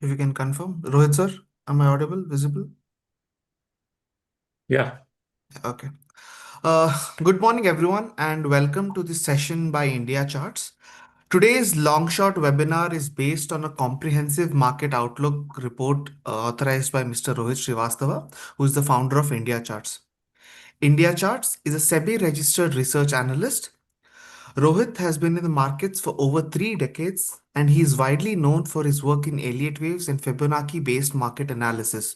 If you can confirm. Rohit sir, am I audible, visible? Yeah, Okay. Good morning, everyone, and welcome to this session by India Charts. Today's long short webinar is based on a comprehensive market outlook report authorized by Mr. Rohit Srivastava, who is the founder of India Charts. India Charts is a SEBI registered research analyst. Rohit has been in the markets for over 3 decades, and he is widely known for his work in Elliot waves and Fibonacci based market analysis.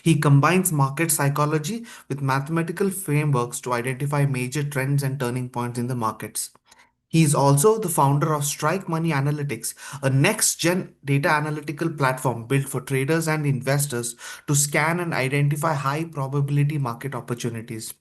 He combines market psychology with mathematical frameworks to identify major trends and turning points in the markets. He is also the founder of Strike Money Analytics, a next gen data analytical platform built for traders and investors to scan and identify high probability market opportunities.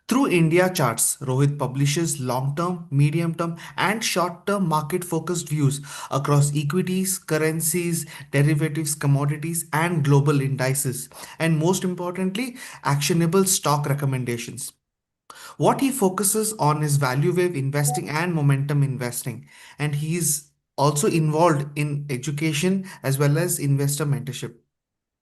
Through India Charts, Rohit publishes long term, medium term, and short term market focused views across equities, currencies, derivatives, commodities, and global indices, and most importantly, actionable stock recommendations. What he focuses on is value wave investing and momentum investing, and he is also involved in education as well as investor mentorship.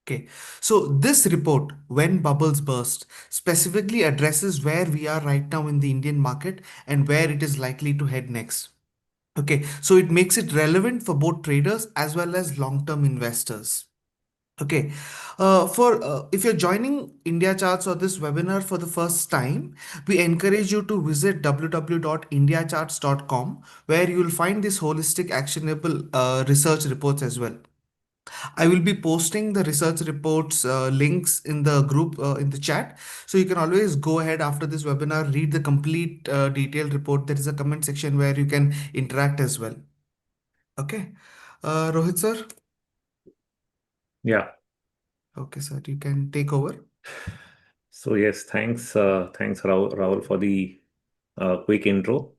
Okay, so this report, When Bubbles Burst, specifically addresses where we are right now in the Indian market and where it is likely to head next. Okay, so it makes it relevant for both traders as well as long-term investors. Okay, for if you're joining India Charts or this webinar for the first time, we encourage you to visit www.indiacharts.com where you will find this holistic, actionable research reports as well. I will be posting the research reports links in the group in the chat. So you can always go ahead after this webinar, read the complete detailed report. There is a comment section where you can interact as well. Okay. Rohit sir. yeah. Okay, sir. You can take over. So yes, thanks Rahul for the quick intro,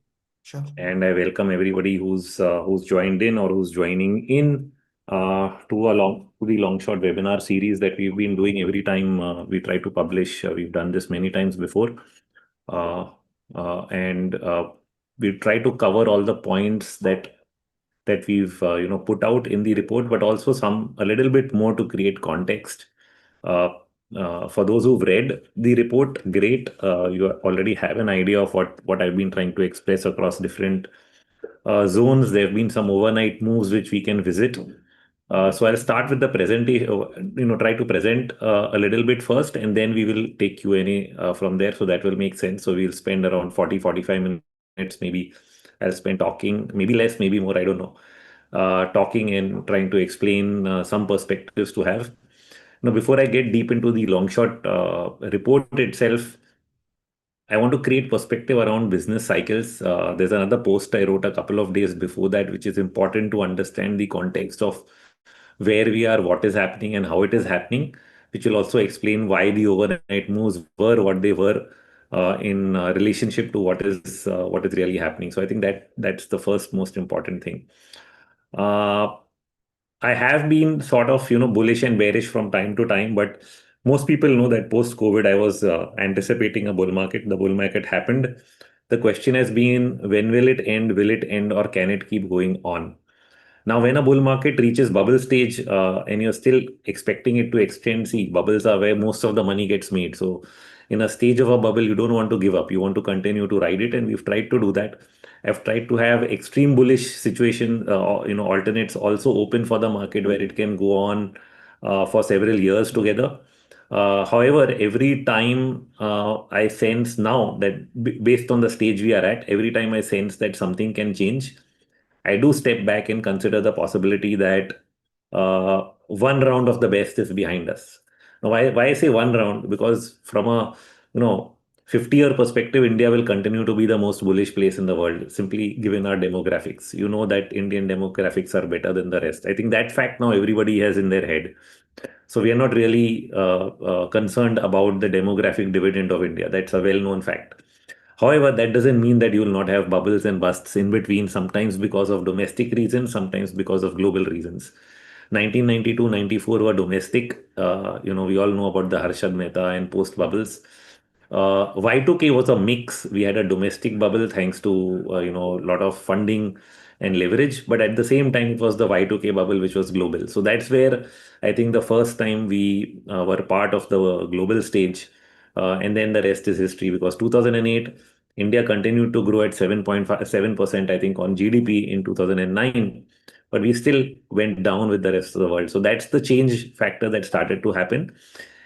Sure. and I welcome everybody who's joined in or who's joining in to the long short webinar series that we've been doing every time we try to publish. We've done this many times before, uh, and we try to cover all the points that we've put out in the report, but also some a little bit more to create context. Uh, for those who've read the report, great. You already have an idea of what I've been trying to express across different zones. There have been some overnight moves which we can visit. So I'll start with the presentation, try to present a little bit first, and then we will take Q&A from there. So that will make sense. So we'll spend around 40-45 minutes, maybe. I'll spend talking, maybe less, maybe more, I don't know, talking and trying to explain some perspectives to have. Now, before I get deep into the long shot report itself, I want to create perspective around business cycles. There's another post I wrote a couple of days before that, which is important to understand the context of where we are, what is happening, and how it is happening, which will also explain why the overnight moves were what they were in relationship to what is really happening. So I think that's the first most important thing. Uh, I have been sort of, bullish and bearish from time to time, but most people know that post-COVID, I was anticipating a bull market. The bull market happened. The question has been, when will it end? Will it end, or can it keep going on? Now, when a bull market reaches bubble stage and you're still expecting it to extend, see, bubbles are where most of the money gets made. So, in a stage of a bubble, you don't want to give up. You want to continue to ride it, and we've tried to do that. I've tried to have extreme bullish situation, alternates also open for the market where it can go on for several years together. However, every time I sense now that based on the stage we are at, every time I sense that something can change, I do step back and consider the possibility that one round of the best is behind us. Now, why I say one round? Because from a 50-year perspective, India will continue to be the most bullish place in the world, simply given our demographics. You know that Indian demographics are better than the rest. I think that fact now everybody has in their head. So we are not really concerned about the demographic dividend of India. That's a well-known fact. However, that doesn't mean that you will not have bubbles and busts in between, sometimes because of domestic reasons, sometimes because of global reasons. 1992, 94 were domestic. We all know about the Harshad Mehta and post bubbles. Y2K was a mix. We had a domestic bubble thanks to a lot of funding and leverage. But at the same time, it was the Y2K bubble, which was global. So that's where I think the first time we were part of the global stage. And then the rest is history, because 2008, India continued to grow at 7.57%, I think, on GDP in 2009, but we still went down with the rest of the world. So that's the change factor that started to happen.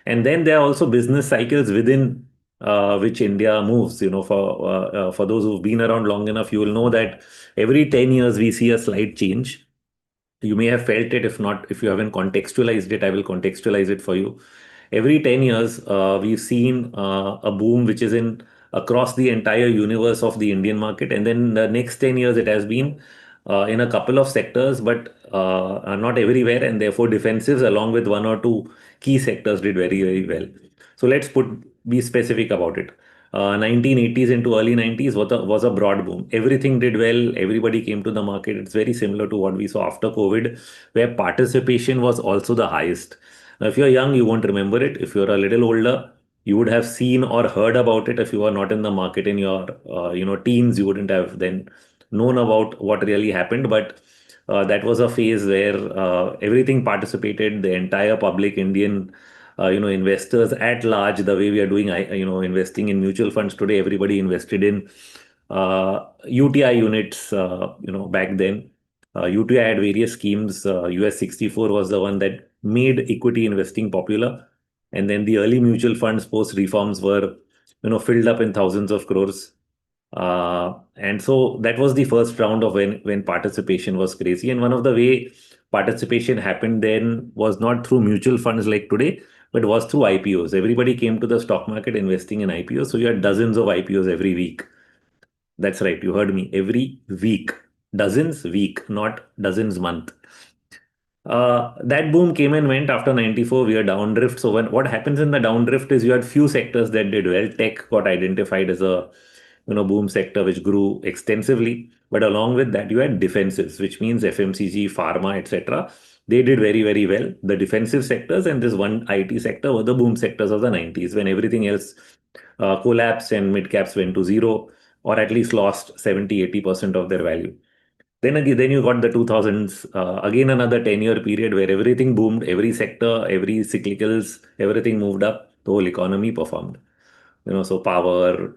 And then there are also business cycles within which India moves. For those who've been around long enough, you will know that every 10 years we see a slight change. You may have felt it. If not, if you haven't contextualized it, I will contextualize it for you. Every 10 years, we've seen a boom which is in across the entire universe of the Indian market. And then the next 10 years, it has been in a couple of sectors, but not everywhere. And therefore, defensives, along with one or two key sectors, did very, very well. So be specific about it. 1980s into early 90s was a broad boom. Everything did well. Everybody came to the market. It's very similar to what we saw after COVID, where participation was also the highest. Now, if you're young, you won't remember it. If you're a little older, you would have seen or heard about it. If you were not in the market in your teens, you wouldn't have then known about what really happened. But that was a phase where everything participated. The entire public, Indian investors at large, the way we are doing, investing in mutual funds today, everybody invested in UTI units, back then. UTI had various schemes. US 64 was the one that made equity investing popular. And then the early mutual funds post reforms were, filled up in thousands of crores. And so that was the first round of when participation was crazy. And one of the way participation happened then was not through mutual funds like today, but was through IPOs. Everybody came to the stock market investing in IPOs. So you had dozens of IPOs every week. That's right. You heard me. Every week. Dozens week, not dozens month. That boom came and went after 94. We are downdrift. So what happens in the downdrift is you had few sectors that did well. Tech got identified as a boom sector which grew extensively. But along with that, you had defensives, which means FMCG, pharma, etc. They did very, very well. The defensive sectors and this one IT sector were the boom sectors of the 90s, when everything else collapsed and mid caps went to zero, or at least lost 70-80% of their value. Then again, then you got the 2000s, again another 10-year period where everything boomed, every sector, every cyclicals, everything moved up, the whole economy performed. So power,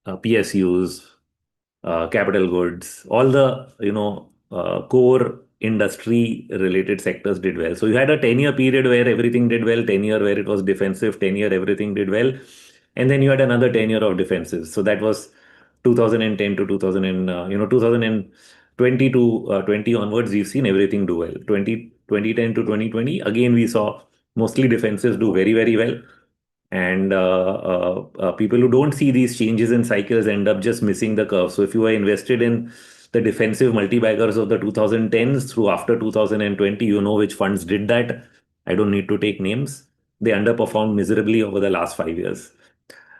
PSUs, capital goods, all the core industry related sectors did well. So you had a 10-year period where everything did well, 10-year where it was defensive, 10-year everything did well, and then you had another 10-year of defensive. So that was 2010 to 2000 and, 2020 to 20 onwards. We've seen everything do well. 2010 to 2020, again we saw mostly defensives do very, very well. And people who don't see these changes in cycles end up just missing the curve. So if you are invested in the defensive multi-baggers of the 2010s through after 2020, you know which funds did that. I don't need to take names. They underperformed miserably over the last 5 years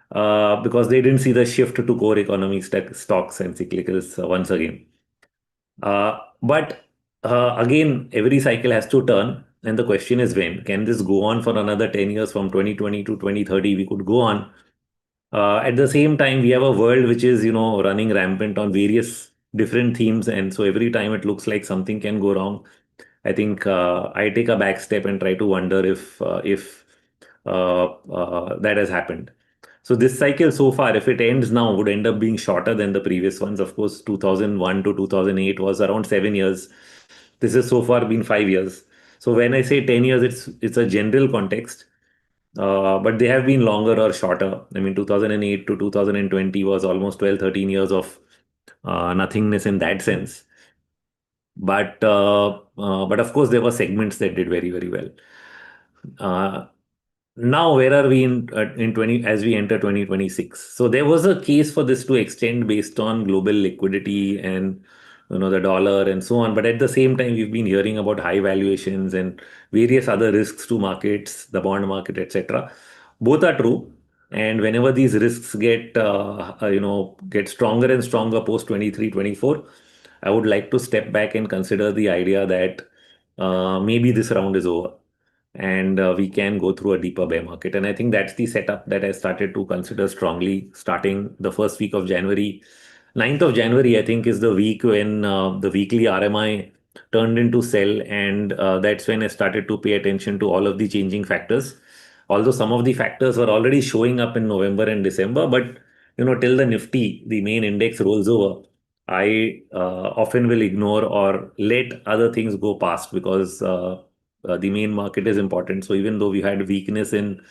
because they didn't see the shift to core economy stocks and cyclicals once again. But again, every cycle has to turn. And the question is when? Can this go on for another 10 years from 2020 to 2030? We could go on. At the same time, we have a world which is, running rampant on various different themes. And so every time it looks like something can go wrong, I think I take a back step and try to wonder if that has happened. So this cycle so far, if it ends now, would end up being shorter than the previous ones. Of course, 2001 to 2008 was around 7 years. This has so far been 5 years. So when I say 10 years, it's a general context, but they have been longer or shorter. I mean, 2008 to 2020 was almost 12, 13 years of nothingness in that sense. But of course, there were segments that did very, very well. Uh, Now, where are we in 20 as we enter 2026? So there was a case for this to extend based on global liquidity and the dollar and so on. But at the same time, we've been hearing about high valuations and various other risks to markets, the bond market, etc. Both are true. And whenever these risks get stronger and stronger post 23, 24, I would like to step back and consider the idea that maybe this round is over and we can go through a deeper bear market. And I think that's the setup that I started to consider strongly starting the first week of January 9th of January, I think, is the week when the weekly RMI turned into sell, and that's when I started to pay attention to all of the changing factors. Although some of the factors were already showing up in November and December, but till the Nifty, the main index, rolls over, I often will ignore or let other things go past because the main market is important. So even though we had weakness in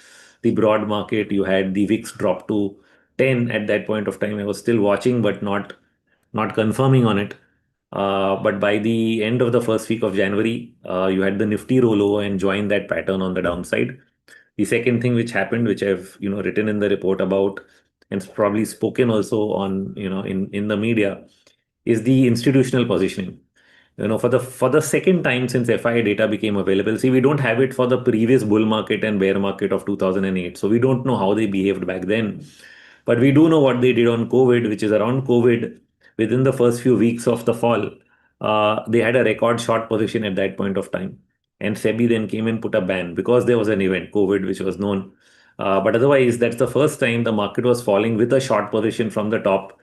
the broad market, you had the VIX drop to 10 at that point of time. I was still watching, but not confirming on it. But by the end of the first week of January, you had the Nifty rollover and join that pattern on the downside. The second thing which happened, which I've written in the report about and probably spoken also on in the media, is the institutional positioning. For the second time since FI data became available, see, we don't have it for the previous bull market and bear market of 2008, so we don't know how they behaved back then, but we do know what they did on COVID, which is around COVID. Within the first few weeks of the fall, they had a record short position at that point of time, and SEBI then came and put a ban because there was an event, COVID, which was known. But otherwise, that's the first time the market was falling with a short position from the top,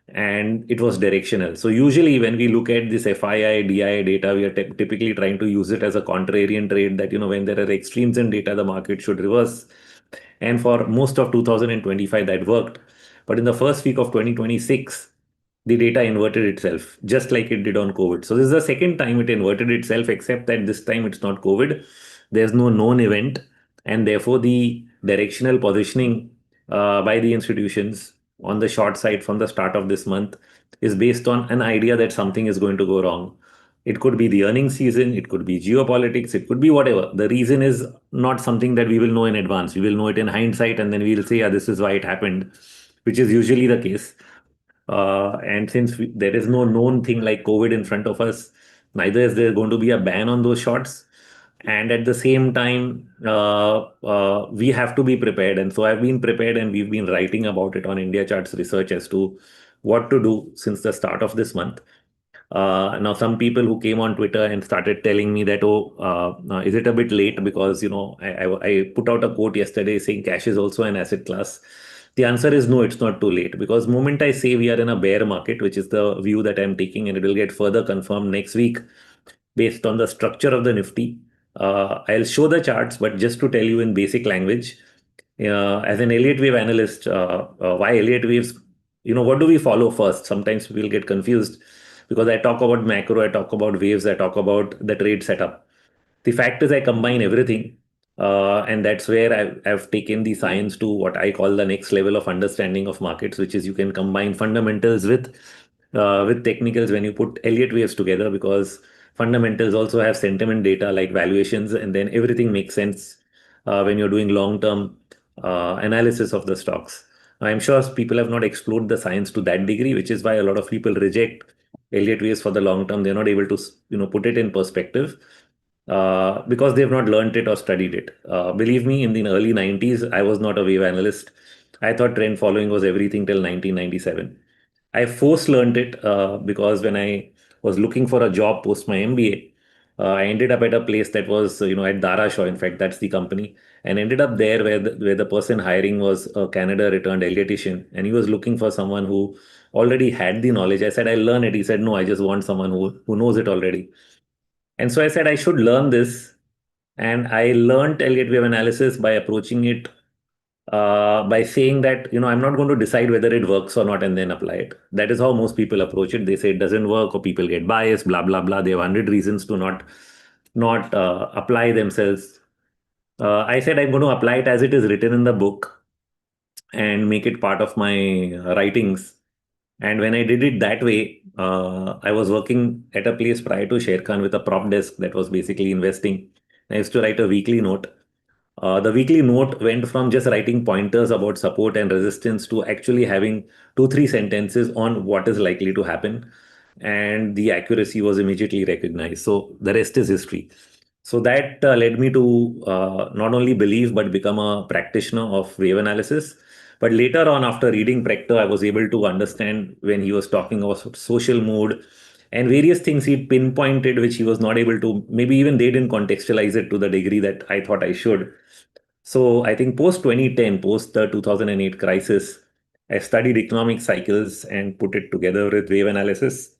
and it was directional. So usually when we look at this FII, DI data, we are typically trying to use it as a contrarian trade that, when there are extremes in data, the market should reverse. And for most of 2025, that worked. But in the first week of 2026, the data inverted itself, just like it did on COVID. So this is the second time it inverted itself, except that this time it's not COVID. There's no known event. And therefore, the directional positioning by the institutions on the short side from the start of this month is based on an idea that something is going to go wrong. It could be the earnings season, it could be geopolitics, it could be whatever. The reason is not something that we will know in advance. We will know it in hindsight, and then we'll say, yeah, this is why it happened, which is usually the case. And since there is no known thing like COVID in front of us, neither is there going to be a ban on those shots. And at the same time, we have to be prepared. And so I've been prepared, and we've been writing about it on Indiacharts research as to what to do since the start of this month. Now, some people who came on Twitter and started telling me that, oh, is it a bit late? Because, I put out a quote yesterday saying cash is also an asset class. The answer is no, it's not too late. Because moment I say we are in a bear market, which is the view that I'm taking, and it will get further confirmed next week based on the structure of the Nifty. I'll show the charts, but just to tell you in basic language, as an Elliott wave analyst, why Elliott waves, what do we follow first? Sometimes we'll get confused because I talk about macro, I talk about waves, I talk about the trade setup. The fact is, I combine everything, and that's where I've taken the science to what I call the next level of understanding of markets, which is you can combine fundamentals with technicals when you put Elliott waves together, because fundamentals also have sentiment data like valuations, and then everything makes sense when you're doing long-term analysis of the stocks. I'm sure people have not explored the science to that degree, which is why a lot of people reject Elliott waves for the long term. They're not able to, put it in perspective because they've not learned it or studied it. Believe me, in the early 90s, I was not a wave analyst. I thought trend following was everything till 1997. I force learned it because when I was looking for a job post my MBA, I ended up at a place that was, at Dara Shaw. In fact, that's the company, and ended up there where the person hiring was a Canada returned Elliottician, and he was looking for someone who already had the knowledge. I said, I'll learn it. He said, no, I just want someone who knows it already. And so I said, I should learn this. And I learned Elliott wave analysis by approaching it by saying that, I'm not going to decide whether it works or not and then apply it. That is how most people approach it. They say it doesn't work, or people get biased, blah, blah, blah. They have 100 reasons to not apply themselves. I said, I'm going to apply it as it is written in the book and make it part of my writings. And when I did it that way, I was working at a place prior to Sherkan with a prop desk that was basically investing. I used to write a weekly note. The weekly note went from just writing pointers about support and resistance to actually having two, three sentences on what is likely to happen. And the accuracy was immediately recognized. So the rest is history. So that led me to not only believe but become a practitioner of wave analysis. But later on, after reading Proctor, I was able to understand when he was talking about social mood and various things he pinpointed, which he was not able to, maybe even they didn't contextualize it to the degree that I thought I should. So I think post 2010, post the 2008 crisis, I studied economic cycles and put it together with wave analysis.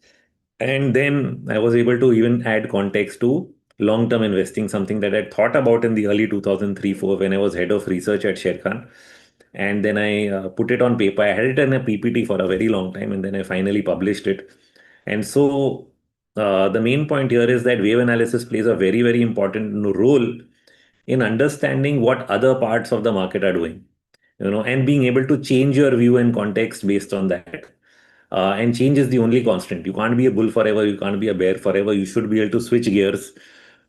And then I was able to even add context to long-term investing, something that I thought about in the early 2003-4 when I was head of research at Sharekhan. And then I put it on paper. I had it in a PPT for a very long time, and then I finally published it. And so the main point here is that wave analysis plays a very, very important role in understanding what other parts of the market are doing, and being able to change your view and context based on that. And change is the only constant. You can't be a bull forever. You can't be a bear forever. You should be able to switch gears.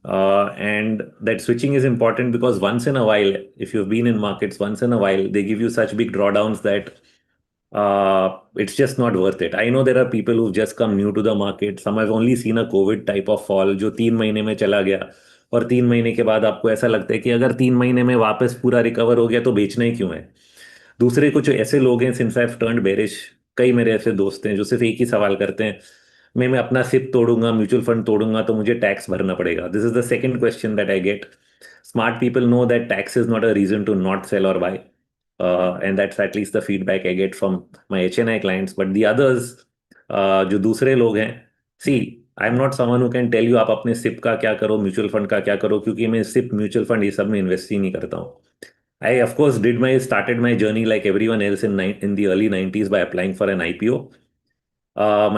And that switching is important because once in a while, if you've been in markets, once in a while, they give you such big drawdowns that it's just not worth it. I know there are people who've just come new to the market. Some have only seen a COVID type of fall जो 3 महीने में चला गया, और 3 महीने के बाद आपको ऐसा लगता है कि अगर 3 महीने में वापस पूरा रिकवर हो गया तो बेचना ही क्यों है। दूसरे कुछ ऐसे लोग हैं since I have turned bearish, कई मेरे ऐसे दोस्त हैं जो सिर्फ एक ही सवाल करते हैं, मैं अपना सिप तोड़ूंगा, म्यूचुअल फंड तोड़ूंगा तो मुझे टैक्स भरना पड़ेगा। This is the second question that I get. Smart people know that tax is not a reason to not sell और buy, and that's at least the feedback I get from my HNI clients. But the others, जो दूसरे लोग हैं, see, I am not someone who can tell you आप अपने SIP का क्या करो, म्यूचुअल फंड का क्या करो, क्योंकि मैं सिप म्यूचुअल फंड ये सब में इन्वेस्ट ही नहीं करता हूँ। I, of course, started my journey like everyone else in the early 90s by applying for an IPO.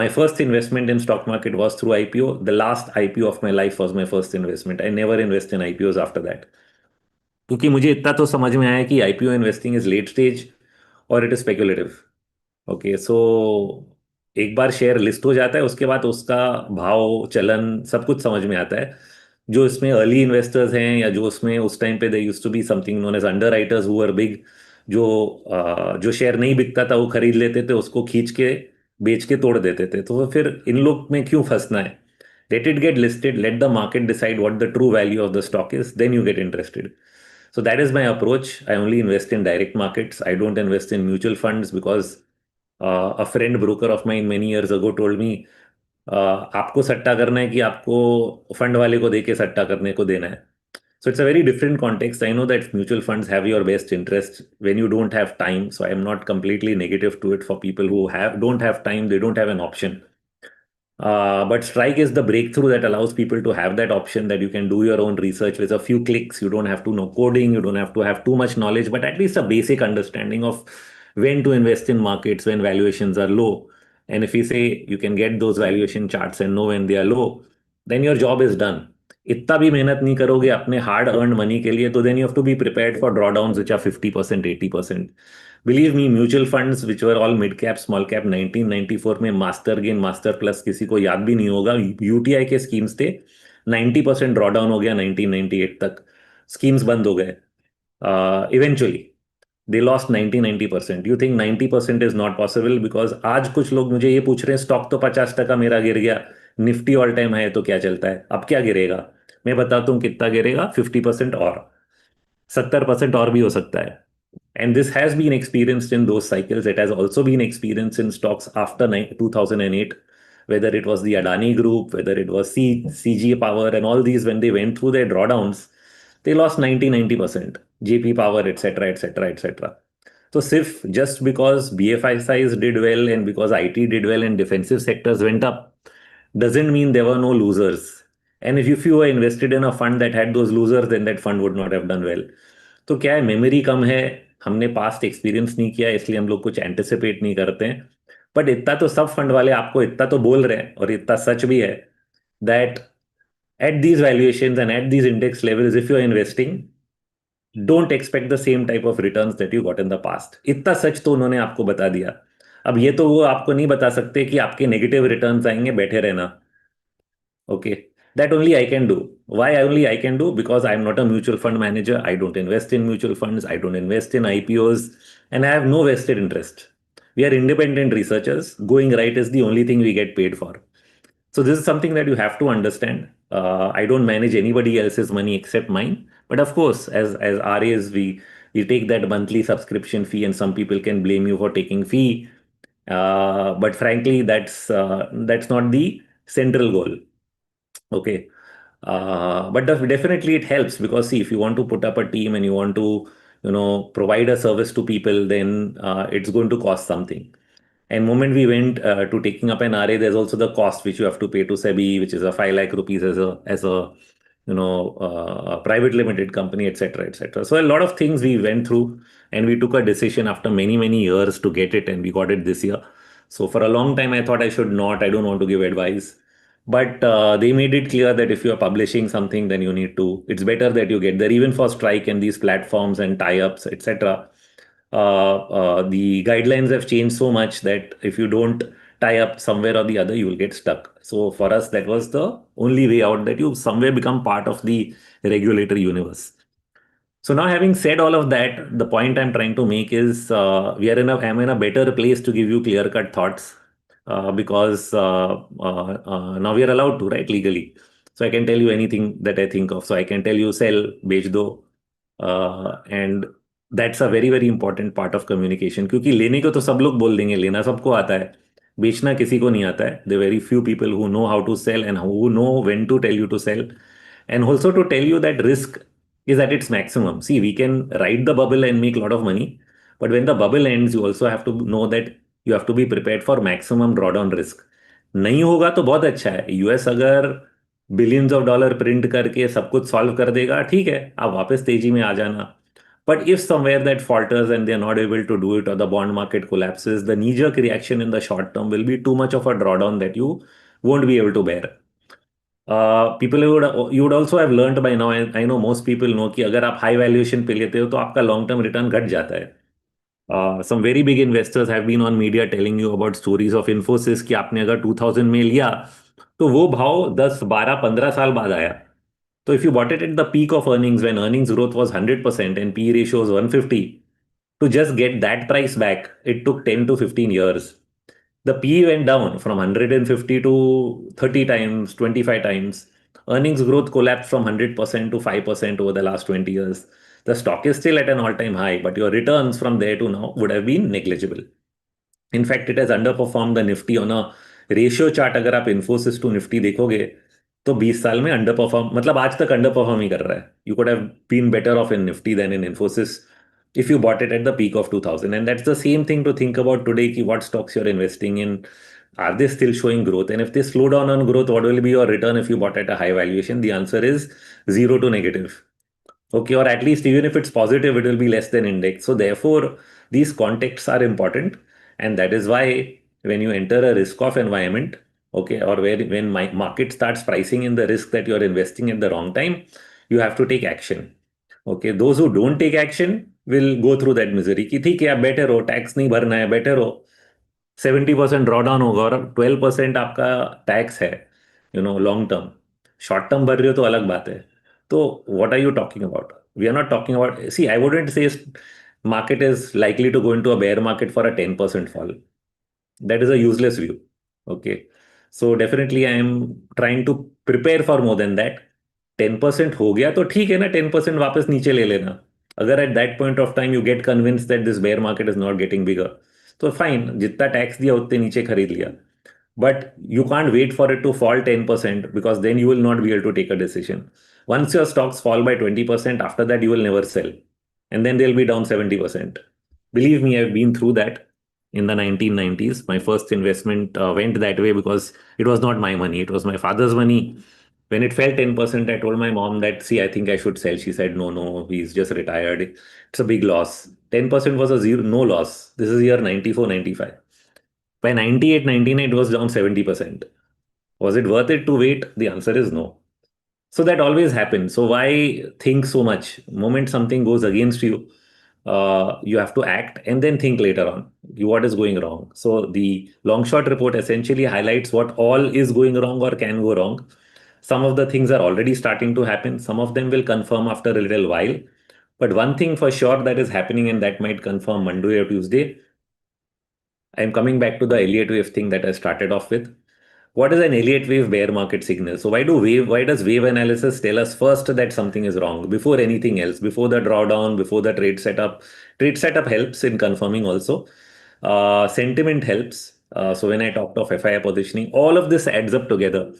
My first investment in stock market was through IPO. The last IPO of my life was my first investment. I never invest in IPOs after that. क्योंकि मुझे इतना तो समझ में आया कि IPO investing is late stage और it is speculative. Okay, so एक बार शेयर लिस्ट हो जाता है, उसके बाद उसका भाव चलन सब कुछ समझ में आता है। जो इसमें अर्ली इन्वेस्टर्स हैं या जो उसमें उस टाइम पे they used to be something known as underwriters who are big, जो जो शेयर नहीं बिकता था वो खरीद लेते थे, उसको खींच के बेच के तोड़ देते थे। तो फिर इन लोग में क्यों फंसना है? Let it get listed, let the market decide what the true value of the stock is, then you get interested. So that is my approach. I only invest in direct markets. I don't invest in mutual funds because a friend broker of mine many years ago told me, आपको सट्टा करना है कि आपको fund वाले को देके सट्टा करने को देना है. So it's a very different context. I know that mutual funds have your best interest when you don't have time. So I am not completely negative to it for people who don't have time. They don't have an option. But Strike is the breakthrough that allows people to have that option that you can do your own research with a few clicks. You don't have to know coding, you don't have to have too much knowledge, but at least a basic understanding of when to invest in markets when valuations are low. And if you say you can get those valuation charts and know when they are low, then your job is done. इतना भी मेहनत नहीं करोगे अपने hard earn money के लिए, तो then you have to be prepared for drawdowns which are 50%, 80%. Believe me, mutual funds which were all mid cap small cap 1994 में मास्टर गेन मास्टर प्लस किसी को याद भी नहीं होगा, यूटीआई के स्कीम्स थे, 90% ड्रॉडाउन हो गया 1998 तक, स्कीम्स बंद हो गए eventually, they lost 90%. You think 90% is not possible? Because आज कुछ लोग मुझे ये पूछ रहे हैं स्टॉक तो 50% मेरा गिर गया, निफ्टी ऑल टाइम है तो क्या चलता है, अब क्या गिरेगा? मैं बताता हूँ कितना गिरेगा, 50% और 70% और भी हो सकता है. And this has been experienced in those cycles. It has also been experienced in stocks after 2008, whether it was the Adani Group, whether it was CG Power, and all these, when they went through their drawdowns, they lost 90%. JP Power, etc., etc., etc. So, SIF, just because BFSIs did well and because IT did well and defensive sectors went up, doesn't mean there were no losers. And if you were invested in a fund that had those losers, then that fund would not have done well. तो क्या है, memory कम है, हमने past experience नहीं किया, इसलिए हम लोग कुछ एंटिसिपेट नहीं करते हैं. बट इतना तो सब फंड वाले आपको इतना तो बोल रहे हैं, और इतना सच भी है, that at these valuations and at these index levels if you are investing, don't expect the same type of returns that you got in the past. इतना सच तो उन्होंने आपको बता दिया. अब ये तो वो आपको नहीं बता सकते कि आपके नेगेटिव रिटर्न्स आएंगे, बैठे रहना. Okay, that only I can do. Why only I can do? Because I'm not a mutual fund manager. I don't invest in mutual funds. I don't invest in IPOs, and I have no vested interest. We are independent researchers. Going right is the only thing we get paid for. So this is something that you have to understand. I don't manage anybody else's money except mine. But of course, as RAs, we take that monthly subscription fee, and some people can blame you for taking fee. But frankly, that's not the central goal. Okay. But definitely it helps because see, if you want to put up a team and you want to provide a service to people, then it's going to cost something. And moment we went to taking up an RA, there's also the cost which you have to pay to SEBI, which is a 5 lakh rupees as a private limited company, etc., etc. So a lot of things we went through, and we took a decision after many years to get it, and we got it this year. So for a long time, I thought I should not. I don't want to give advice, but they made it clear that if you are publishing something, then you need to. It's better that you get there, even for strike and these platforms and tie-ups, etc. The guidelines have changed so much that if you don't tie up somewhere or the other, you will get stuck. So for us, that was the only way out, that you somewhere become part of the regulatory universe. So now, having said all of that, the point I'm trying to make is I'm in a better place to give you clear-cut thoughts because now we are allowed to, right, legally. So I can tell you anything that I think of. So I can tell you sell, बेच दो, and that's a very important part of communication. क्योंकि लेने को तो सब लोग बोल देंगे, लेना सबको आता है, बेचना किसी को नहीं आता है. There are very few people who know how to sell and who know when to tell you to sell, and also to tell you that risk is at its maximum. See, we can ride the bubble and make a lot of money, but when the bubble ends, you also have to know that you have to be prepared for maximum drawdown risk. नहीं होगा तो बहुत अच्छा है. US अगर billions of dollar print करके सब कुछ सॉल्व कर देगा, ठीक है, आप वापस तेजी में आ जाना. But if somewhere that falters and they're not able to do it, or the bond market collapses, the knee-jerk reaction in the short term will be too much of a drawdown that you won't be able to bear. People would you would also have learned by now. I know most people know कि अगर आप high valuation पे लेते हो तो आपका long term return घट जाता है. Some very big investors have been on media telling you about stories of Infosys कि आपने अगर 2000 में लिया तो वो भाव 10, 12, 15 साल बाद आया. So if you bought it at the peak of earnings, when earnings growth was 100% and P ratio was 150, to just get that price back, it took 10 to 15 years. The P went down from 150 to 30 times, 25 times. Earnings growth collapsed from 100% to 5% over the last 20 years. The stock is still at an all-time high, but your returns from there to now would have been negligible. In fact, it has underperformed the Nifty on a ratio chart. अगर आप Infosys to Nifty देखोगे तो 20 साल में under perform, मतलब आज तक under perform ही कर रहा है. You could have been better off in Nifty than in Infosys if you bought it at the peak of 2000. And that's the same thing to think about today, ki what stocks you're investing in, are they still showing growth, and if they slow down on growth, what will be your return if you bought at a high valuation? The answer is zero to negative. Okay, or at least even if it's positive, it will be less than index. So therefore, these contexts are important, and that is why when you enter a risk-off environment, okay, or when my market starts pricing in the risk that you're investing at the wrong time, you have to take action. Okay, those who don't take action will go through that misery. कि ठीक है, आप बैठे रहो, tax नहीं भरना है, बैठे रहो, 70% ड्रॉडाउन होगा और 12% आपका टैक्स है, लॉन्ग टर्म. शॉर्ट टर्म भर रहे हो तो अलग बात है. तो what are you talking about? We are not talking about. See, I wouldn't say market is likely to go into a bear market for a 10% fall. That is a useless view. Okay, so definitely I am trying to prepare for more than that. 10% हो गया तो ठीक है ना, 10% वापस नीचे ले लेना. अगर at that point of time you get convinced that this bear market is not getting bigger, तो फाइन, जितना टैक्स दिया उतने नीचे खरीद लिया. But you can't wait for it to fall 10% because then you will not be able to take a decision. Once your stocks fall by 20%, after that you will never sell. And then they'll be down 70%. Believe me, I've been through that in the 1990s. My first investment went that way because it was not my money, it was my father's money. When it fell 10%, I told my mom that, see, I think I should sell. She said, no, no, he's just retired. It's a big loss. 10% was a zero, no loss. This is year 94, 95. By 98, 99, it was down 70%. Was it worth it to wait? The answer is no. So that always happens. So why think so much? Moment something goes against you, you have to act and then think later on what is going wrong. So the long short report essentially highlights what all is going wrong or can go wrong. Some of the things are already starting to happen. Some of them will confirm after a little while. But one thing for sure that is happening, and that might confirm Monday or Tuesday. I'm coming back to the Elliot wave thing that I started off with. What is an Elliott wave bear market signal? So why does wave analysis tell us first that something is wrong before anything else, before the drawdown, before the trade setup? Trade setup helps in confirming also. Sentiment helps. So when I talked of FII positioning, all of this adds up together.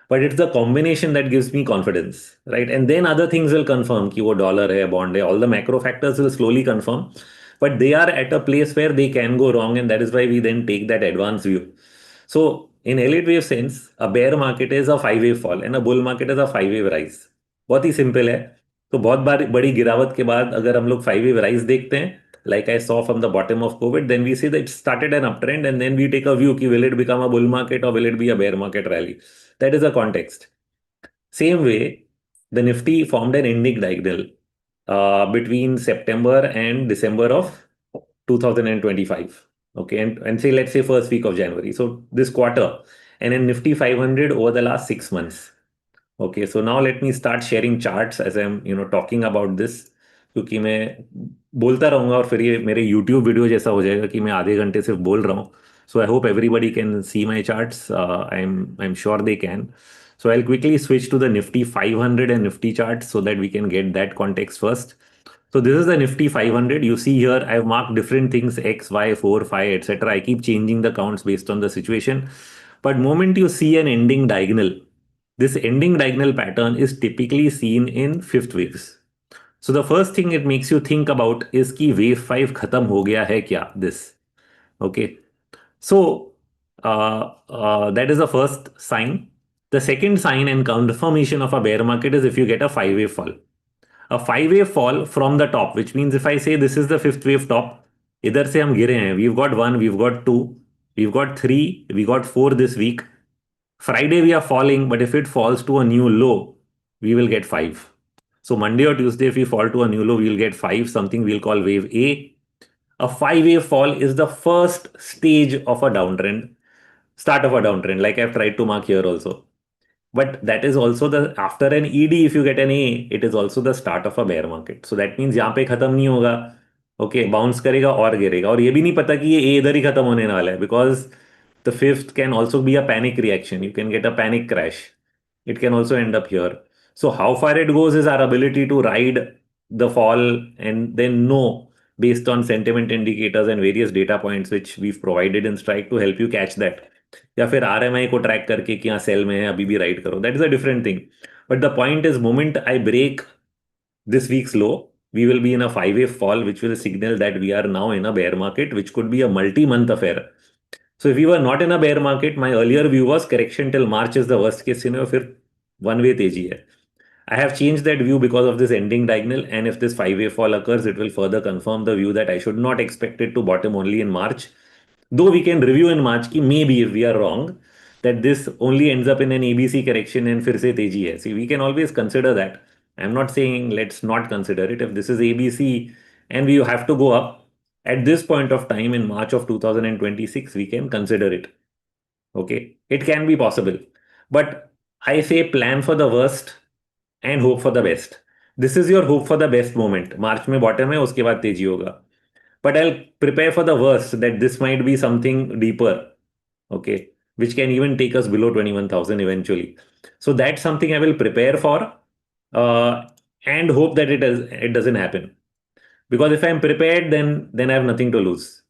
but it's the combination that gives me confidence, right? And then other things will confirm कि वो dollar है, bond है, all the macro factors will slowly confirm, but they are at a place where they can go wrong, and that is why we then take that advanced view. So in Elliott wave sense, a bear market is a five wave fall and a bull market is a five wave rise. बहुत ही simple है. तो बहुत बार बड़ी गिरावट के बाद अगर हम लोग फाइव वेव राइज देखते हैं, like I saw from the bottom of COVID, then we see that it started an uptrend, and then we take a view कि will it become a bull market or will it be a bear market rally. That is a context. Same way, the Nifty formed an ending diagonal between September and December of 2025. Okay, and say let's say first week of January. So this quarter, and then Nifty 500 over the last 6 months. Okay, so now let me start sharing charts as I'm talking about this, क्योंकि मैं बोलता रहूंगा और फिर ये मेरे YouTube video जैसा हो जाएगा कि मैं आधे घंटे सिर्फ बोल रहा हूँ. So I hope everybody can see my charts. I'm sure they can. So I'll quickly switch to the Nifty 500 and Nifty charts so that we can get that context first. So this is the Nifty 500. You see here, I've marked different things, X, Y, 4, 5, etc. I keep changing the counts based on the situation. But moment you see an ending diagonal, this ending diagonal pattern is typically seen in fifth waves. So the first thing it makes you think about is कि wave 5 खत्म हो गया है क्या, this. Okay. So that is the first sign. The second sign and confirmation of a bear market is if you get a five wave fall. A five wave fall from the top, which means if I say this is the fifth wave top, इधर से हम गिरे हैं. We've got one, we've got two, we've got three, we got four this week. Friday we are falling, but if it falls to a new low, we will get five. So Monday or Tuesday, if we fall to a new low, we will get five, something we'll call wave A. A five wave fall is the first stage of a downtrend, start of a downtrend, like I've tried to mark here also. But that is also the, after an ED, if you get an A, it is also the start of a bear market. So that means यहाँ पे खत्म नहीं होगा. Okay, bounce करेगा और गिरेगा, और ये भी नहीं पता कि ये A इधर ही खत्म होने वाला है, because the fifth can also be a panic reaction. You can get a panic crash. It can also end up here. So how far it goes is our ability to ride the fall and then know based on sentiment indicators and various data points which we've provided in Strike to help you catch that. या फिर RMI को track करके कि हाँ cell में है अभी भी राइड करो. That is a different thing. But the point is, moment I break this week's low, we will be in a five wave fall, which will signal that we are now in a bear market, which could be a multi-month affair. So if we were not in a bear market, my earlier view was correction till March is the worst case scenario, फिर one way तेजी है. I have changed that view because of this ending diagonal, and if this five wave fall occurs, it will further confirm the view that I should not expect it to bottom only in March. Though we can review in March ki maybe if we are wrong, that this only ends up in an ABC correction and फिर से तेजी है. See, we can always consider that. I'm not saying let's not consider it. If this is ABC and we have to go up, at this point of time in March of 2026, we can consider it. Okay, it can be possible. But I say plan for the worst and hope for the best. This is your hope for the best moment. March में bottom है, उसके बाद तेजी होगा. But I'll prepare for the worst, that this might be something deeper, okay, which can even take us below 21,000 eventually. So that's something I will prepare for, uh, and hope that it doesn't happen. Because if I'm prepared, then I have nothing to lose.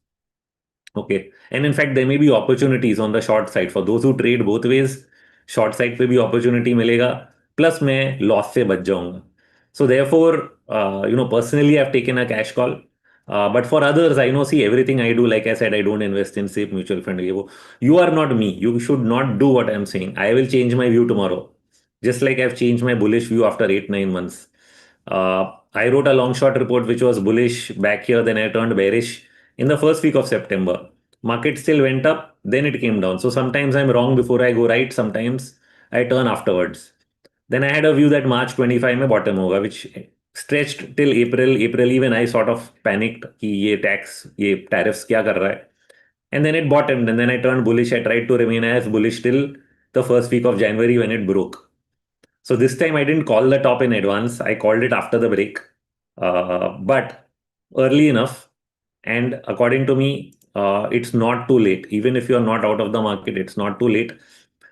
Okay. And in fact, there may be opportunities on the short side for those who trade both ways. Short side पे भी opportunity मिलेगा. Plus मैं loss से बच जाऊंगा. So therefore, personally, I've taken a cash call. But for others, I know, see, everything I do, like I said, I don't invest in safe mutual fund. ये वो. You are not me. You should not do what I'm saying. I will change my view tomorrow. Just like I've changed my bullish view after 8, 9 months. I wrote a long short report which was bullish back here, then I turned bearish in the first week of September. Market still went up, then it came down. So sometimes I'm wrong before I go right, sometimes I turn afterwards. Then I had a view that March 25 में bottom होगा, which stretched till April. April even I sort of panicked कि ये tax, ये tariffs क्या कर रहा है. And then it bottomed, and then I turned bullish. I tried to remain as bullish till the first week of January when it broke. So this time I didn't call the top in advance. I called it after the break, but early enough. And according to me, it's not too late. Even if you're not out of the market, it's not too late.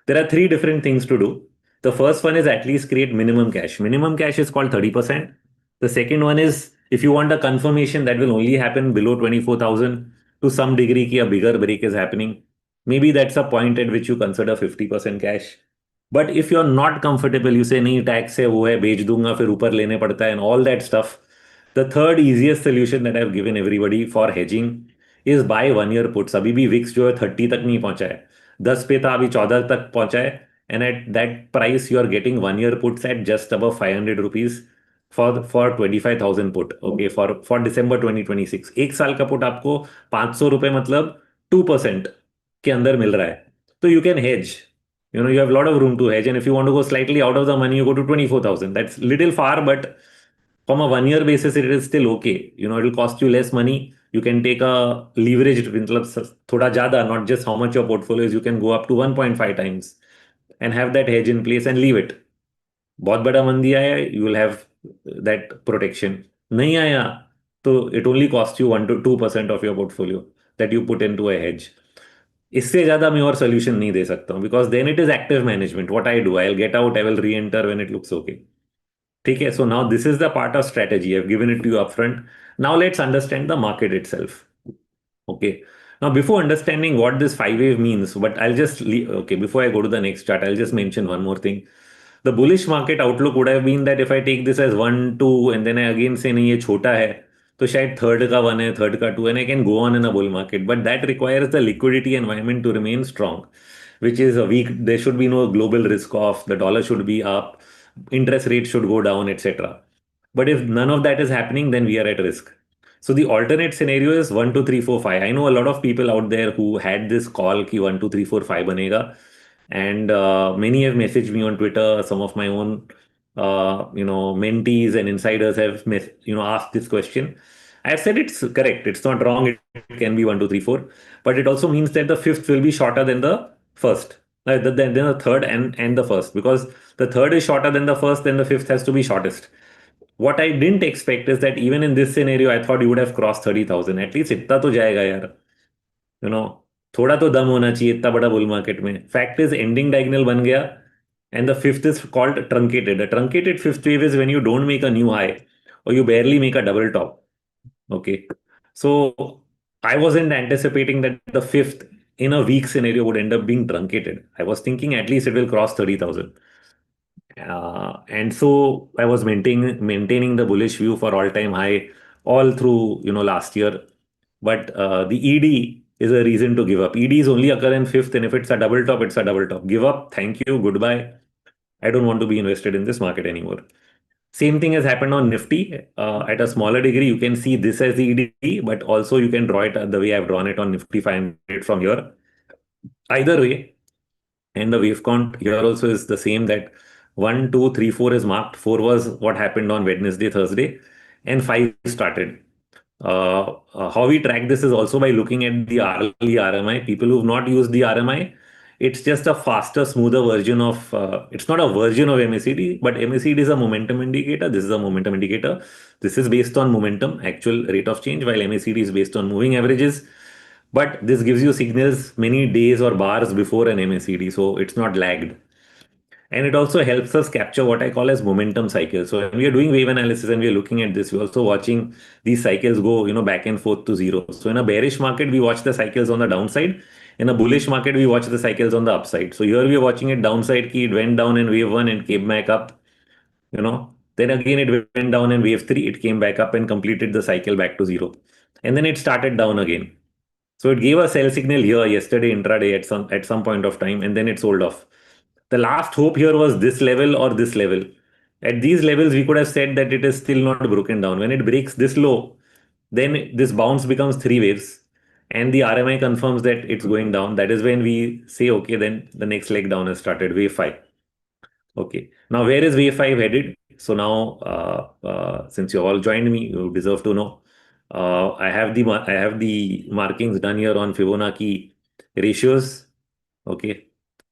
There are three different things to do. The first one is at least create minimum cash. Minimum cash is called 30%. The second one is if you want a confirmation that will only happen below 24,000 to some degree, ki a bigger break is happening. Maybe that's a point at which you consider 50% cash. But if you're not comfortable, you say नहीं tax है वो है बेच दूंगा फिर ऊपर लेने पड़ता है and all that stuff. The third easiest solution that I've given everybody for hedging is buy 1 year puts. अभी भी विक्स जो है 30 तक नहीं पहुंचा है, 10 पे था, अभी 14 तक पहुंचा है. And at that price you are getting 1 year puts at just above 500 rupees for 25,000 put. Okay, for December 2026 एक साल का पुट आपको 500 रुपए मतलब 2% के अंदर मिल रहा है. तो you can hedge. You have a lot of room to hedge, and if you want to go slightly out of the money, you go to 24,000. That's little far, but from a 1 year basis, it is still okay. It'll cost you less money. You can take a leveraged, मतलब थोड़ा ज़्यादा, not just how much your portfolio is. You can go up to 1.5 times and have that hedge in place and leave it. बहुत बड़ा मंदी आया, you will have that protection. नहीं आया, तो it only costs you 1 to 2% of your portfolio that you put into a hedge. इससे ज्यादा मैं और सोल्यूशन नहीं दे सकता हूँ, because then it is active management. What I do, I will get out, I will re enter when it looks okay. ठीक है, so now this is the part of strategy. I have given it to you upfront. Now let's understand the market itself. Okay. Now, before understanding what this five wave means, but I'll just okay, before I go to the next chart, I'll just mention one more thing. The bullish market outlook would have been that if I take this as 1, 2, and then I again say नहीं ये छोटा है, तो शायद third का 1 है, third का 2, and I can go on in a bull market. But that requires the liquidity environment to remain strong, which is a weak. There should be no global risk off. The dollar should be up, interest rates should go down, etc. But if none of that is happening, then we are at risk. So the alternate scenario is 1, 2, 3, 4, 5. I know a lot of people out there who had this call ki 1, 2, 3, 4, 5 banega. And many have messaged me on Twitter. Some of my own, mentees and insiders have, asked this question. I've said it's correct. It's not wrong. It can be 1, 2, 3, 4. But it also means that the fifth will be shorter than the first. Then the third and the first. Because the third is shorter than the first, then the fifth has to be shortest. What I didn't expect is that even in this scenario, I thought you would have crossed 30,000. At least इतना तो जाएगा यार. You know, थोड़ा तो दम होना चाहिए इतना बड़ा बुल मार्केट में. Fact is, ending diagonal बन गया, and the fifth is called truncated. A truncated fifth wave is when you don't make a new high or you barely make a double top. Okay, so I wasn't anticipating that the fifth in a weak scenario would end up being truncated. I was thinking at least it will cross 30,000. And so I was maintaining the bullish view for all-time high all through last year. But the ED is a reason to give up. EDs only occur in fifth, and if it's a double top, it's a double top. Give up, thank you, goodbye. I don't want to be invested in this market anymore. Same thing has happened on Nifty. At a smaller degree, you can see this as the ED, but also you can draw it the way I've drawn it on Nifty 500 from here. Either way, and the wave count here also is the same, that 1, 2, 3, 4 is marked. 4 was what happened on Wednesday, Thursday, and 5 started. How we track this is also by looking at the early RMI. People who've not used the RMI, it's just a faster, smoother version of, it's not a version of MACD, but MACD is a momentum indicator. This is a momentum indicator. This is based on momentum, actual rate of change, while MACD is based on moving averages. But this gives you signals many days or bars before an MACD, so it's not lagged. And it also helps us capture what I call as momentum cycles. So when we are doing wave analysis and we are looking at this, we're also watching these cycles go, back and forth to zero. So in a bearish market, we watch the cycles on the downside. In a bullish market, we watch the cycles on the upside. So here we are watching it downside key. It went down in wave one and came back up. Then again it went down in wave three. It came back up and completed the cycle back to zero. And then it started down again. So it gave a sell signal here yesterday intraday at some point of time, and then it sold off. The last hope here was this level or this level. At these levels, we could have said that it is still not broken down. When it breaks this low, then this bounce becomes three waves, and the RMI confirms that it's going down. That is when we say, okay, then the next leg down has started, wave 5. Okay, now where is wave 5 headed? So now, since you all joined me, you deserve to know. I have the markings done here on Fibonacci ratios. Okay,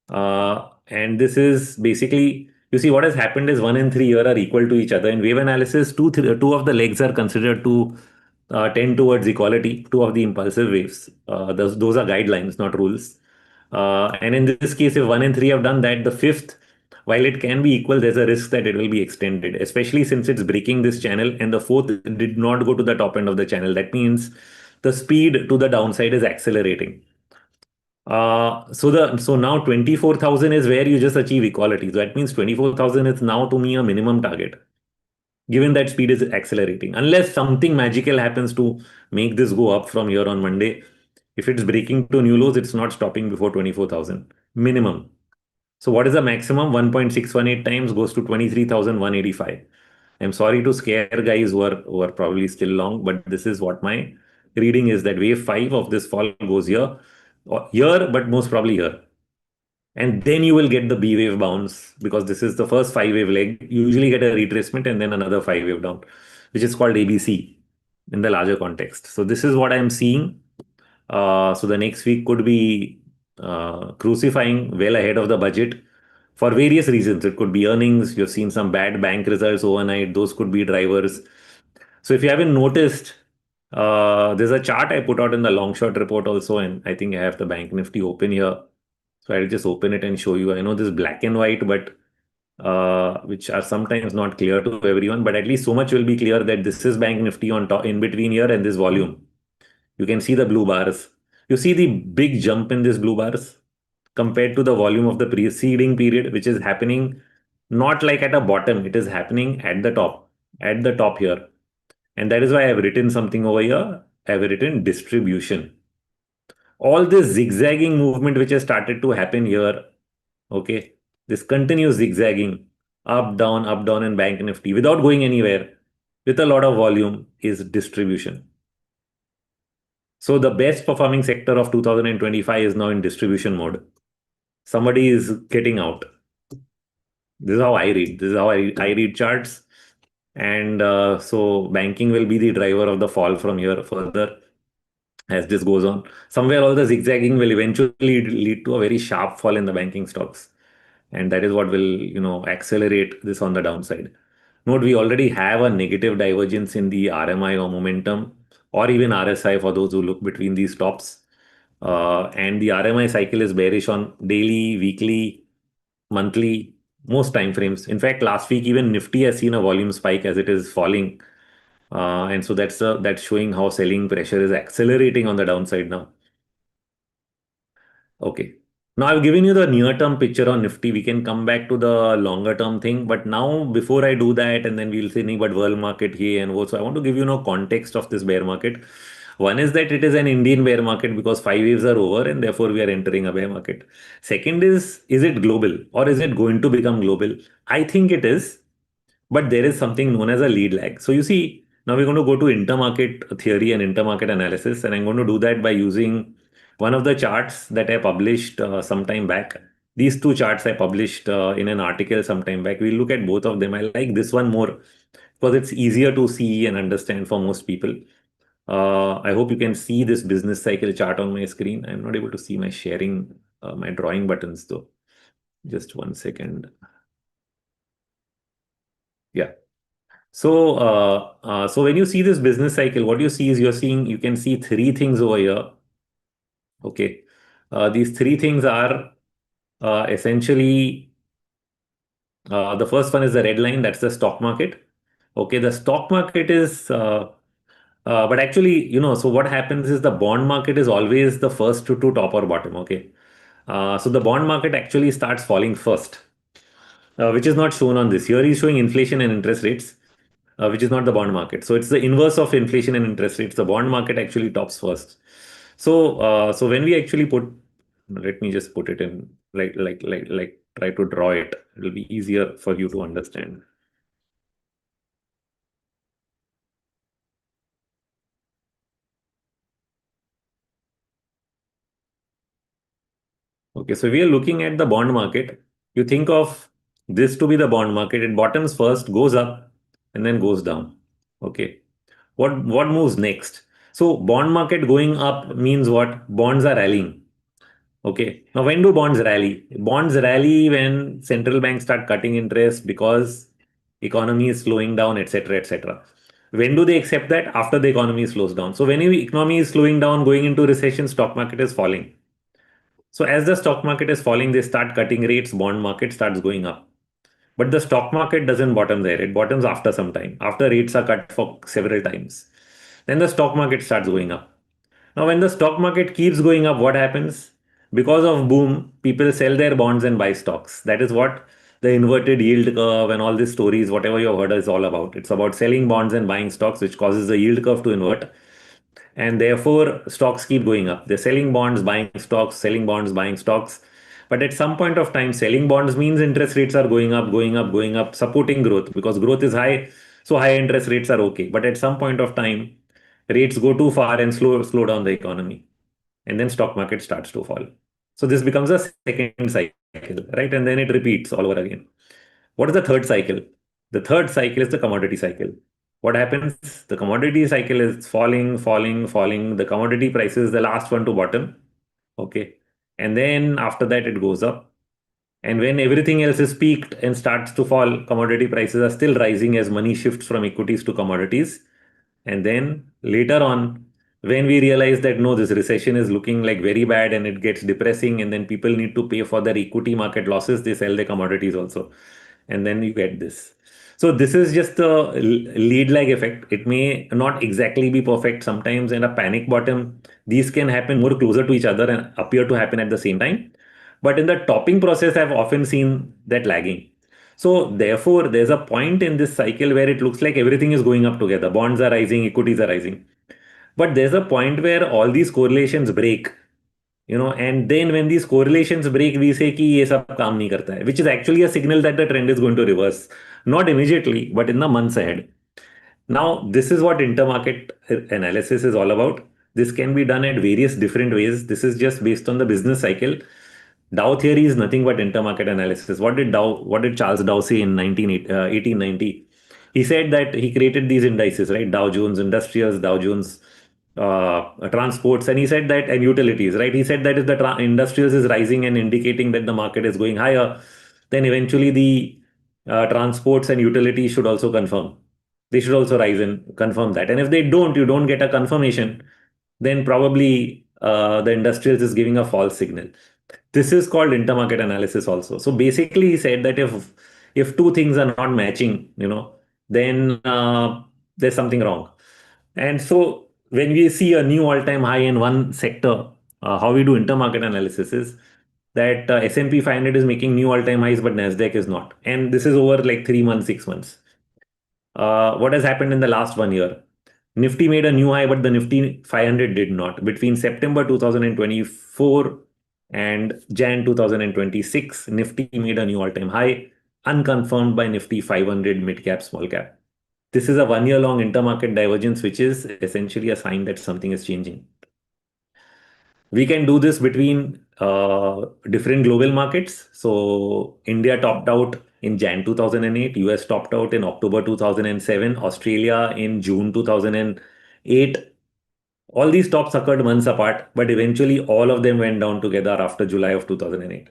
and this is basically, you see what has happened is 1 and 3 here are equal to each other. In wave analysis, two of the legs are considered to tend towards equality. Two of the impulsive waves. Those are guidelines, not rules. And in this case, if 1 and 3 have done that, the fifth, while it can be equal, there's a risk that it will be extended, especially since it's breaking this channel, and the fourth did not go to the top end of the channel. That means the speed to the downside is accelerating. So now 24,000 is where you just achieve equality. So that means 24,000 is now to me a minimum target, given that speed is accelerating. Unless something magical happens to make this go up from here on Monday, if it's breaking to new lows, it's not stopping before 24,000 minimum. So what is the maximum? 1.618 times goes to 23,185. I'm sorry to scare guys who are probably still long, but this is what my reading is, that wave 5 of this fall goes here, or here, but most probably here. And then you will get the B wave bounce, because this is the first 5 wave leg. You usually get a retracement and then another 5 wave down, which is called ABC in the larger context. So this is what I'm seeing. So the next week could be crucifying well ahead of the budget for various reasons. It could be earnings. You've seen some bad bank results overnight. Those could be drivers. So if you haven't noticed, there's a chart I put out in the long short report also, and I think I have the bank Nifty open here. So I'll just open it and show you. I know this is black and white, but which are sometimes not clear to everyone. But at least so much will be clear that this is bank Nifty on top, in between here, and this volume. You can see the blue bars. You see the big jump in this blue bars compared to the volume of the preceding period, which is happening not like at a bottom, it is happening at the top here. And that is why I've written something over here. I've written distribution. All this zigzagging movement which has started to happen here, okay, this continuous zigzagging up, down, and bank nifty without going anywhere with a lot of volume is distribution. So the best performing sector of 2025 is now in distribution mode. Somebody is getting out. This is how I read. This is how I read charts. And so banking will be the driver of the fall from here further as this goes on. Somewhere all the zigzagging will eventually lead to a very sharp fall in the banking stocks. And that is what will, accelerate this on the downside. Note, we already have a negative divergence in the RMI or momentum, or even RSI for those who look between these tops. And the RMI cycle is bearish on daily, weekly, monthly, most time frames. In fact, last week even Nifty has seen a volume spike as it is falling, and so that's showing how selling pressure is accelerating on the downside now. Okay. Now I've given you the near-term picture on Nifty. We can come back to the longer-term thing. But now, before I do that, and then we'll say, "Nee, but world market here and also," I want to give you no context of this bear market. One is that it is an Indian bear market because 5 waves are over and therefore we are entering a bear market. Second is it global or is it going to become global? I think it is, but there is something known as a lead lag. So you see, now we're going to go to intermarket theory and intermarket analysis, and I'm going to do that by using one of the charts that I published some time back. These two charts I published in an article some time back. We'll look at both of them. I like this one more because it's easier to see and understand for most people. I hope you can see this business cycle chart on my screen. I'm not able to see my sharing, my drawing buttons though. Just 1 second. Yeah. So when you see this business cycle, what you see is you can see three things over here. Okay. These three things are essentially, the first one is the red line, that's the stock market. Okay. The stock market is, but actually, so what happens is the bond market is always the first to top or bottom. Okay. So the bond market actually starts falling first, which is not shown on this. Here he's showing inflation and interest rates, which is not the bond market. So it's the inverse of inflation and interest rates. The bond market actually tops first. So when we actually let me just put it in try to draw it. It'll be easier for you to understand. Okay, so we are looking at the bond market. You think of this to be the bond market. It bottoms first, goes up, and then goes down. Okay. What moves next? So bond market going up means what? Bonds are rallying. Okay. Now, when do bonds rally? Bonds rally when central banks start cutting interest because economy is slowing down, etc., etc. When do they accept that? After the economy slows down. So when the economy is slowing down, going into recession, stock market is falling. So as the stock market is falling, they start cutting rates, bond market starts going up. But the stock market doesn't bottom there. It bottoms after some time, after rates are cut for several times. Then the stock market starts going up. Now, when the stock market keeps going up, what happens? Because of boom, people sell their bonds and buy stocks. That is what the inverted yield curve and all these stories, whatever you've heard, is all about. It's about selling bonds and buying stocks, which causes the yield curve to invert. And therefore, stocks keep going up. They're selling bonds, buying stocks, selling bonds, buying stocks. But at some point of time, selling bonds means interest rates are going up, going up, going up, supporting growth because growth is high. So high interest rates are okay. But at some point of time, rates go too far and slow down the economy, and then stock market starts to fall. So this becomes a second cycle, right? And then it repeats all over again. What is the third cycle? The third cycle is the commodity cycle. What happens? The commodity cycle is falling, falling, falling. The commodity price is the last one to bottom. Okay. And then after that, it goes up. And when everything else is peaked and starts to fall, commodity prices are still rising as money shifts from equities to commodities. And then later on, when we realize that no, this recession is looking like very bad and it gets depressing, and then people need to pay for their equity market losses, they sell their commodities also. And then you get this. So this is just the lead lag effect. It may not exactly be perfect. Sometimes in a panic bottom, these can happen more closer to each other and appear to happen at the same time. But in the topping process, I've often seen that lagging. So therefore, there's a point in this cycle where it looks like everything is going up together. Bonds are rising, equities are rising. But there's a point where all these correlations break, and then when these correlations break, we say कि ये सब काम नहीं करता है, which is actually a signal that the trend is going to reverse, not immediately, but in the months ahead. Now, this is what intermarket analysis is all about. This can be done at various different ways. This is just based on the business cycle. Dow theory is nothing but intermarket analysis. What did Charles Dow say in 1890? He said that he created these indices, right? Dow Jones Industrials, Dow Jones Transports, and he said that, and utilities, right? He said that if the industrials is rising and indicating that the market is going higher, then eventually the transports and utilities should also confirm. They should also rise and confirm that. And if they don't, you don't get a confirmation, then probably the industrials is giving a false signal. This is called intermarket analysis also. So basically, he said that if two things are not matching, then there's something wrong. And so when we see a new all-time high in one sector, how we do intermarket analysis is that S&P 500 is making new all-time highs, but Nasdaq is not. And this is over like 3 months, 6 months. What has happened in the last 1 year? Nifty made a new high, but the Nifty 500 did not. Between September 2024 and Jan 2026, Nifty made a new all-time high, unconfirmed by Nifty 500 mid cap, small cap. This is a 1 year long intermarket divergence, which is essentially a sign that something is changing. We can do this between different global markets. So India topped out in Jan 2008, US topped out in October 2007, Australia in June 2008. All these tops occurred months apart, but eventually all of them went down together after July of 2008.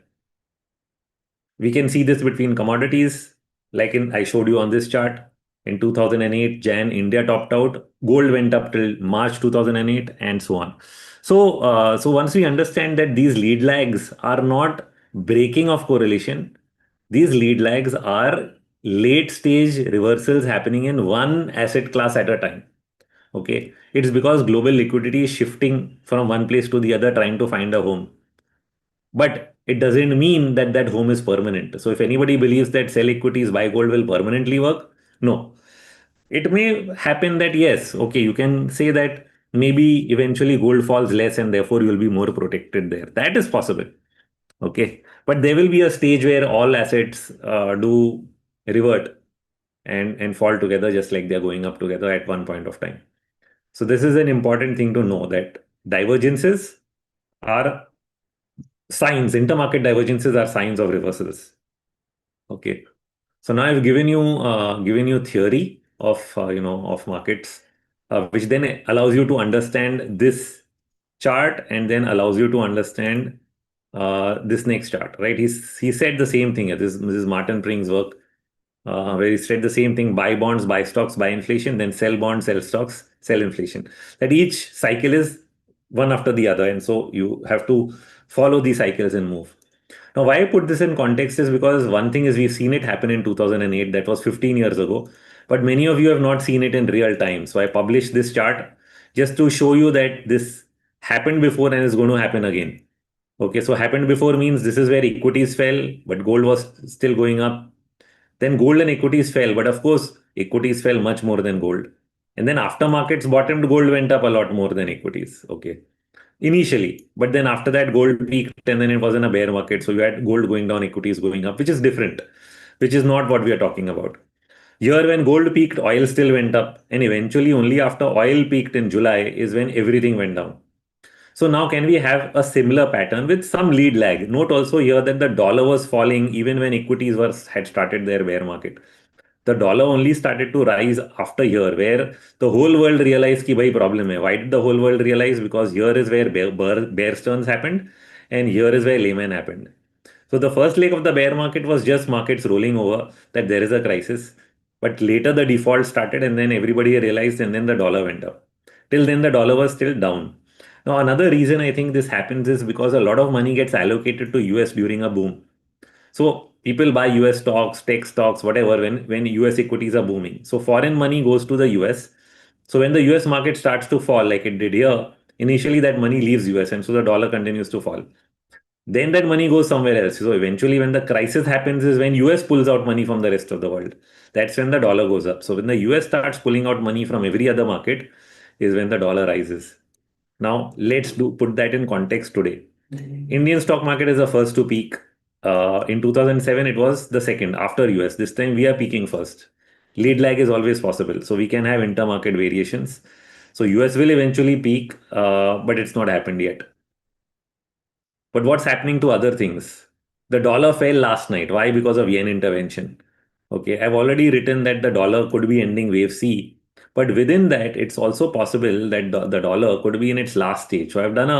We can see this between commodities, like I showed you on this chart. In 2008, Jan, India topped out. Gold went up till March 2008, and so on. So once we understand that these lead lags are not breaking of correlation, these lead lags are late stage reversals happening in one asset class at a time. Okay, it's because global liquidity is shifting from one place to the other, trying to find a home. But it doesn't mean that that home is permanent. So if anybody believes that sell equities, buy gold will permanently work, no. It may happen that yes, okay, you can say that maybe eventually gold falls less and therefore you'll be more protected there. That is possible. Okay. But there will be a stage where all assets do revert and fall together just like they're going up together at one point of time. So this is an important thing to know, that divergences are signs, intermarket divergences are signs of reversals. Okay. So now I've given you theory of of markets, which then allows you to understand this chart and then allows you to understand this next chart, right? He said the same thing. This is Martin Pring's work, where he said the same thing: buy bonds, buy stocks, buy inflation, then sell bonds, sell stocks, sell inflation. That each cycle is one after the other, and so you have to follow these cycles and move. Now, why I put this in context is because one thing is we've seen it happen in 2008, that was 15 years ago, but many of you have not seen it in real time. So I published this chart just to show you that this happened before and is going to happen again. Okay, so happened before means this is where equities fell, but gold was still going up. Then gold and equities fell, but of course, equities fell much more than gold. And then after markets bottomed, gold went up a lot more than equities. Okay, initially, but then after that, gold peaked, and then it was in a bear market. So you had gold going down, equities going up, which is different, which is not what we are talking about. Here, when gold peaked, oil still went up, and eventually, only after oil peaked in July is when everything went down. So now can we have a similar pattern with some lead lag? Note also here that the dollar was falling even when equities had started their bear market. The dollar only started to rise after here, where the whole world realized कि भाई problem है. Why did the whole world realize? Because here is where bear stearns happened, and here is where layman happened. So the first leg of the bear market was just markets rolling over that there is a crisis. But later the default started, and then everybody realized, and then the dollar went up. Till then, the dollar was still down. Now, another reason I think this happens is because a lot of money gets allocated to US during a boom. So people buy US stocks, tech stocks, whatever, when US equities are booming. So foreign money goes to the US. So when the US market starts to fall, like it did here, initially that money leaves US, and so the dollar continues to fall. Then that money goes somewhere else. So eventually, when the crisis happens, is when US pulls out money from the rest of the world. That's when the dollar goes up. So when the US starts pulling out money from every other market, is when the dollar rises. Now let's put that in context today. Indian stock market is the first to peak. In 2007, it was the second after US. This time we are peaking first. Lead lag is always possible, so we can have intermarket variations. So US will eventually peak, but it's not happened yet. But what's happening to other things? The dollar fell last night. Why? Because of yen intervention. Okay, I've already written that the dollar could be ending wave C, but within that, it's also possible that the dollar could be in its last stage. So I've done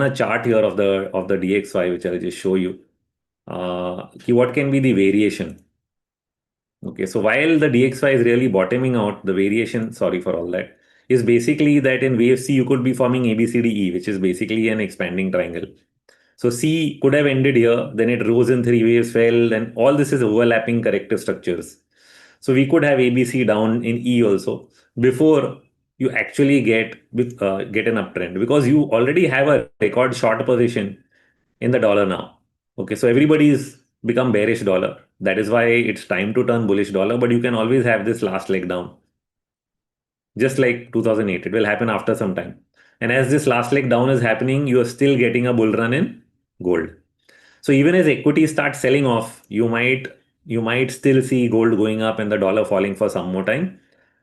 a chart here of the DXY, which I'll just show you. What can be the variation? Okay, so while the DXY is really bottoming out, the variation, sorry for all that, is basically that in wave C you could be forming ABCDE, which is basically an expanding triangle. So C could have ended here, then it rose in three waves, fell, then all this is overlapping corrective structures. So we could have ABC down in E also before you actually get an uptrend, because you already have a record short position in the dollar now. Okay, so everybody's become bearish dollar. That is why it's time to turn bullish dollar, but you can always have this last leg down. Just like 2008, it will happen after some time. And as this last leg down is happening, you are still getting a bull run in gold. So even as equity starts selling off, you might still see gold going up and the dollar falling for some more time.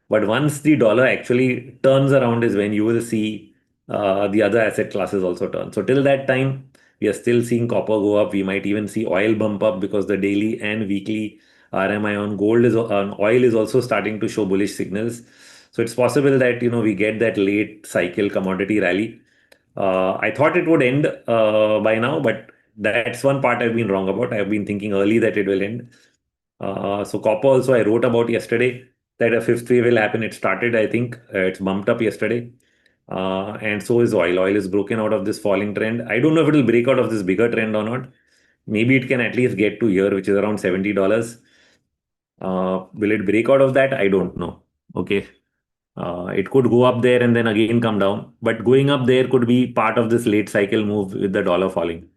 But once the dollar actually turns around is when you will see the other asset classes also turn. So till that time, we are still seeing copper go up. We might even see oil bump up because the daily and weekly RMI on gold is on oil is also starting to show bullish signals. So it's possible that we get that late cycle commodity rally. I thought it would end by now, but that's one part I've been wrong about. I've been thinking early that it will end. So copper also I wrote about yesterday that a fifth wave will happen. It started, I think, it's bumped up yesterday. And so is oil. Oil is broken out of this falling trend. I don't know if it will break out of this bigger trend or not. Maybe it can at least get to here, which is around $70. Will it break out of that? I don't know. Okay. It could go up there and then again come down. But going up there could be part of this late cycle move with the dollar falling.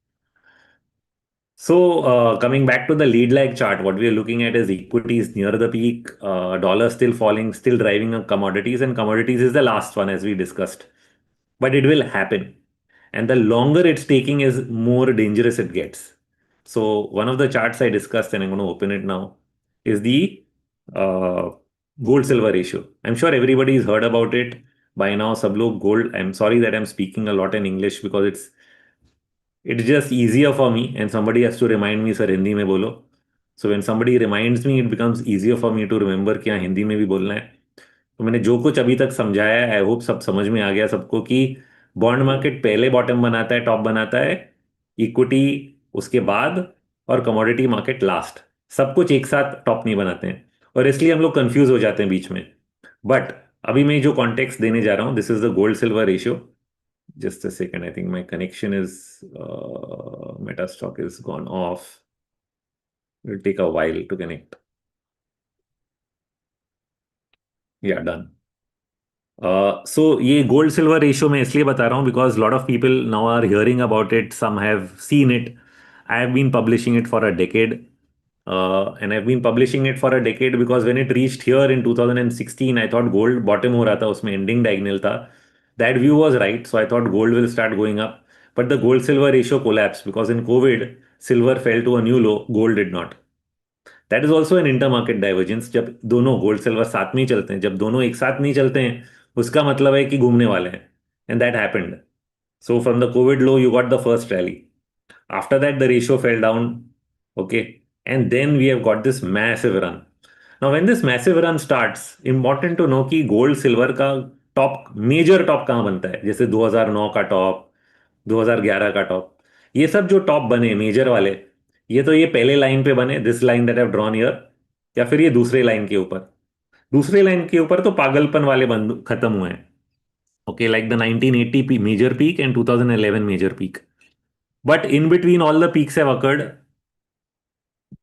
So, coming back to the lead lag chart, what we are looking at is equities near the peak, dollar still falling, still driving up commodities, and commodities is the last one as we discussed. But it will happen. And the longer it's taking is more dangerous it gets. So, one of the charts I discussed, and I'm going to open it now, is the uh, gold silver ratio. I'm sure everybody's heard about it by now. Sab log gold. I'm sorry that I'm speaking a lot in English because it's just easier for me, and somebody has to remind me, sir, Hindi में बोलो. So when somebody reminds me, it becomes easier for me to remember कि हाँ हिंदी में भी बोलना है. तो मैंने जो कुछ अभी तक समझाया है, आई होप सब समझ में आ गया सबको कि बॉन्ड मार्केट पहले बॉटम बनाता है, टॉप बनाता है, इक्विटी उसके बाद, और कमोडिटी मार्केट लास्ट. सब कुछ एक साथ टॉप नहीं बनाते हैं, और इसलिए हम लोग कंफ्यूज हो जाते हैं बीच में. बट अभी मैं जो कॉन्टेक्स्ट देने जा रहा हूँ, this is the gold silver ratio. Just a second. I think my connection is Metastock is gone off. It will take a while to connect. Yeah, done. So ये गोल्ड सिल्वर रेशियो मैं इसलिए बता रहा हूँ because lot of people now are hearing about it, some have seen it. I have been publishing it for a decade, and I've been publishing it for a decade because when it reached here in 2016, I thought gold bottom हो रहा था, उसमें ending diagonal था. That view was right, so I thought gold will start going up. But the gold silver ratio collapsed because in COVID, silver fell to a new low, gold did not. That is also an intermarket divergence. जब दोनों gold silver साथ में ही चलते हैं, जब दोनों एक साथ नहीं चलते हैं, उसका मतलब है कि घूमने वाले हैं. And that happened. So from the COVID low, you got the first rally. After that, the ratio fell down. Okay. And then we have got this massive run. Now, when this massive run starts, important to know कि gold silver का top, major top कहाँ बनता है. जैसे 2009 का top, 2011 का top, ये सब जो टॉप बने मेजर वाले, ये पहले लाइन पे बने, this line that have drawn here, या फिर ये दूसरे लाइन के ऊपर. दूसरे लाइन के ऊपर तो पागलपन वाले बंद खत्म हुए हैं. Okay, like the 1980 major peak and 2011 major peak. But in between, all the peaks have occurred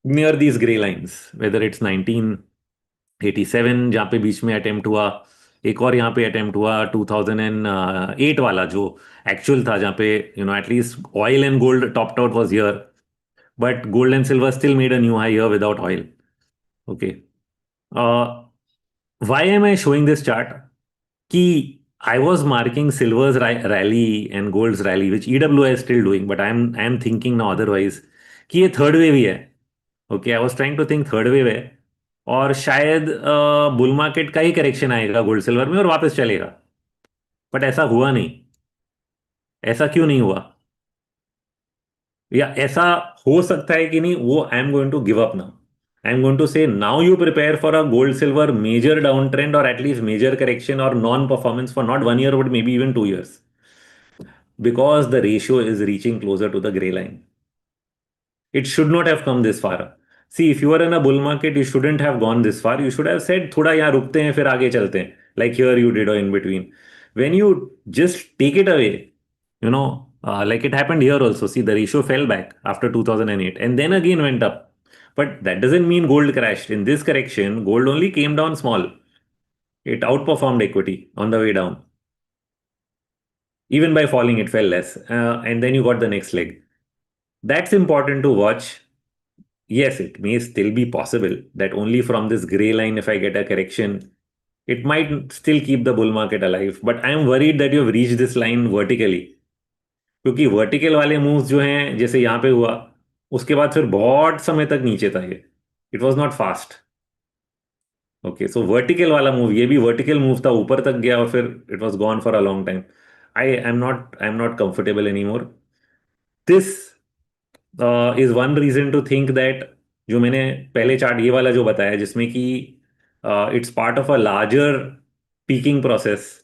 near these gray lines, whether it's 1987 जहाँ पे बीच में अटेम्प्ट हुआ, एक और यहाँ पे अटेम्प्ट हुआ 2008 वाला जो एक्चुअल था, जहाँ पे at least oil and gold topped out was here, but gold and silver still made a new high here without oil. Okay, why am I showing this chart? कि I was marking silver's rally and gold's rally, which EWI is still doing, but I'm thinking now otherwise कि ये third wave ही है. Okay, I was trying to think third wave है, और शायद bull market का ही करेक्शन आएगा गोल्ड सिल्वर में और वापस चलेगा. बट ऐसा हुआ नहीं. ऐसा क्यों नहीं हुआ, या ऐसा हो सकता है कि नहीं, वो I am going to give up now. I am going to say now you prepare for a gold silver major down trend और एटलीस्ट मेजर करेक्शन और non performance for not 1 year but may be even 2 years, because the ratio is reaching closer to the gray line. It should not have come this far. See, if you are in a bull market, you shouldn't have gone this far. You should have said, थोड़ा यहाँ रुकते हैं फिर आगे चलते हैं. Like here you did or in between. When you just take it away, like it happened here also. See, the ratio fell back after 2008 and then again went up. But that doesn't mean gold crashed. In this correction, gold only came down small. It outperformed equity on the way down. Even by falling, it fell less. And then you got the next leg. That's important to watch. Yes, it may still be possible that only from this gray line, if I get a correction, it might still keep the bull market alive. But I am worried that you have reached this line vertically. क्योंकि vertical वाले moves जो हैं, जैसे यहाँ पे हुआ, उसके बाद फिर बहुत समय तक नीचे था ये. It was not fast. Okay, so vertical वाला मूव, ये भी वर्टिकल मूव था, ऊपर तक गया और फिर it was gone for a long time. I am not comfortable any more. This is one reason to think that, जो मैंने पहले चार्ट ये वाला जो बताया, जिसमें कि it's part of a larger peaking process,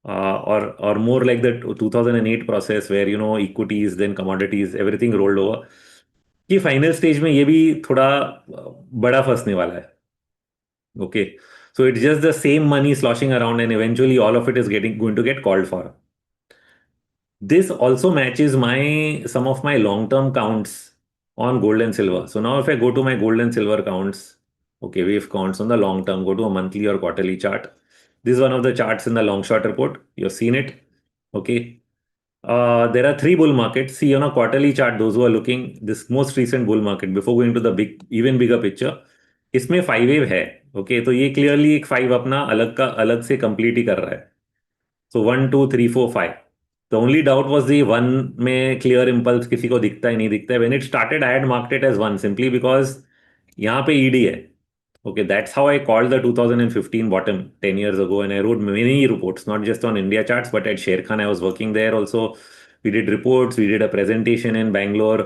और more like the 2008 process where equities then commodities everything rolled over, कि फाइनल स्टेज में ये भी थोड़ा बड़ा फंसने वाला है. Okay, so it's just the same money sloshing around and eventually all of it is going to get called for. This also matches my some of my long-term counts on gold and silver. So now if I go to my gold and silver counts, okay, wave counts on the long term, go to a monthly or quarterly chart. This is one of the charts in the long short report. You've seen it. Okay. There are three bull markets. See on a quarterly chart, those who are looking this most recent bull market before going to the big, even bigger picture, इसमें 5 wave है. Okay, तो ये clearly एक 5 अपना अलग से complete ही कर रहा है. So 1 2 3 4 5. The only doubt was the one में क्लियर इम्पल्स किसी को दिखता ही नहीं दिखता है. When it started I had marked it as one simply because यहाँ पे ईडी है. Okay, that's how I called the 2015 bottom 10 years ago, and I wrote many reports, not just on India charts, but at Sharekhan. I was working there also. We did reports, we did a presentation in Bangalore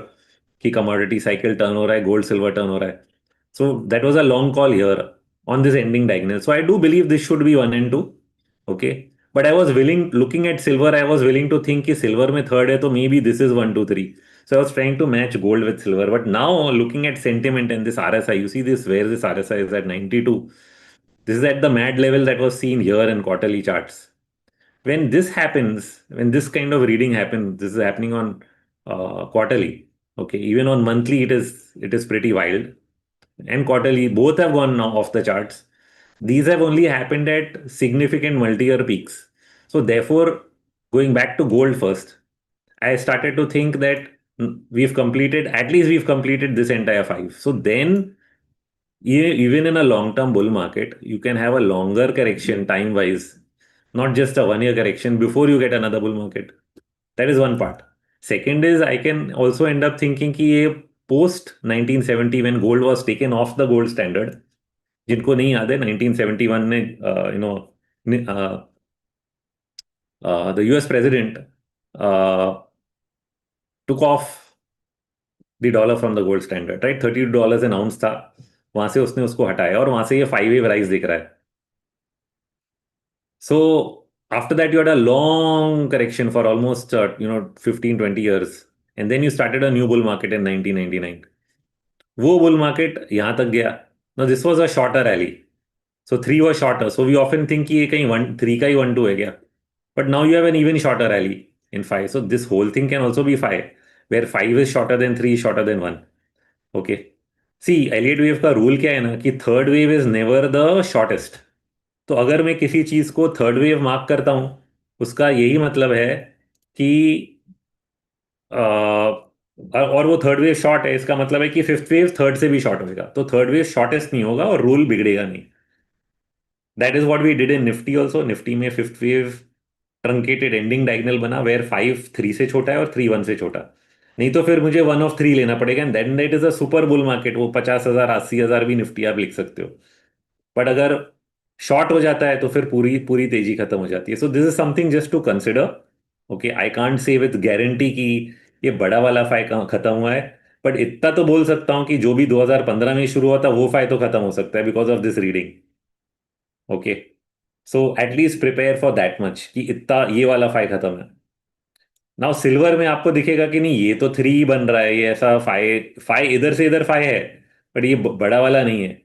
कि commodity cycle turn हो रहा है, gold silver turn हो रहा है. So that was a long call here on this ending diagonal. So I do believe this should be 1 and 2. Okay, but I was willing, looking at silver, I was willing to think कि silver में third है, तो maybe this is 1 2 3. So I was trying to match gold with silver. But now looking at sentiment and this RSI, you see this where this RSI is at 92. This is at the mad level that was seen here in quarterly charts. When this happens, when this kind of reading happens, this is happening on quarterly. Okay, even on monthly, it is pretty wild. And quarterly, both have gone now off the charts. These have only happened at significant multi-year peaks. So therefore, going back to gold first, I started to think that at least we've completed this entire five. So then, even in a long-term bull market, you can have a longer correction time-wise, not just a one-year correction before you get another bull market. That is one part. Second is I can also end up thinking कि ये post 1970 when gold was taken off the gold standard, जिनको नहीं याद है 1971 में you know the US president uh, took off the dollar from the gold standard, right? $32 an ounce था, वहां से उसने उसको हटाया और वहां से ये 5 वेव राइज दिख रहा है. So after that, you had a long correction for almost 15, 20 years. And then you started a new bull market in 1999. वो bull market यहाँ तक गया. Now this was a shorter rally. So three was shorter. So we often think कि ये कहीं one three का ही 1-2 है क्या? But now you have an even shorter rally in five. So this whole thing can also be five, where five is shorter than three is shorter than one. Okay. See, Elliot wave का rule क्या है ना कि third wave is never the shortest. तो अगर मैं किसी चीज को थर्ड वेव मार्क करता हूं, उसका यही मतलब है कि और वो थर्ड वेव शॉर्ट है, इसका मतलब है कि फिफ्थ वेव थर्ड से भी शॉर्ट होगा, तो थर्ड वेव शॉर्टेस्ट नहीं होगा और रूल बिगड़ेगा नहीं. That is what we did in Nifty also. Nifty में fifth wave truncated ending diagonal बना वेयर 5 3 से छोटा है और 3 1 से छोटा. नहीं तो फिर मुझे 1 of 3 लेना पड़ेगा and then that is a super bull market. वो 50,000 80,000 भी निफ्टी आप लिख सकते हो. बट अगर शॉर्ट हो जाता है तो फिर पूरी पूरी तेजी खत्म हो जाती है. So this is something just to consider. Okay, I can't say with guarantee कि ये बड़ा वाला फाइ खत्म हुआ है, बट इतना तो बोल सकता हूं कि जो भी 2015 में शुरू हुआ था वो फाइ तो खत्म हो सकता है because of this reading. Okay, so at least prepare for that much कि इतना ये वाला फाइ खत्म है. नाउ सिल्वर में आपको दिखेगा कि नहीं, ये तो थ्री ही बन रहा है, ये ऐसा फाइ फाइ इधर से इधर फाइ है, बट ये बड़ा वाला नहीं है.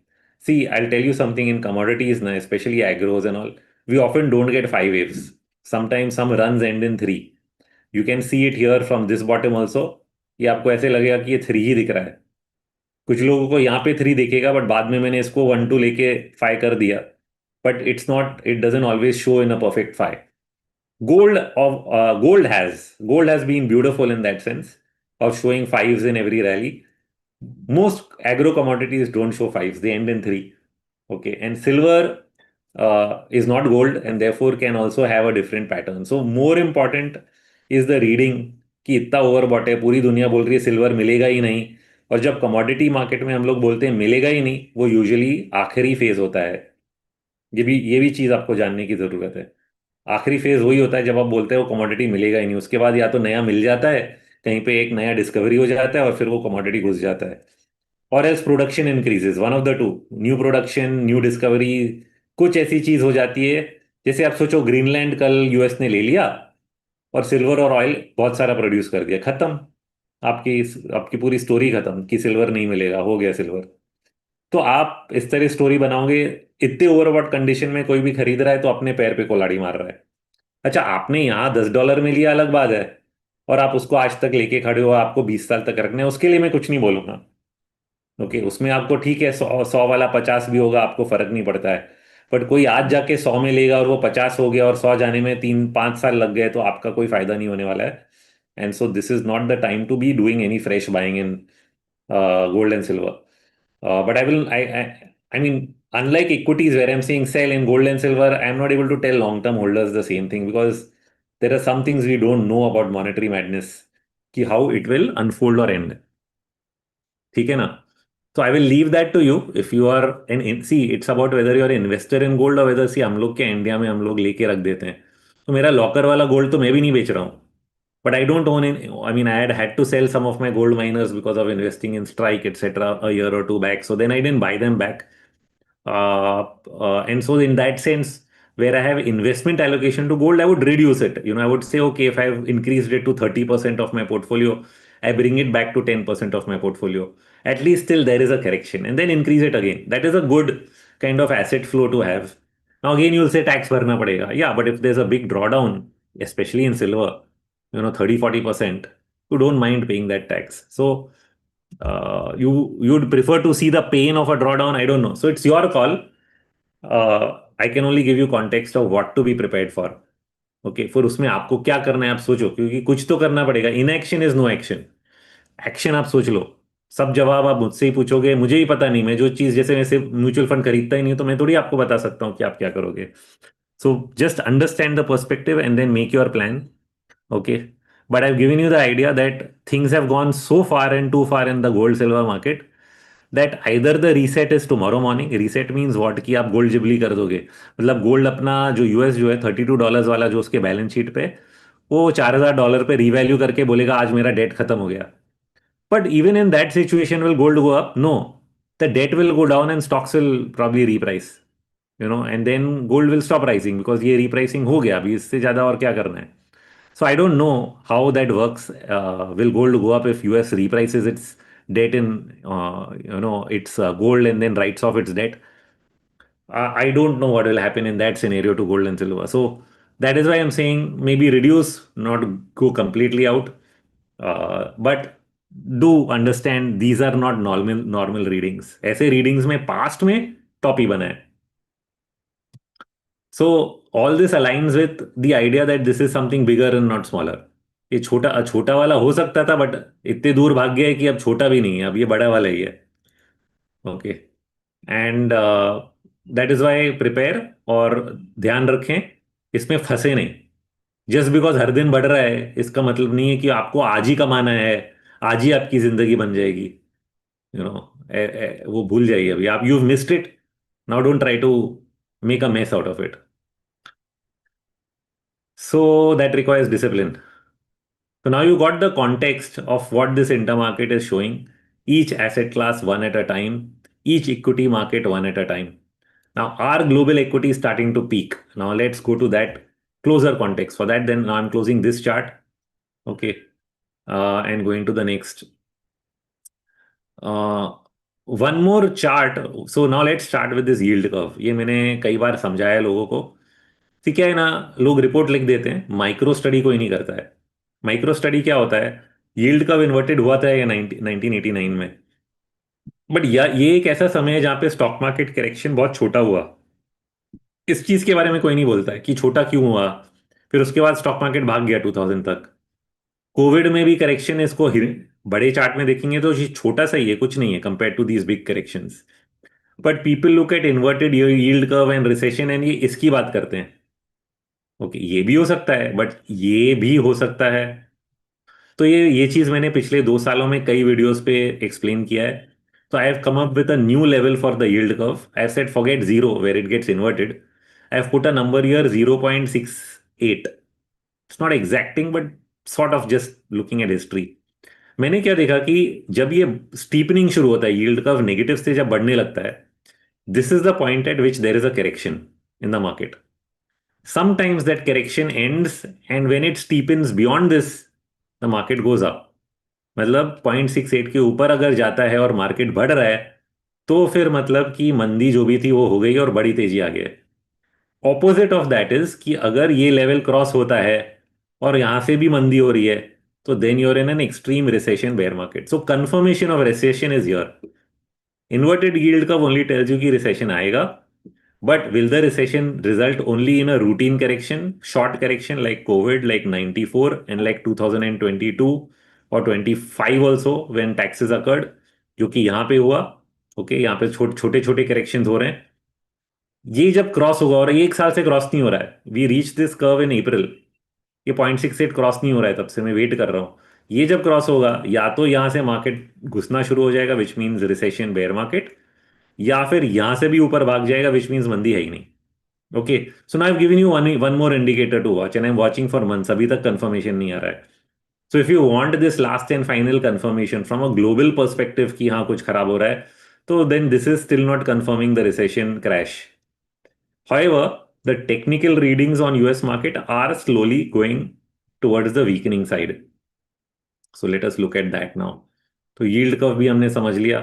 See, I'll tell you something in commodities now, especially agros and all. We often don't get five waves. Sometimes some runs end in three. You can see it here from this bottom also. ये आपको ऐसे लगेगा कि ये three ही दिख रहा है. कुछ लोगों को यहाँ पे थ्री दिखेगा, बट बाद में मैंने इसको 1 2 लेके फाइव कर दिया. But it's not, it doesn't always show in a perfect five. Gold has been beautiful in that sense of showing fives in every rally. Most agro commodities don't show fives; they end in three. Okay, and silver is not gold and therefore can also have a different pattern. So more important is the reading कि इतना overbought है, पूरी दुनिया बोल रही है silver मिलेगा ही नहीं. और जब कमोडिटी मार्केट में हम लोग बोलते हैं मिलेगा ही नहीं, वो यूजुअली आखिरी फेज होता है. ये भी चीज आपको जानने की जरूरत है. आखिरी फेज वही होता है जब आप बोलते हैं वो कमोडिटी मिलेगा ही नहीं, उसके बाद या तो नया मिल जाता है, कहीं पे एक नया डिस्कवरी हो जाता है और फिर वो कमोडिटी घुस जाता है. और as production increases, one of the two, new production new discovery, कुछ ऐसी चीज हो जाती है. जैसे आप सोचो ग्रीनलैंड कल यूएस ने ले लिया और सिल्वर और ऑयल बहुत सारा प्रोड्यूस कर दिया, खत्म. आपकी आपकी पूरी स्टोरी खत्म कि सिल्वर नहीं मिलेगा, हो गया सिल्वर. तो आप इस तरह स्टोरी बनाओगे, इतने ओवरबॉट कंडीशन में कोई भी खरीद रहा है तो अपने पैर पे कुल्हाड़ी मार रहा है. अच्छा, आपने यहाँ $10 में लिया अलग बात है, और आप उसको आज तक लेके खड़े हो, आपको 20 साल तक रखने हैं, उसके लिए मैं कुछ नहीं बोलूंगा. ओके, उसमें आपको ठीक है, 100 वाला 50 भी होगा, आपको फर्क नहीं पड़ता है. बट कोई आज जाके 100 में लेगा और वो 50 हो गया और 100 जाने में 3 5 साल लग गए, तो आपका कोई फायदा नहीं होने वाला है. And so this is not the time to be doing any fresh buying in gold and silver. But I mean, unlike equities where I'm seeing sell in gold and silver, I'm not able to tell long-term holders the same thing because there are some things we don't know about monetary madness, कि how it will unfold or end. ठीक है ना? So I will leave that to you. If you are see, it's about whether you are an investor in gold or whether see हम लोग क्या India में हम लोग लेके रख देते हैं. तो मेरा लॉकर वाला गोल्ड तो मैं भी नहीं बेच रहा हूँ. But I don't own it. I mean, I had to sell some of my gold miners because of investing in Strike, etc., a year or two back. So then I didn't buy them back. And so in that sense, where I have investment allocation to gold, I would reduce it. I would say, okay, if I've increased it to 30% of my portfolio, I bring it back to 10% of my portfolio. At least till there is a correction, and then increase it again. That is a good kind of asset flow to have. Now again, you'll say tax bharna padega. Yeah, but if there's a big drawdown, especially in silver, 30 40%, you don't mind paying that tax. So you'd prefer to see the pain of a drawdown. I don't know. So it's your call. I can only give you context of what to be prepared for. Okay, फिर उसमें आपको क्या करना है आप सोचो, क्योंकि कुछ तो करना पड़ेगा। Inaction is no action. Action आप सोच लो। सब जवाब आप मुझसे ही पूछोगे, मुझे ही पता नहीं। मैं जो चीज, जैसे मैं सिर्फ म्यूचुअल फंड खरीदता ही नहीं, तो मैं थोड़ी आपको बता सकता हूँ कि आप क्या करोगे। So just understand the perspective and then make your plan. Okay. But I've given you the idea that things have gone so far and too far in the gold silver market that either the reset is tomorrow morning. Reset means what? कि आप gold Ghibli कर दोगे। मतलब gold अपना जो US जो है $32 वाला जो उसके बैलेंस शीट पे, वो $4,000 पे रीवैल्यू करके बोलेगा आज मेरा डेट खत्म हो गया। But even in that situation will gold go up? No, the debt will go down and stocks will probably reprice, and then gold will stop rising because ये रीप्राइसिंग हो गया। अभी इससे ज्यादा और क्या करना है? So I don't know how that works. Will gold go up if US reprices its debt in, its gold and then writes off its debt? I don't know what will happen in that scenario to gold and silver. So that is why I'm saying maybe reduce, not go completely out. But do understand these are not normal readings. ऐसे readings में past में top ही बना है. So all this aligns with the idea that this is something bigger and not smaller. ये छोटा छोटा वाला हो सकता था, बट इतने दूर भाग गया है कि अब छोटा भी नहीं है, अब ये बड़ा वाला ही है। Okay, and that is why prepare. और ध्यान रखें, इसमें फंसे नहीं। जस्ट बिकॉज हर दिन बढ़ रहा है इसका मतलब नहीं है कि आपको आज ही कमाना है, आज ही आपकी जिंदगी बन जाएगी। यू नो वो भूल जाइए अभी आप। You missed it, now don't try to make a mess out of it. So that requires discipline. So now you got the context of what this intermarket is showing. Each asset class one at a time, each equity market one at a time. Now our global equity is starting to peak. Now let's go to that closer context. For that, then now I'm closing this chart. Okay. And going to the next. Uh, one more chart. So now let's start with this yield curve. ये मैंने कई बार समझाया लोगों को। ठीक है ना, लोग रिपोर्ट लिख देते हैं, माइक्रो स्टडी कोई नहीं करता है। माइक्रो स्टडी क्या होता है? यील्ड कर्व इन्वर्टेड हुआ था या 1989 में। बट ये एक ऐसा समय है जहां पे स्टॉक मार्केट करेक्शन बहुत छोटा हुआ। इस चीज के बारे में कोई नहीं बोलता है कि छोटा क्यों हुआ। फिर उसके बाद स्टॉक मार्केट भाग गया 2000 तक। कोविड में भी करेक्शन, इसको बड़े चार्ट में देखेंगे तो ये छोटा सा ही है, कुछ नहीं है compare to these big corrections. But people look at inverted yield curve and recession and ये इसकी बात करते हैं। ओके, ये भी हो सकता है, बट ये भी हो सकता है। तो ये चीज मैंने पिछले 2 सालों में कई वीडियोस पे एक्सप्लेन किया है। तो I have come up with a new level for the yield curve. I have said forget zero where it gets inverted. I have put a number here 0.68। It's not exacting but sort of just looking at history. मैंने क्या देखा कि जब ये स्टीपनिंग शुरू होता है, yield curve negative से जब बढ़ने लगता है, this is the point eight which there is a correction in the market. Sometimes that correction ends, and when it steepens beyond this, the market goes up. मतलब 0.68 के ऊपर अगर जाता है और मार्केट बढ़ रहा है, तो फिर मतलब कि मंदी जो भी थी वो हो गई और बड़ी तेजी आ गई। ऑपोजिट ऑफ दैट इज कि अगर ये लेवल क्रॉस होता है और यहां से भी मंदी हो रही है, तो then you're in an extreme recession bear market. So confirmation of recession is your. Inverted yield curve only tells you कि रिसेशन आएगा। But will the recession result only in a routine correction, short correction like COVID, like 94 and like 2022 or 25 also when taxes occurred, जो कि यहाँ पे हुआ। Okay, यहाँ पे छोटे छोटे करेक्शंस हो रहे हैं। ये जब क्रॉस होगा, और ये 1 साल से क्रॉस नहीं हो रहा है, we reach this curve in April. ये 0.68 क्रॉस नहीं हो रहा है, तब से मैं वेट कर रहा हूँ। ये जब क्रॉस होगा, या तो यहाँ से मार्केट घुसना शुरू हो जाएगा which means recession bear market, या फिर यहां से भी ऊपर भाग जाएगा विच मीन्स मंदी है ही नहीं। Okay, so now I have given you one more indicator to watch and I am watching for months. अभी तक कंफर्मेशन नहीं आ रहा है। So if you want this last and final confirmation from a global perspective कि हाँ कुछ खराब हो रहा है, तो then this is still not confirming the recession crash. However, the technical readings on US market are slowly going towards the weakening side. So let us look at that now. तो yield curve भी हमने समझ लिया.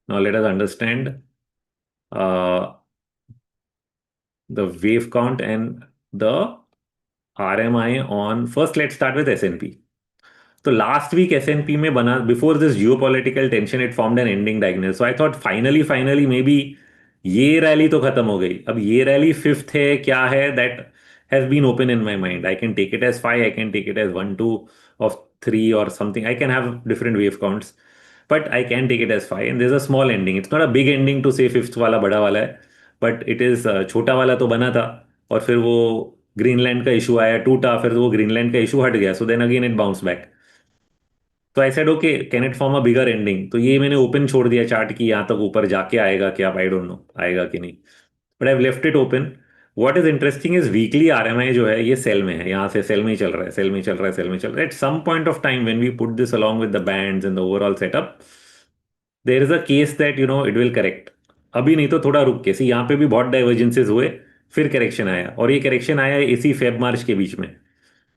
Now let us understand uh, the wave count and the RMI on. First, let's start with S&P. So last week S&P में बना, before this geopolitical tension, it formed an ending diagonal. So I thought finally maybe ये rally तो खत्म हो गई, अब ये rally fifth है क्या है, that has been open in my mind. I can take it as five, I can take it as one two of three और something. I can have different wave counts, but I can take it as five and there is a small ending. It's not a big ending to say fifth वाला बड़ा वाला है, but it is छोटा वाला तो बना था. और फिर वो ग्रीनलैंड का इशू आया, टूटा, फिर वो ग्रीनलैंड का इशू हट गया, so then again it bounce back. तो I said okay, can it form a bigger ending. तो ये मैंने ओपन छोड़ दिया चार्ट की, यहाँ तक ऊपर जाके आएगा क्या, आई डोंट नो आएगा कि नहीं, but I left it open. What is interesting is weekly RMI जो है ये सेल में है, यहाँ से सेल में ही चल रहा है, सेल में ही चल रहा है, सेल में ही चल रहा है. At some point of time when we put this along with the bands and the overall setup, there is a case that it will correct. अभी नहीं तो थोड़ा रुक के सी, यहाँ पे भी बहुत डाइवर्जेंसेस हुए, फिर करेक्शन आया, और ये करेक्शन आया इसी फेब मार्च के बीच में.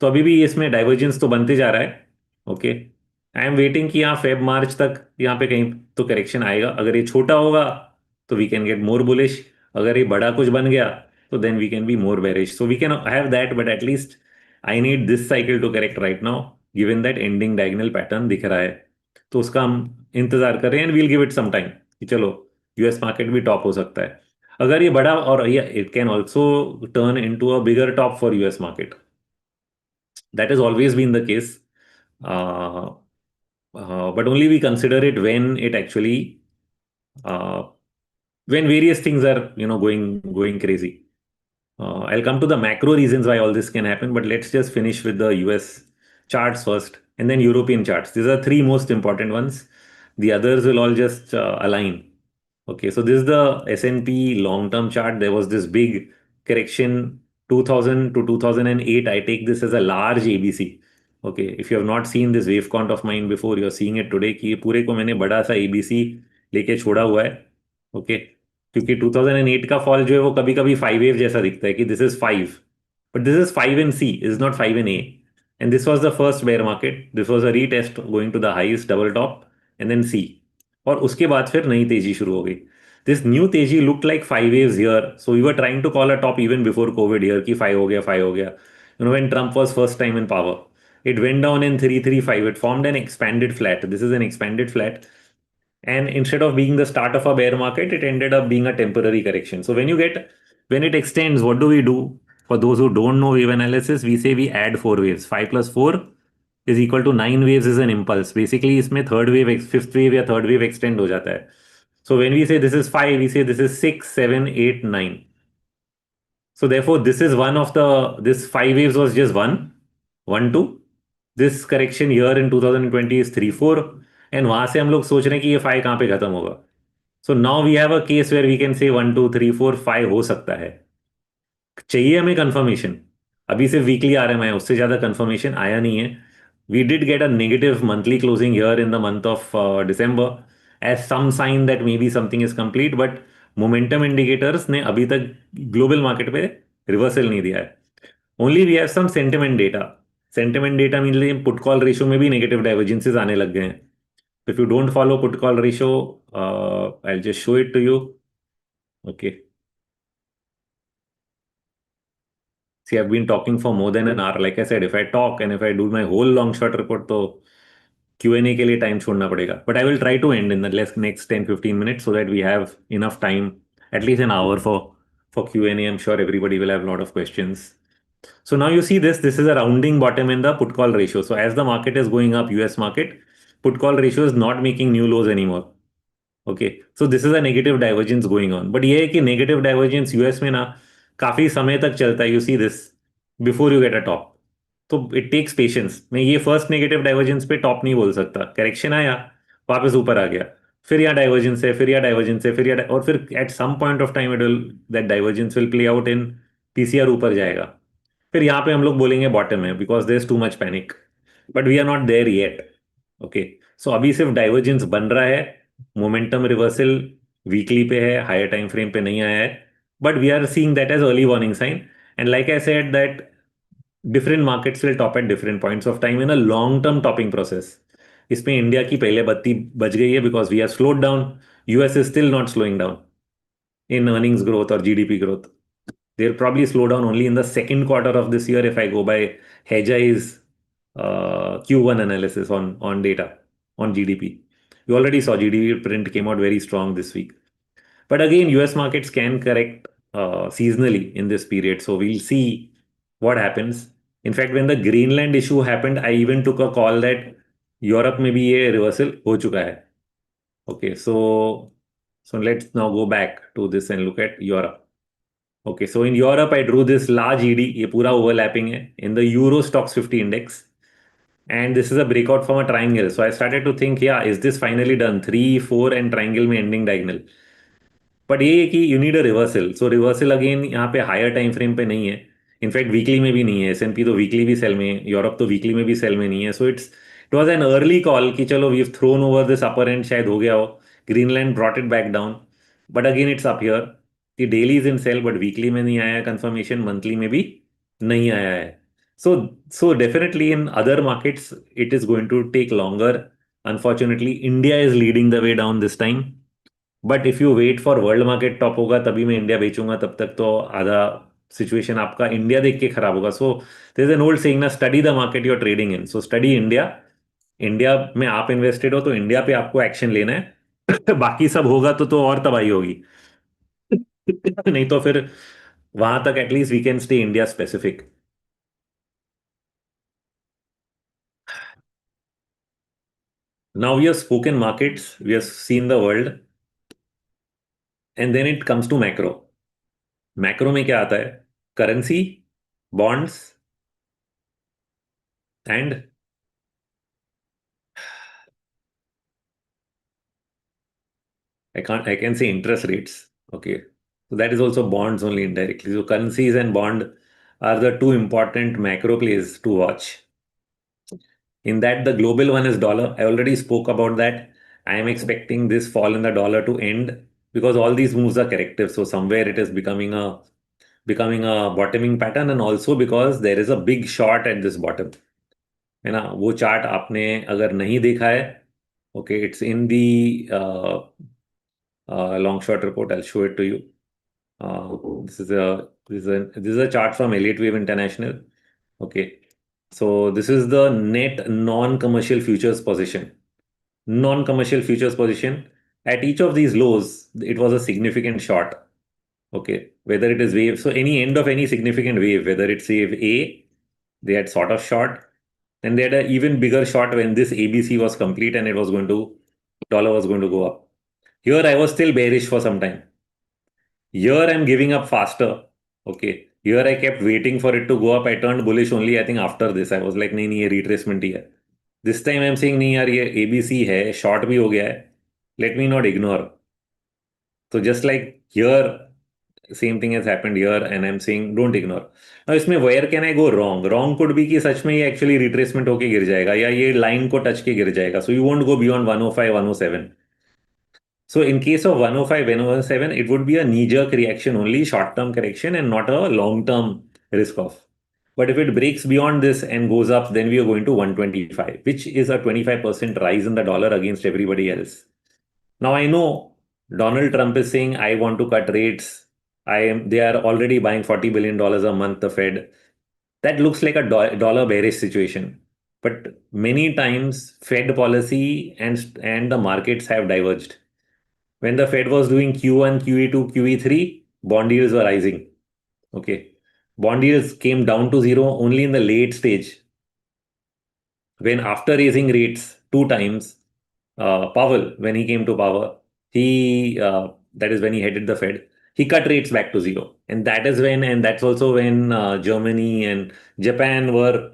तो अभी भी इसमें डाइवर्जेंस तो बनते जा रहा है. ओके, आई एम वेटिंग कि यहाँ फेब मार्च तक यहाँ पे कहीं तो करेक्शन आएगा. अगर ये छोटा होगा तो we can get more bullish, अगर ये बड़ा कुछ बन गया तो then we can be more bearish. So we can have that, but at least I need this cycle to correct right now, given that ending diagonal pattern दिख रहा है. तो उसका हम इंतजार कर रहे हैं and we'll give it some time कि चलो यूएस मार्केट भी टॉप हो सकता है. अगर ये बड़ा, और ये it can also turn into a bigger top for US market. That has always been the case, uh, but only we consider it when it actually uh, when various things are going crazy. I'll come to the macro reasons why all this can happen, but let's just finish with the US charts first, and then European charts. These are three most important ones. The others will all just align. Okay, so this is the S&P long-term chart. There was this big correction 2000 to 2008. I take this as a large ABC. Okay, if you have not seen this wave count of mine before, you're seeing it today कि ये पूरे को मैंने बड़ा सा ABC लेके छोड़ा हुआ है. ओके, क्योंकि 2008 का फॉल जो है वो कभी कभी फाइव वेव जैसा दिखता है कि this is five, but this is five in C, is not five in A. And this was the first bear market, this was a retest going to the highest double top and then C. और उसके बाद फिर नई तेजी शुरू हो गई. This new तेजी look like five waves here, so we were trying to call a top even before Covid here कि फाइव हो गया, फाइव हो गया. When Trump was first time in power, it went down in 335, it formed an expanded flat. This is an expanded flat, and instead of being the start of a bear market, it ended up being a temporary correction. So when it extends, what do we do? For those who don't know wave analysis, we say we add four waves. 5 plus 4 is equal to 9 waves is an impulse. Basically इसमें third wave, fifth wave या third wave extend हो जाता है. So when we say this is 5, we say this is 6, 7, 8, 9. So therefore, this is one of this five waves was just one, two. This correction here in 2020 is 3, 4. And वहां से हम लोग सोच रहे हैं कि ये 5 कहाँ पे खत्म होगा. So now we have a case where we can say 1, 2, 3, 4, 5 हो सकता है. चाहिए हमें कंफर्मेशन. अभी सिर्फ वीकली आ रहा है, उससे ज्यादा कंफर्मेशन आया नहीं है. We did get a negative monthly closing here in the month of December as some sign that may be something is complete, but momentum indicators ने अभी तक ग्लोबल मार्केट पे रिवर्सल नहीं दिया है. Only we have some sentiment data. Sentiment data mean put call ratio में भी negative divergences आने लग गए हैं. If you don't follow put call ratio, I just show it to you. Okay, see, I've been talking for more than an hour. Like I said, if I talk and if I do my whole long short report, तो Q&A के लिए time छोड़ना पड़ेगा. But I will try to end in the next 10-15 minutes so that we have enough time, at least an hour for Q&A. I'm sure everybody will have a lot of questions. So now you see this. This is a rounding bottom in the put call ratio. So as the market is going up, US market, put call ratio is not making new lows anymore. Okay, so this is a negative divergence going on. But ये है कि negative divergence US में ना काफी समय तक चलता है. You see this before you get a top. तो इट टेक्स पेशेंस. मैं ये फर्स्ट नेगेटिव डाइवर्जेंस पे टॉप नहीं बोल सकता. करेक्शन आया, वापस ऊपर आ गया, फिर यहाँ डाइवर्जेंस है, फिर यहाँ डाइवर्जेंस है, फिर यहाँ और फिर at some point of time it will, that divergence will play out in PCR ऊपर जाएगा. फिर यहाँ पे हम लोग बोलेंगे बॉटम है because there is too much panic. But we are not there yet. Okay, so अभी सिर्फ डाइवर्जेंस बन रहा है. मोमेंटम रिवर्सल वीकली पे है, हायर टाइम फ्रेम पे नहीं आया है, but we are seeing that as early warning sign. And like I said that different markets will top at different points of time in a long term topping process. इसमें India की पहले बत्ती बज गई है because we are slowed down. US is still not slowing down in earnings growth or GDP growth. They'll probably slow down only in the second quarter of this year if I go by Hedgei's Q1 analysis on data on GDP. You already saw GDP print came out very strong this week. But again, US markets can correct seasonally in this period. So we'll see what happens. In fact, when the Greenland issue happened, I even took a call that Europe में भी ये reversal हो चुका है. Okay, so let's now go back to this and look at Europe. Okay, so in Europe, I drew this large ED, ये पूरा overlapping है in the Euro Stocks 50 index. And this is a breakout from a triangle. So I started to think, yeah, is this finally done? 3, 4 and triangle में ending diagonal. But ये है कि you need a reversal. So reversal again यहाँ पे higher time frame पे नहीं है. In fact weekly में भी नहीं है. S&P तो वीकली भी सेल में है, यूरोप तो वीकली में भी सेल में नहीं है. So it was an early call कि चलो we have thrown over this upper end, शायद हो गया हो. Greenland brought it back down, but again it's up here. कि daily is in sell but weekly में नहीं आया कंफर्मेशन, मंथली में भी नहीं आया है. So so definitely in other markets it is going to take longer. Unfortunately India is leading the way down this time. But if you wait for world market top होगा तभी मैं India बेचूंगा, तब तक तो आधा सिचुएशन आपका India देख के खराब होगा. So there is an old saying ना, study the market you are trading in. So study India. India में आप इन्वेस्टेड हो तो इंडिया पे आपको एक्शन लेना है. बाकी सब होगा तो और तबाही होगी. नहीं तो फिर वहां तक at least we can stay India specific. Now we have spoken markets, we have seen the world, and then it comes to macro. Macro में क्या आता है? Currency, bonds and I can say interest rates. Okay. So that is also bonds only indirectly. So currencies and bond are the two important macro plays to watch. In that, the global one is dollar. I already spoke about that. I am expecting this fall in the dollar to end because all these moves are corrective. So somewhere it is becoming a bottoming pattern, and also because there is a big short at this bottom. है ना? वो chart आपने अगर नहीं देखा है, okay, it's in the long short report. I'll show it to you. This is a chart from Elliot Wave International. Okay, so this is the net non-commercial futures position. Non-commercial futures position at each of these lows, it was a significant short. Okay, whether it is wave, so any end of any significant wave, whether it's wave A, they had sort of short, and they had an even bigger short when this ABC was complete and dollar was going to go up. Here I was still bearish for some time. Here I'm giving up faster. Okay. Here I kept waiting for it to go up. I turned bullish only, I think, after this. I was like, नहीं नहीं, ये retracement ही है. This time I'm saying नहीं यार, ये ABC है, short भी हो गया है. Let me not ignore. So just like here, same thing has happened here, and I'm saying don't ignore. Now इसमें where can I go wrong? Wrong could be कि सच में ये actually retracement होके गिर जाएगा या ये line को touch के गिर जाएगा. So you won't go beyond 105, 107. So in case of 105, 107, it would be a knee-jerk reaction only, short-term correction, and not a long-term risk off. But if it breaks beyond this and goes up, then we are going to 125, which is a 25% rise in the dollar against everybody else. Now I know Donald Trump is saying, I want to cut rates. They are already buying $40 billion a month, the Fed. That looks like a dollar bearish situation. But many times Fed policy and the markets have diverged. When the Fed was doing Q1, QE2, QE3, bond yields were rising. Okay. Bond yields came down to zero only in the late stage. When after raising rates 2 times, Powell, when he came to power, that is when he headed the Fed, he cut rates back to zero. And that's also when Germany and Japan were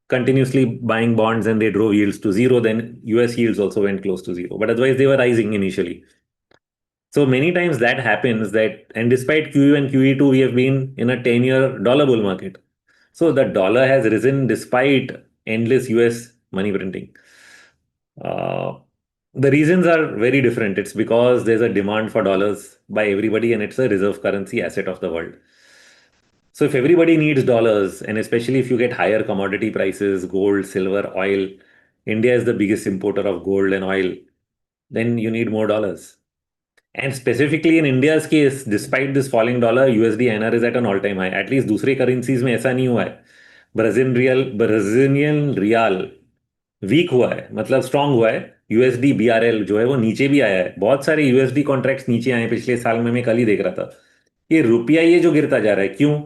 continuously buying bonds and they drove yields to zero. Then US yields also went close to zero. But otherwise, they were rising initially. So many times that happens and despite QE and QE2, we have been in a 10-year dollar bull market. So the dollar has risen despite endless US money printing. Uh, the reasons are very different. It's because there's a demand for dollars by everybody and it's a reserve currency asset of the world. So if everybody needs dollars, and especially if you get higher commodity prices, gold, silver, oil, India is the biggest importer of gold and oil, then you need more dollars. And specifically in India's case, despite this falling dollar, USD INR is at an all-time high. At least दूसरे currencies में ऐसा नहीं हुआ है. Brazilian real week हुआ है, मतलब strong हुआ है, यूएसडी बीआरएल जो है वो नीचे भी आया है, बहुत सारे यूएसडी कॉन्ट्रैक्ट्स नीचे आए हैं पिछले साल में, मैं कल ही देख रहा था। ये रुपया ये जो गिरता जा रहा है, क्यों?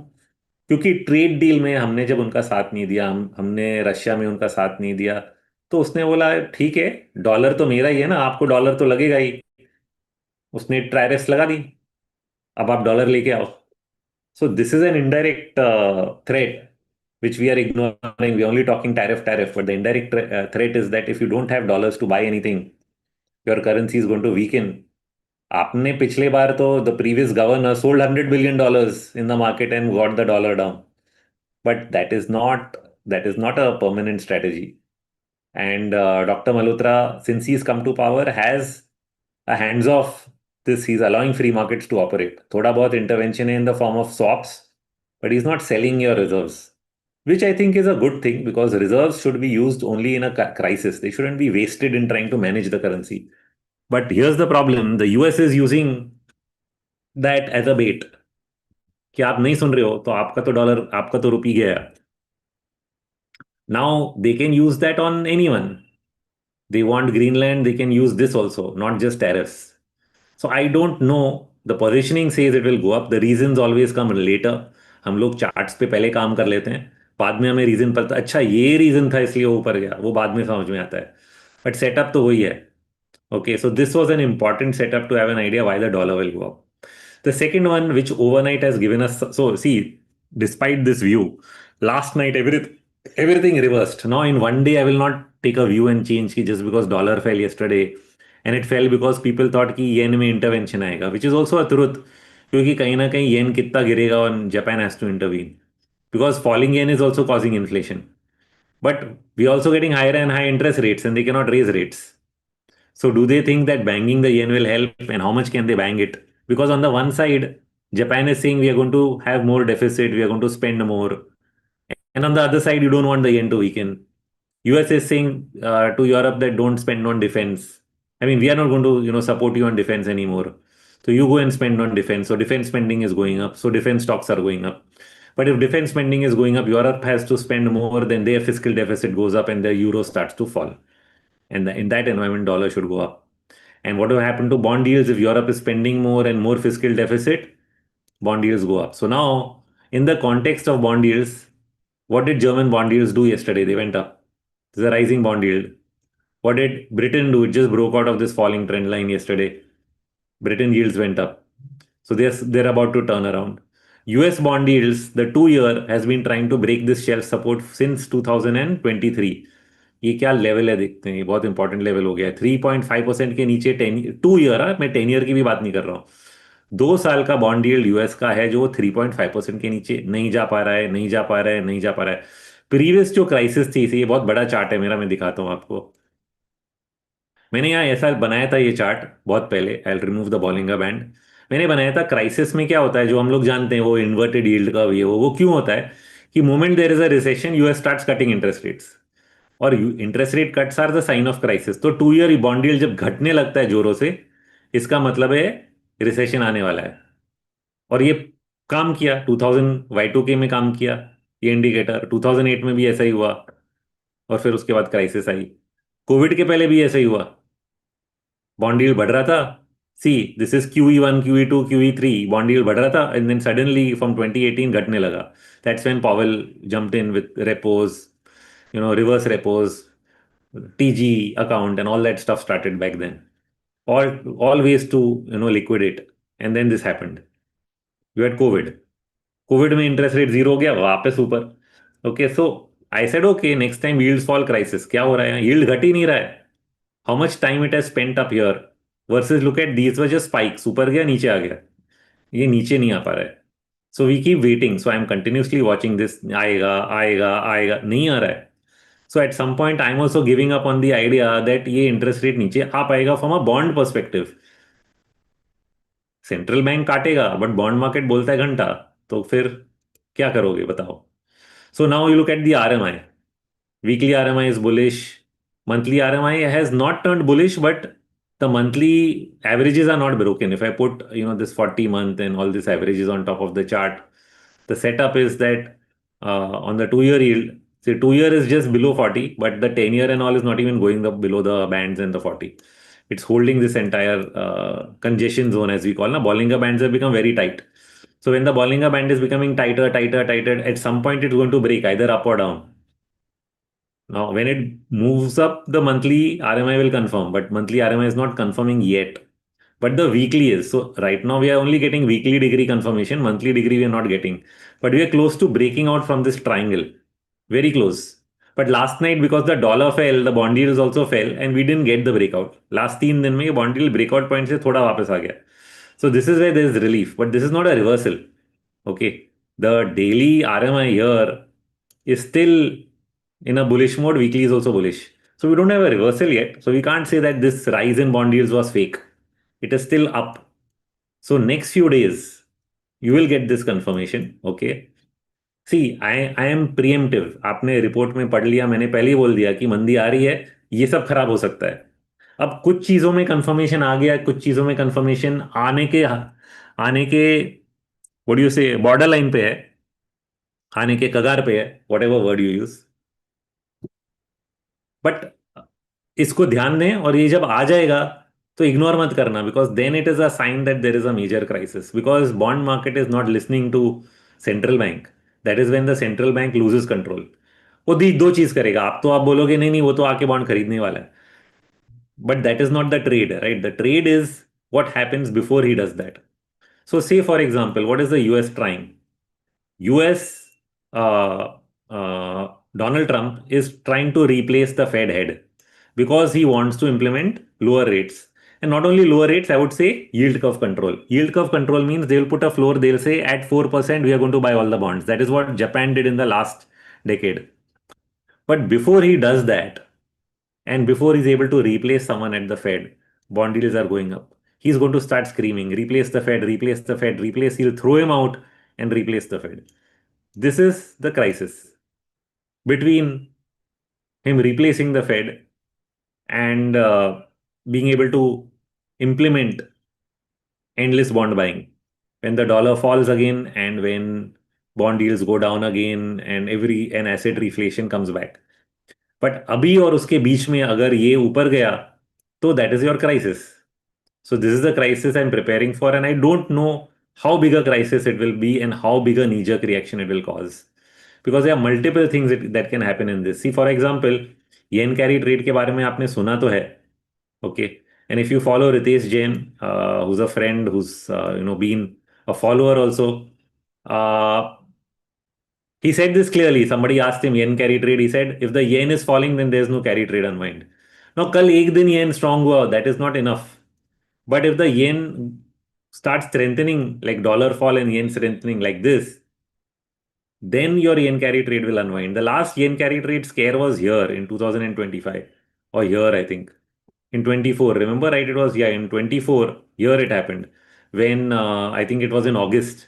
क्योंकि ट्रेड डील में हमने जब उनका साथ नहीं दिया, हमने रशिया में उनका साथ नहीं दिया, तो उसने बोला ठीक है, डॉलर तो मेरा ही है ना, आपको डॉलर तो लगेगा ही। उसने टैरिफ्स लगा दी, अब आप डॉलर लेके आओ। सो this is an indirect threat which we are ignoring. We're only talking tariff, but the indirect threat is that if you don't have dollars to buy anything, your currency is going to weaken. आपने पिछले बार तो the previous governor sold $100 billion in the market and got the dollar down, but that is not a permanent strategy. And Dr. Malhotra, since he's come to power, has a hands off this. He's allowing free markets to operate. Thoda bahut intervention in the form of swaps, but he's not selling your reserves, which I think is a good thing because reserves should be used only in a crisis. They shouldn't be wasted in trying to manage the currency. But here's the problem: the US is using that as a bait. कि आप नहीं सुन रहे हो तो आपका तो dollar, आपका तो रुपी गया। Now they can use that on anyone. They want Greenland, they can use this also, not just tariffs. So I don't know. The positioning says it will go up. The reasons always come later. हम लोग charts पे पहले काम कर लेते हैं, बाद में हमें रीजन पता, अच्छा ये रीजन था इसलिए वो ऊपर गया, वो बाद में समझ में आता है। बट सेटअप तो वही है। Okay, so this was an important setup to have an idea why the dollar will go up. The second one, which overnight has given us, so see, despite this view, last night everything reversed. Now in one day, I will not take a view and change ki just because dollar fell yesterday, and it fell because people thought कि yen में intervention आएगा, which is also a truth, क्योंकि कहीं ना कहीं yen कितना गिरेगा और Japan has to intervene, because falling yen is also causing inflation. But we are also getting higher and higher interest rates, and they cannot raise rates. So do they think that banging the yen will help, and how much can they bang it? Because on the one side, Japan is saying we are going to have more deficit, we are going to spend more. And on the other side, you don't want the yen to weaken. US is saying to Europe that don't spend on defense. I mean, we are not going to, support you on defense anymore. So you go and spend on defense. So defense spending is going up. So defense stocks are going up. But if defense spending is going up, Europe has to spend more, then their fiscal deficit goes up and the euro starts to fall. And in that environment, dollar should go up. And what will happen to bond yields if Europe is spending more and more fiscal deficit? Bond yields go up. So now, in the context of bond yields, what did German bond yields do yesterday? They went up. There's a rising bond yield. What did Britain do? It just broke out of this falling trend line yesterday. Britain yields went up. So they're about to turn around. US bond yields, the 2 year has been trying to break this shelf support since 2023. ये क्या level है देखते हैं, ये बहुत important level हो गया है, 3.5% के नीचे 10 2 ईयर, मैं 10 ईयर की भी बात नहीं कर रहा हूँ। 2 साल का बॉन्ड यील्ड यूएस का है जो 3.5% के नीचे नहीं जा पा रहा है, नहीं जा पा रहा है, नहीं जा पा रहा है। प्रीवियस जो क्राइसिस थी, इसे ये बहुत बड़ा चार्ट है मेरा, मैं दिखाता हूँ आपको। मैंने यहाँ ऐसा बनाया था ये चार्ट बहुत पहले, I remove the Bollinger band. मैंने बनाया था क्राइसिस में क्या होता है, जो हम लोग जानते हैं वो इन्वर्टेड यील्ड का, ये वो क्यों होता है कि moment there is a recession US starts cutting interest rates, और interest rate cuts are the sign of crisis. तो 2 ईयर बॉन्ड यील्ड जब घटने लगता है जोरों से, इसका मतलब है रिसेशन आने वाला है। और ये काम किया 2000 Y2K में काम किया, ये इंडिकेटर 2008 में भी ऐसा ही हुआ, और फिर उसके बाद क्राइसिस आई। कोविड के पहले भी ऐसा ही हुआ, बॉन्ड यील्ड बढ़ रहा था। See this is QE1, QE2, QE3, bond yield बढ़ रहा था, एंड देन सडनली फ्रॉम 2018 घटने लगा। That's when Powell jumped in with repos, reverse repos, TG account, and all that stuff started back then. All ways to liquidate, and then this happened. You had COVID. COVID में interest rate zero हो गया, वापस ऊपर। Okay, so I said okay, next time yields fall crisis, क्या हो रहा है? Yield घट ही नहीं रहा है। How much time it has spent up here versus look at these were just spikes, ऊपर गया नीचे आ गया, ये नीचे नहीं आ पा रहा है। So we keep waiting. So I'm continuously watching this, आएगा आएगा आएगा, नहीं आ रहा है। So at some point, I'm also giving up on the idea that ये interest rate नीचे आ पाएगा from a bond perspective. Central bank काटेगा बट बॉन्ड मार्केट बोलता है घंटा, तो फिर क्या करोगे बताओ? So now you look at the RMI. Weekly RMI is bullish. Monthly RMI has not turned bullish, but the monthly averages are not broken. If I put this 40 month and all these averages on top of the chart, the setup is that on the 2 year yield, See, 2 year is just below 40, but the 10 year and all is not even going up below the bands and the 40. It's holding this entire congestion zone, as we call. Now, Bollinger Bands have become very tight. So when the Bollinger Band is becoming tighter, tighter, tighter, at some point it's going to break either up or down. Now, when it moves up, the monthly RMI will confirm, but monthly RMI is not confirming yet. But the weekly is. So right now we are only getting weekly degree confirmation, monthly degree we are not getting. But we are close to breaking out from this triangle. Very close. But last night, because the dollar fell, the bond yields also fell, and we didn't get the breakout. Last 3 दिन में bond yield breakout point से थोड़ा वापस आ गया. So this is where there is relief, but this is not a reversal. Okay, the daily RMI here is still in a bullish mode. Weekly is also bullish. So we don't have a reversal yet. So we can't say that this rise in bond yields was fake. It is still up. So next few days, you will get this confirmation. Okay. See I am preemptive. आपने report में पढ़ लिया, मैंने पहले ही बोल दिया कि मंदी आ रही है, ये सब खराब हो सकता है. अब कुछ चीजों में कंफर्मेशन आ गया, कुछ चीजों में कंफर्मेशन आने के व्हाट डू यू से बॉर्डर लाइन पे है, आने के कगार पे है, what ever word you use. But इसको ध्यान दें, और ये जब आ जाएगा तो इग्नोर मत करना, because then it is a sign that there is a major crisis, because bond market is not listening to central bank. That is when the central bank loses control. वो दी दो चीज करेगा. आप बोलोगे नहीं नहीं वो तो आके बॉन्ड खरीदने वाला है, but that is not the trade, right. The trade is what happens before he does that. So say for example, what is the US trying? US, uh, Donald Trump is trying to replace the Fed head because he wants to implement lower rates. And not only lower rates, I would say yield curve control. Yield curve control means they will put a floor, they'll say at 4%, we are going to buy all the bonds. That is what Japan did in the last decade. But before he does that, and before he's able to replace someone at the Fed, bond yields are going up. He's going to start screaming, replace the Fed, replace the Fed, replace. He'll throw him out and replace the Fed. This is the crisis between him replacing the Fed and being able to implement endless bond buying. When the dollar falls again and when bond yields go down again and every an asset reflation comes back. But अभी और उसके बीच में अगर ये ऊपर गया तो that is your crisis. So this is the crisis I'm preparing for, and I don't know how big a crisis it will be and how big a knee-jerk reaction it will cause. Because there are multiple things that can happen in this. See, for example, yen carry trade के बारे में आपने सुना तो है. Okay. And if you follow Ritesh Jain, who's a friend, who's been a follower also, uh, he said this clearly. Somebody asked him yen carry trade. He said, if the yen is falling, then there's no carry trade unwind. Now, कल एक दिन yen strong हुआ, that is not enough. But if the yen starts strengthening, like dollar fall and yen strengthening like this, then your yen carry trade will unwind. The last yen carry trade scare was here in 2025, or here, I think, in 24. Remember, right? It was, yeah, in 24, here it happened. When I think it was in August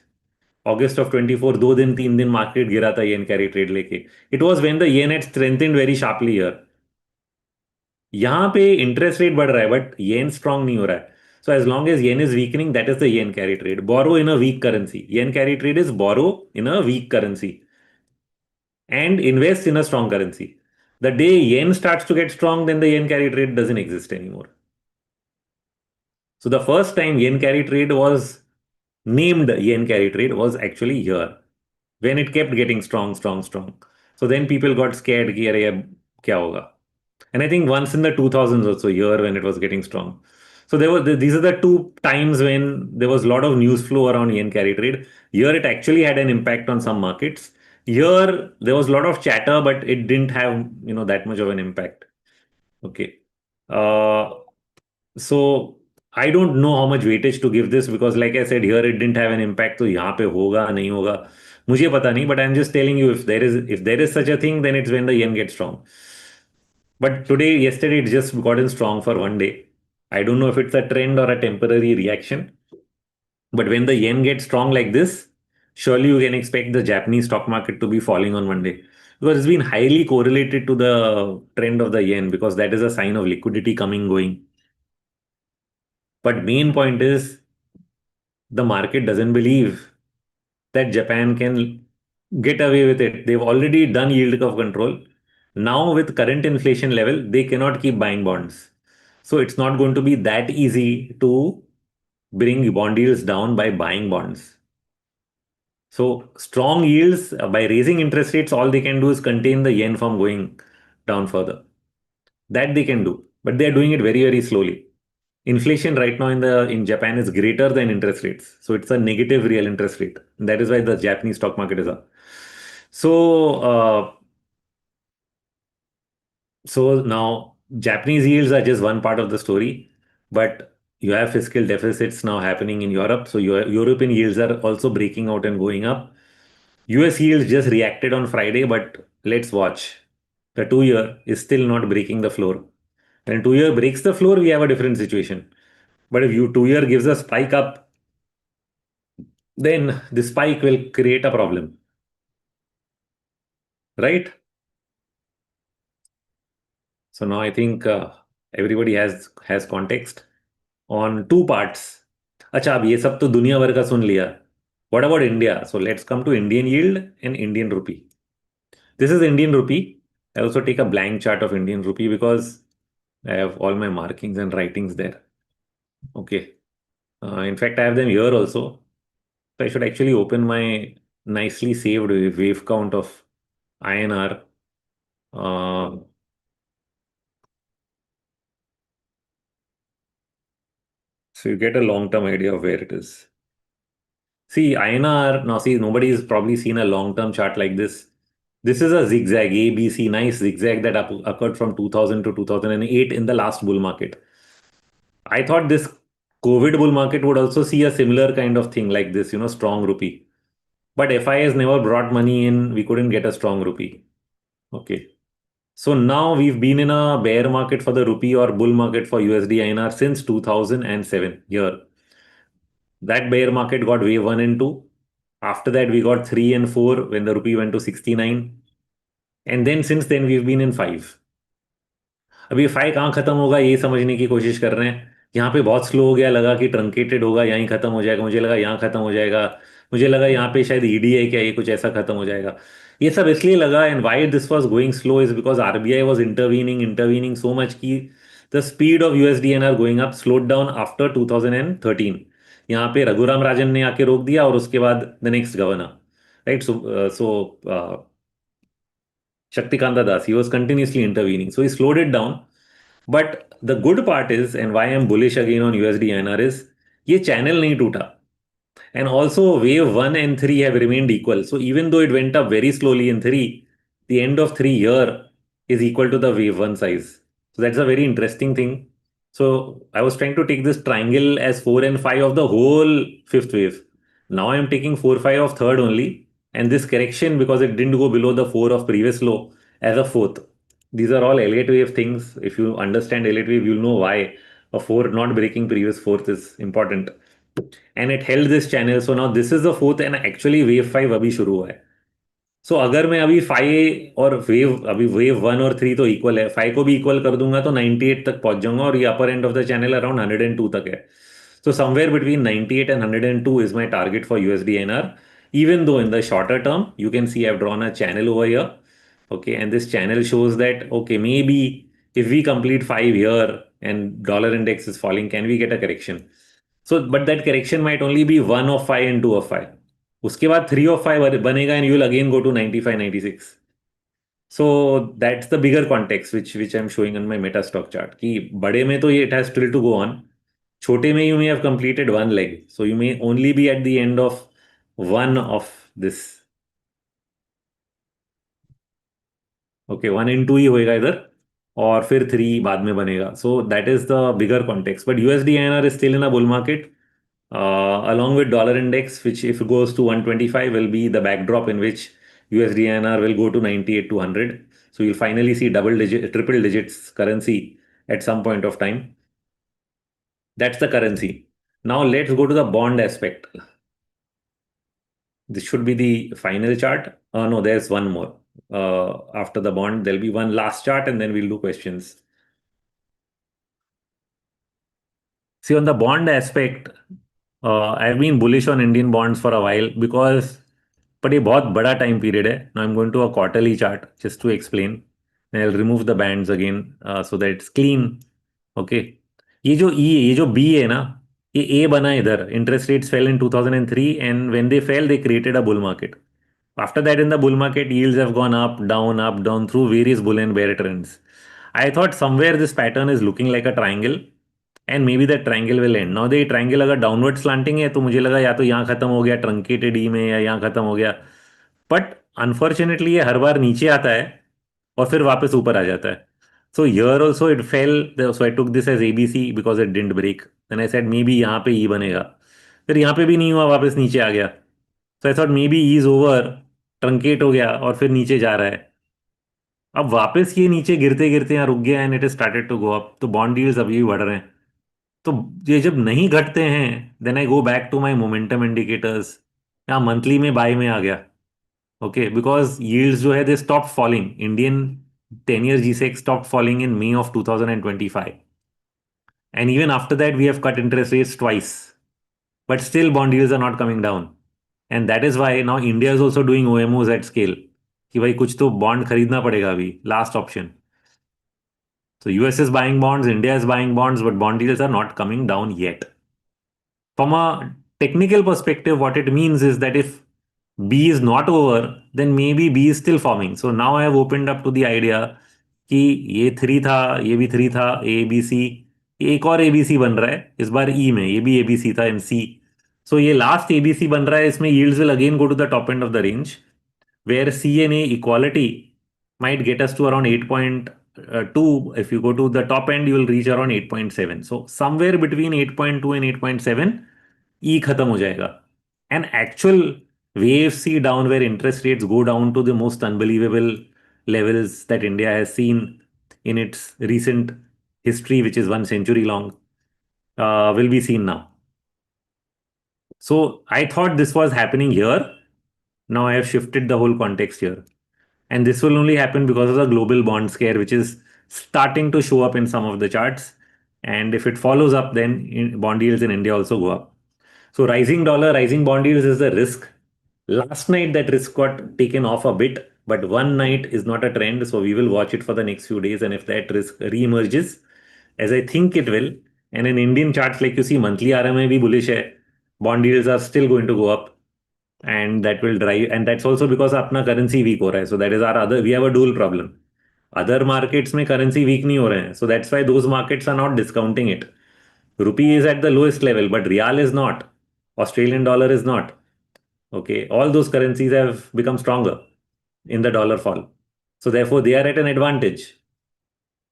of 24, 2 दिन 3 दिन market गिरा था yen carry trade लेके. It was when the yen had strengthened very sharply here. यहाँ पे interest rate बढ़ रहा है बट येन स्ट्रांग नहीं हो रहा है. So as long as yen is weakening, that is the yen carry trade. Borrow in a weak currency. Yen carry trade is borrow in a weak currency and invest in a strong currency. The day yen starts to get strong, then the yen carry trade doesn't exist anymore. So the first time yen carry trade was named yen carry trade was actually here when it kept getting strong, strong, strong. So then people got scared कि अरे अब क्या होगा. And I think once in the 2000s also here when it was getting strong. So these are the two times when there was a lot of news flow around yen carry trade. Here it actually had an impact on some markets. Here there was a lot of chatter, but it didn't have that much of an impact. Okay. Uh, so I don't know how much weightage to give this because like I said, here it didn't have an impact. तो यहाँ पे होगा नहीं होगा मुझे पता नहीं. But I'm just telling you, if there is such a thing, then it's when the yen gets strong. But yesterday, it just gotten strong for one day. I don't know if it's a trend or a temporary reaction. But when the yen gets strong like this, surely you can expect the Japanese stock market to be falling on one day. Because it's been highly correlated to the trend of the yen because that is a sign of liquidity coming, going. But main point is the market doesn't believe that Japan can get away with it. They've already done yield curve control. Now, with current inflation level, they cannot keep buying bonds. So it's not going to be that easy to bring bond yields down by buying bonds. So strong yields by raising interest rates, all they can do is contain the yen from going down further. That they can do, but they are doing it very, very slowly. Inflation right now in Japan is greater than interest rates, so it's a negative real interest rate. That is why the Japanese stock market is up. So so now Japanese yields are just one part of the story, but you have fiscal deficits now happening in Europe. So your European yields are also breaking out and going up. US yields just reacted on Friday, but let's watch. The 2 year is still not breaking the floor. When 2 year breaks the floor, we have a different situation. But if you 2 year gives a spike up, then the spike will create a problem, right? So now I think everybody has context on two parts. अच्छा अब ये सब तो दुनिया भर का सुन लिया. What about India? So let's come to Indian yield and Indian rupee. This is Indian rupee. I also take a blank chart of Indian rupee because I have all my markings and writings there. Okay. In fact, I have them here also. So I should actually open my nicely saved wave count of INR. Uh, so you get a long-term idea of where it is. See, INR, now see, nobody's probably seen a long-term chart like this. This is a zigzag, ABC, nice zigzag that occurred from 2000 to 2008 in the last bull market. I thought this COVID bull market would also see a similar kind of thing like this, strong rupee. But FI has never brought money in. We couldn't get a strong rupee. Okay. So now we've been in a bear market for the rupee or bull market for USD INR since 2007 here. That bear market got wave 1 and 2. After that, we got 3 and 4 when the rupee went to 69. And then since then, we've been in 5. अभी 5 कहाँ खत्म होगा ये समझने की कोशिश कर रहे हैं. यहाँ पे बहुत स्लो हो गया, लगा कि ट्रंकेटेड होगा, यहीं खत्म हो जाएगा. मुझे लगा यहाँ खत्म हो जाएगा. मुझे लगा यहाँ पे शायद ईडी है क्या, ये कुछ ऐसा खत्म हो जाएगा. ये सब इसलिए लगा. And why this was going slow is because RBI was intervening so much की the speed of USDINR going up slowed down after 2013. यहाँ पे रघुराम राजन ने आके रोक दिया और उसके बाद the next governor, right. So Shaktikanta Das, he was continuously intervening. So he slowed it down. But the good part is, and why I'm bullish again on USD INR is, ये channel नहीं टूटा. And also wave 1 and 3 have remained equal. So even though it went up very slowly in 3, the end of 3 year is equal to the wave 1 size. So that's a very interesting thing. So I was trying to take this triangle as 4 and 5 of the whole fifth wave. Now I'm taking 4, 5 of third only. And this correction, because it didn't go below the 4 of previous low, as a fourth. These are all Elliott wave things. If you understand Elliott wave, you'll know why a 4 not breaking previous fourth is important. And it held this channel. So now this is the fourth and actually wave 5 अभी शुरू हुआ है. सो अगर मैं अभी 5 और wave 1 और 3 तो इक्वल है, 5 को भी इक्वल कर दूंगा तो 98 तक पहुंच जाऊंगा और ये upper end of the channel around 102 तक है. So somewhere between 98 and 102 is my target for USD INR. Even though in the shorter term, you can see I've drawn a channel over here. Okay, and this channel shows that, okay, maybe if we complete 5 here and dollar index is falling, can we get a correction? So, but that correction might only be 1 of 5 and 2 of 5. उसके बाद 3 of 5 बनेगा and you will again go to 95, 96. So that's the bigger context which I'm showing on my meta stock chart. कि बड़े में तो ये it has still to go on. छोटे में you may have completed one leg. So you may only be at the end of one of this. Okay, 1 and 2 ही होएगा इधर और फिर 3 बाद में बनेगा. So that is the bigger context. But USD INR is still in a bull market. Along with dollar index, which if it goes to 125 will be the backdrop in which USD INR will go to 98 to 100. So you'll finally see triple digits currency at some point of time. That's the currency. Now let's go to the bond aspect. This should be the final chart. No, there's one more. After the bond, there'll be one last chart and then we'll do questions. See, on the bond aspect, I've been bullish on Indian bonds for a while because but ये बहुत बड़ा time period है. Now I am going to a quarterly chart just to explain. I will remove the bands again so that it's clean. Okay. ये जो B है ना, ये A बना इधर. Interest rates fell in 2003 and when they fell they created a bull market. After that, in the bull market, yields have gone up, down through various bull and bear trends. I thought somewhere this pattern is looking like a triangle, and maybe that triangle will end. Now, the triangle अगर downward slanting है तो मुझे लगा या तो यहाँ खत्म हो गया truncated E में या यहाँ खत्म हो गया. बट अनफॉर्चुनेटली ये हर बार नीचे आता है और फिर वापस ऊपर आ जाता है. So here also it fell. So I took this as A B C because it didn't break. Then I said may be यहाँ पे ई बनेगा. फिर यहाँ पे भी नहीं हुआ, वापस नीचे आ गया. So I thought may be E is over, truncate हो गया और फिर नीचे जा रहा है. अब वापस ये नीचे गिरते गिरते यहाँ रुक गया and it started to go up. तो बॉन्ड यील्ड्स अभी भी बढ़ रहे हैं. तो ये जब नहीं घटते हैं then I go back to my momentum indicators. यहाँ मंथली में बाय में आ गया. ओके, बिकॉज यील्ड्स जो है they stop falling. Indian 10 year G-Sec stopped falling in May of 2025, and even after that we have cut interest rates twice, but still bond yields are not coming down. And that is why now India is also doing OMOs at scale कि भाई कुछ तो bond खरीदना पड़ेगा अभी, last option. So US is buying bonds, India is buying bonds, but bond yields are not coming down yet. From a technical perspective, what it means is that if B is not over, then maybe B is still forming. So now I have opened up to the idea कि ये three था, ये भी three था, A B C, एक और ABC बन रहा है इस बार ई में. ये भी एबीसी था इन सी. सो ये लास्ट एबीसी बन रहा है. इसमें yields will again go to the top end of the range where C and A equality might get us to around 8.2. If you go to the top end, you will reach around 8.7. So somewhere between 8.2 and 8.7, E खत्म हो जाएगा. An actual wave C down where interest rates go down to the most unbelievable levels that India has seen in its recent history, which is 1 century long, will be seen now. So I thought this was happening here. Now I have shifted the whole context here. And this will only happen because of the global bond scare, which is starting to show up in some of the charts. And if it follows up, then bond yields in India also go up. So rising dollar, rising bond yields is the risk. Last night, that risk got taken off a bit, but one night is not a trend. So we will watch it for the next few days. And if that risk re-emerges, as I think it will, and in Indian charts, like you see, monthly RMI भी bullish है, bond yields are still going to go up. And that will drive, and that's also because अपना currency weak हो रहा है. So that is our other, we have a dual problem. Other markets में currency weak नहीं हो रहे हैं. So that's why those markets are not discounting it. Rupee is at the lowest level, but Real is not. Australian dollar is not. Okay, all those currencies have become stronger in the dollar fall. So therefore they are at an advantage.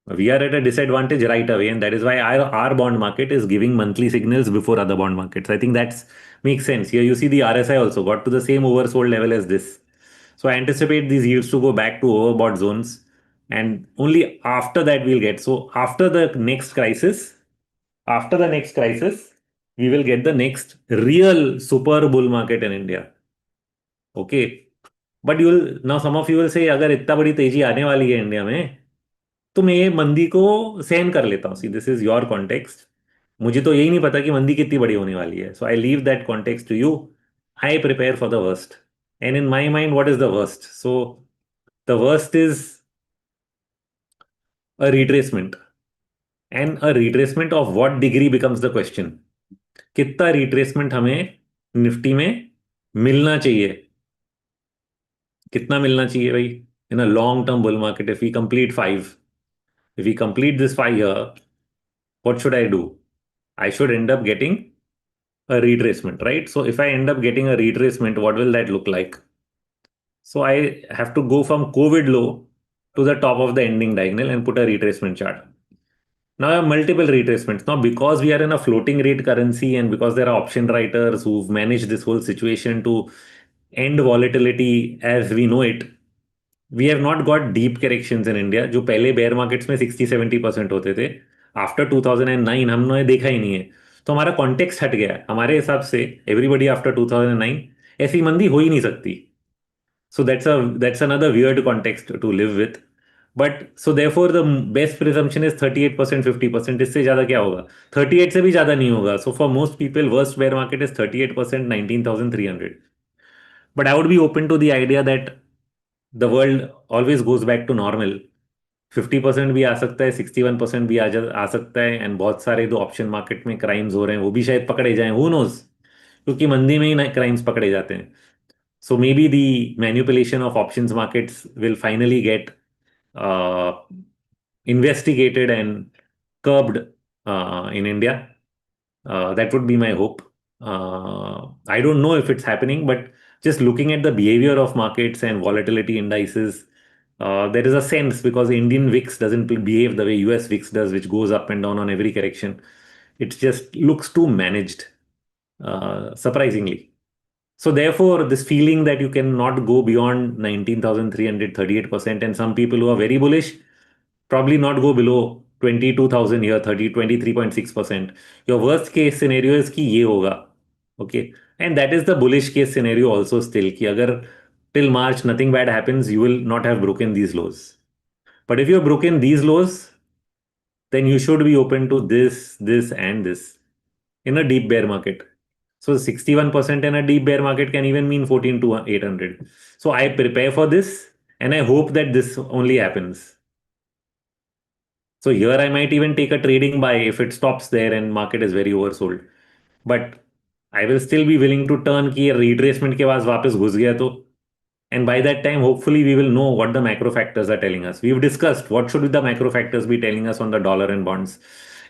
We are at a disadvantage right away, and that is why our bond market is giving monthly signals before other bond markets. I think that makes sense. Here you see the RSI also got to the same oversold level as this. So I anticipate these yields to go back to overbought zones, and only after that we'll get. So after the next crisis, we will get the next real super bull market in India. Okay, but you will now some of you will say अगर इतना बड़ी तेजी आने वाली है India में तो मैं ये मंदी को सहन कर लेता हूँ. See this is your context. मुझे तो यही नहीं पता कि मंदी कितनी बड़ी होने वाली है. So I leave that context to you. I prepare for the worst. And in my mind what is the worst? So the worst is a retracement. And a retracement of what degree becomes the question. कितना retracement हमें निफ्टी में मिलना चाहिए? कितना मिलना चाहिए भाई in a long term bull market? If we complete 5, if we complete this 5 year, what should I do? I should end up getting a retracement, right? So if I end up getting a retracement, what will that look like? So I have to go from COVID low to the top of the ending diagonal and put a retracement chart. Now I have multiple retracements. Now because we are in a floating rate currency and because there are option writers who've managed this whole situation to end volatility as we know it, we have not got deep corrections in India जो पहले bear markets में 60-70% होते थे. After 2009 हमने देखा ही नहीं है. तो हमारा कॉन्टेक्स्ट हट गया है. हमारे हिसाब से एवरीबडी आफ्टर 2009 ऐसी मंदी हो ही नहीं सकती. So that's another weird context to live with. But so therefore the best presumption is 38%, 50%. इससे ज्यादा क्या होगा? 38 से भी ज्यादा नहीं होगा. So for most people worst bear market is 38%, 19,300. But I would be open to the idea that the world always goes back to normal. 50% भी आ सकता है, 61% भी आ सकता है, एंड बहुत सारे जो ऑप्शन मार्केट में क्राइम्स हो रहे हैं वो भी शायद पकड़े जाएं, हु नोज, क्योंकि मंदी में ही क्राइम्स पकड़े जाते हैं. So maybe the manipulation of options markets will finally get uh, investigated and curbed in India. That would be my hope. I don't know if it's happening, but just looking at the behavior of markets and volatility indices, there is a sense because Indian VIX doesn't behave the way US VIX does, which goes up and down on every correction. It just looks too managed, surprisingly. So therefore, this feeling that you cannot go beyond 19,338%, and some people who are very bullish probably not go below 22,000 here, 23.6%. Your worst case scenario is कि ये होगा. Okay. And that is the bullish case scenario also still कि अगर till March nothing bad happens, you will not have broken these lows. But if you have broken these lows, then you should be open to this, and this in a deep bear market. So 61% in a deep bear market can even mean 14 to 800. So I prepare for this and I hope that this only happens. So here I might even take a trading buy if it stops there and market is very oversold. But I will still be willing to turn कि retracement के बाद वापस घुस गया तो. And by that time, hopefully, we will know what the macro factors are telling us. We've discussed what should the macro factors be telling us on the dollar and bonds.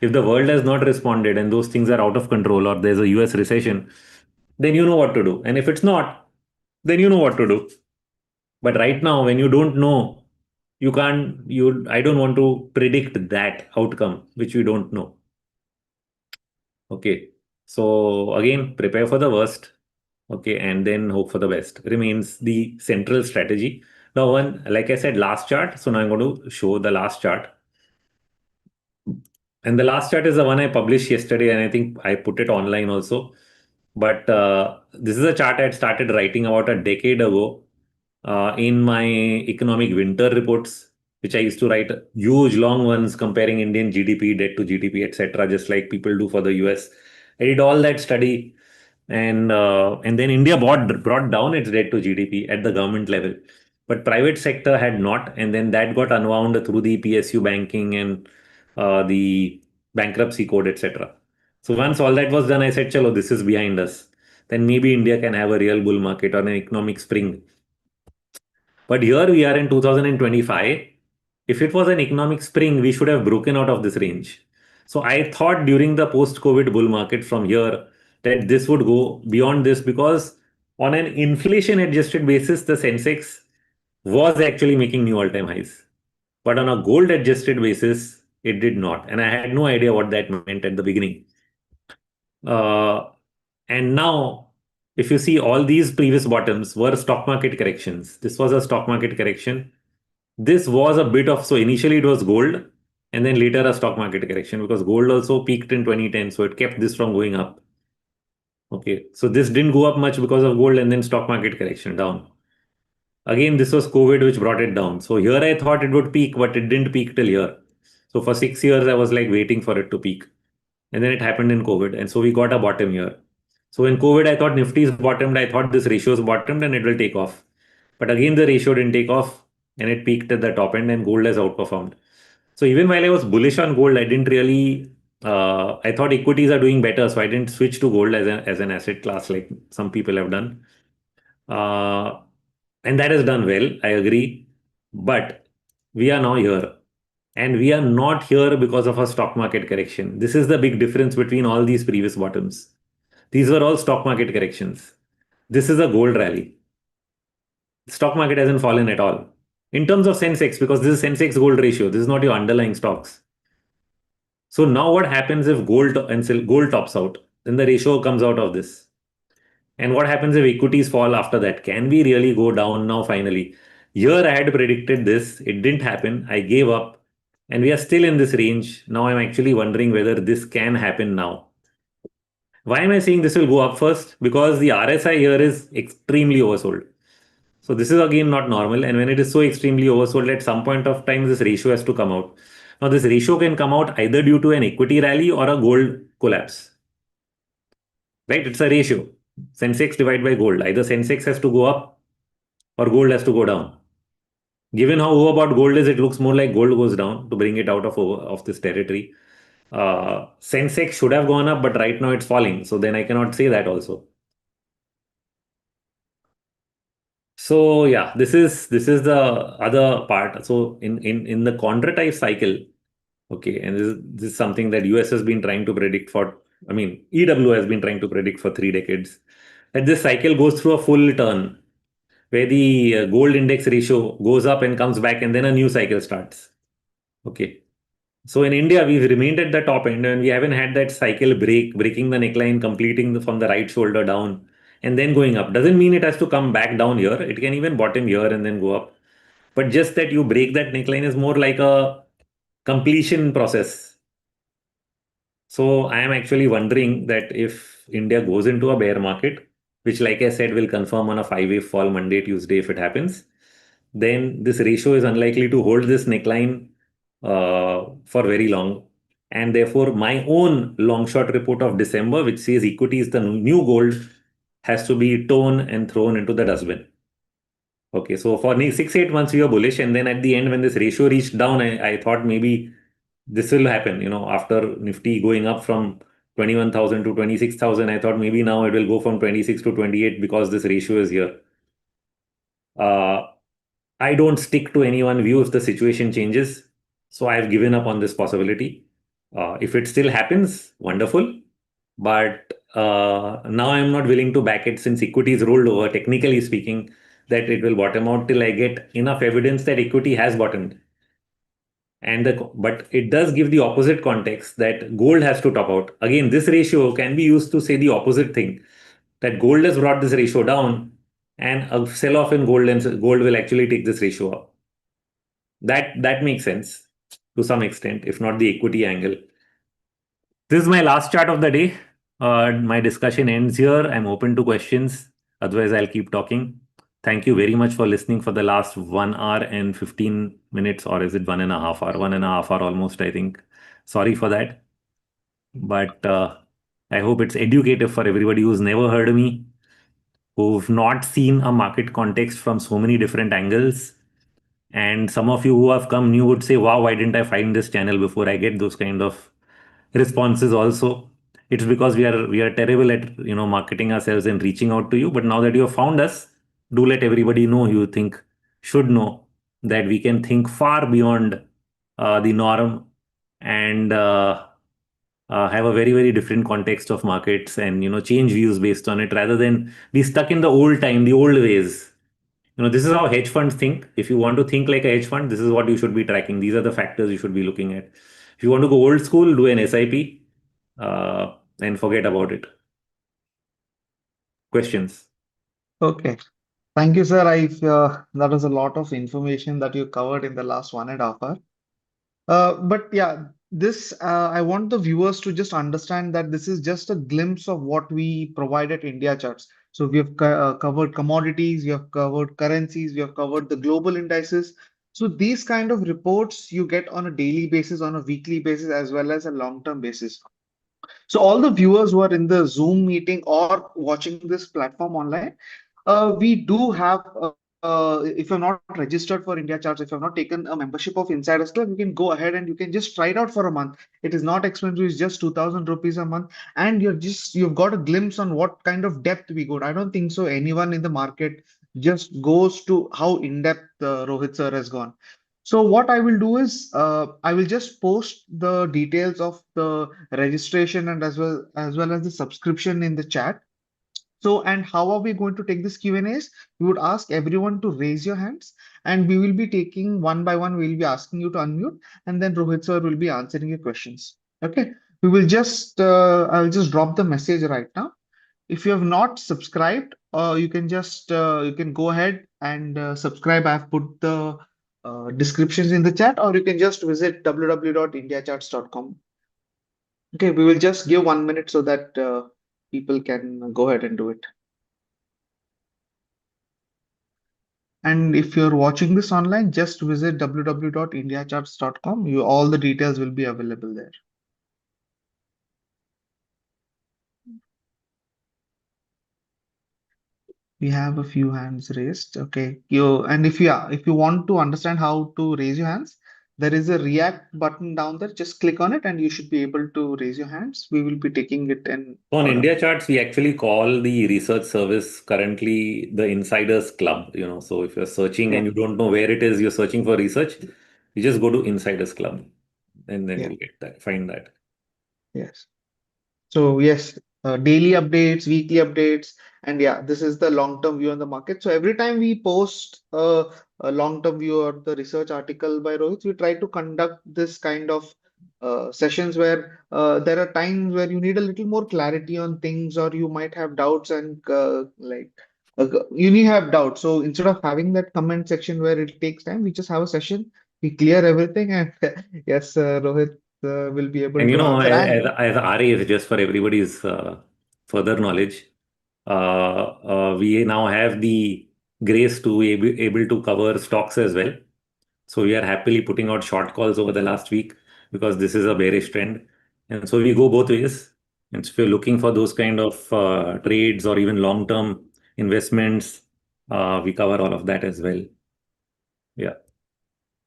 If the world has not responded and those things are out of control or there's a US recession, then you know what to do. And if it's not, then you know what to do. But right now, when you don't know, you can't, I don't want to predict that outcome, which we don't know. Okay. So again, prepare for the worst. Okay. And then hope for the best remains the central strategy. Now, one, like I said, last chart. So now I'm going to show the last chart. And the last chart is the one I published yesterday, and I think I put it online also. But this is a chart I had started writing about a decade ago in my economic winter reports, which I used to write huge long ones comparing Indian GDP, debt to GDP, etc., just like people do for the US. I did all that study, and then India brought down its debt to GDP at the government level, but private sector had not, and then that got unwound through the PSU banking and the bankruptcy code, etc. So once all that was done, I said, "Chalo, this is behind us. Then maybe India can have a real bull market or an economic spring." But here we are in 2025. If it was an economic spring, we should have broken out of this range. So I thought during the post-COVID bull market from here that this would go beyond this because on an inflation-adjusted basis, the Sensex was actually making new all-time highs. But on a gold-adjusted basis, it did not. And I had no idea what that meant at the beginning. Uh, and now, if you see all these previous bottoms were stock market corrections. This was a stock market correction. This was a bit of, so initially it was gold and then later a stock market correction because gold also peaked in 2010. So it kept this from going up. Okay. So this didn't go up much because of gold and then stock market correction down. Again, this was COVID which brought it down. So here I thought it would peak, but it didn't peak till here. So for 6 years, I was like waiting for it to peak. And then it happened in COVID. And so we got a bottom here. So in COVID, I thought Nifty is bottomed. I thought this ratio is bottomed and it will take off. But again, the ratio didn't take off and it peaked at the top end and gold has outperformed. So even while I was bullish on gold, I didn't really, I thought equities are doing better. So I didn't switch to gold as an asset class like some people have done. Uh, and that has done well, I agree. But we are now here. And we are not here because of a stock market correction. This is the big difference between all these previous bottoms. These were all stock market corrections. This is a gold rally. Stock market hasn't fallen at all. In terms of Sensex, because this is Sensex gold ratio, this is not your underlying stocks. So now what happens if gold tops out? Then the ratio comes out of this. And what happens if equities fall after that? Can we really go down now finally? Here I had predicted this. It didn't happen. I gave up. And we are still in this range. Now I'm actually wondering whether this can happen now. Why am I saying this will go up first? Because the RSI here is extremely oversold. So this is again not normal. And when it is so extremely oversold, at some point of time, this ratio has to come out. Now, this ratio can come out either due to an equity rally or a gold collapse. Right? It's a ratio. Sensex divided by gold. Either Sensex has to go up or gold has to go down. Given how overbought gold is, it looks more like gold goes down to bring it out of this territory. Sensex should have gone up, but right now it's falling. So then I cannot say that also. So yeah, this is the other part. So in the contra type cycle, okay, and this is something that US has been trying to predict for. I mean, EW has been trying to predict for 3 decades. That this cycle goes through a full turn where the gold index ratio goes up and comes back, and then a new cycle starts. Okay. So in India, we've remained at the top end and we haven't had that cycle breaking the neckline, completing from the right shoulder down and then going up. Doesn't mean it has to come back down here. It can even bottom here and then go up. But just that you break that neckline is more like a completion process. So I am actually wondering that if India goes into a bear market, which like I said will confirm on a 5-wave fall Monday, Tuesday if it happens, then this ratio is unlikely to hold this neckline for very long. And therefore, my own long short report of December, which says equity is the new gold, has to be torn and thrown into the dustbin. Okay, so for 6-8 months, we were bullish. And then at the end, when this ratio reached down, I thought maybe this will happen. After Nifty going up from 21,000 to 26,000, I thought maybe now it will go from 26 to 28 because this ratio is here. Uh, I don't stick to any one view if the situation changes. So I've given up on this possibility. If it still happens, wonderful. But now I'm not willing to back it since equity is rolled over, technically speaking, that it will bottom out till I get enough evidence that equity has bottomed. But it does give the opposite context that gold has to top out. Again, this ratio can be used to say the opposite thing, that gold has brought this ratio down and a sell off in gold and gold will actually take this ratio up. That makes sense to some extent, if not the equity angle. This is my last chart of the day. My discussion ends here. I'm open to questions. Otherwise, I'll keep talking. Thank you very much for listening for the last 1 hour and 15 minutes, or is it 1.5 hour? 1.5 hour almost, I think. Sorry for that. But I hope it's educative for everybody who's never heard of me, who've not seen a market context from so many different angles. And some of you who have come new would say, wow, why didn't I find this channel before? I get those kind of responses also. It's because we are terrible at marketing ourselves and reaching out to you. But now that you have found us, do let everybody know you think should know that we can think far beyond the norm and have a very very different context of markets and change views based on it rather than be stuck in the old time, the old ways. This is how hedge funds think. If you want to think like a hedge fund, this is what you should be tracking. These are the factors you should be looking at. If you want to go old school, do an SIP and forget about it. Questions? Okay. Thank you, sir. That was a lot of information that you covered in the last 1.5 hours. But yeah, I want the viewers to just understand that this is just a glimpse of what we provide at India Charts. So we have covered commodities, we have covered currencies, we have covered the global indices. So these kind of reports you get on a daily basis, on a weekly basis, as well as a long-term basis. So all the viewers who are in the Zoom meeting or watching this platform online, we do have, if you're not registered for India Charts, if you've not taken a membership of Insiders Club, you can go ahead and you can just try it out for a month. It is not expensive, it's just 2,000 rupees a month. And you've got a glimpse on what kind of depth we go. I don't think so anyone in the market just goes to how in-depth Rohit sir has gone. So what I will do is I will just post the details of the registration and as well as the subscription in the chat. So, and how are we going to take this Q&As? We would ask everyone to raise your hands and we will be taking one by one. We'll be asking you to unmute and then Rohit sir will be answering your questions. Okay. I'll just drop the message right now. If you have not subscribed, you can go ahead and subscribe. I've put the descriptions in the chat, or you can just visit www.indiacharts.com. Okay, we will just give 1 minute so that people can go ahead and do it. And if you're watching this online, just visit www.indiacharts.com. All the details will be available there. We have a few hands raised. Okay. You and if you yeah, if you want to understand how to raise your hands, there is a react button down there. Just click on it and you should be able to raise your hands. We will be taking it in So on order. India charts, we actually call the research service currently the Insiders Club. So if you're searching Yeah. and you don't know where it is, you're searching for research, you just go to Insiders Club and then Yeah. you'll get that, find that. Yes. So yes, daily updates, weekly updates, and yeah, this is the long-term view on the market. So every time we post a long-term view or the research article by Rohit, we try to conduct this kind of sessions where there are times where you need a little more clarity on things, or you might have doubts and you need have doubts. So instead of having that comment section where it takes time, we just have a session, we clear everything, and yes, Rohit will be able And to answer. And as RAs, just for everybody's further knowledge, we now have the grace to be able to cover stocks as well. So we are happily putting out short calls over the last week because this is a bearish trend. And so we go both ways. And so if you're looking for those kind of trades or even long-term investments, we cover all of that as well. Yeah.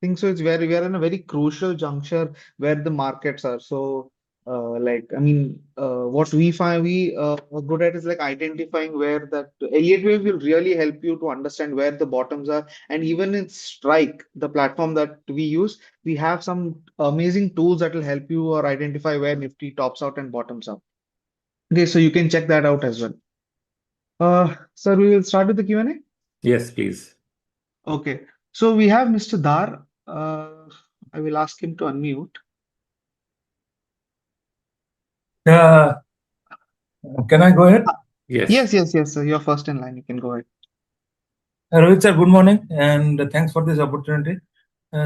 think so. It's very we are in a very crucial juncture where the markets are. So, what we find we are good at is like identifying where that Elliott wave will really help you to understand where the bottoms are. And even in Strike, the platform that we use, we have some amazing tools that will help you or identify where Nifty tops out and bottoms out. Okay, so you can check that out as well. Sir, we will start with the Q&A. Yes, please. Okay, so we have Mr. Dar. I will ask him to unmute. Yeah, can I go ahead? Yes. Yes, sir. You're first in line. You can go ahead. Rohit sir, good morning, and thanks for this opportunity.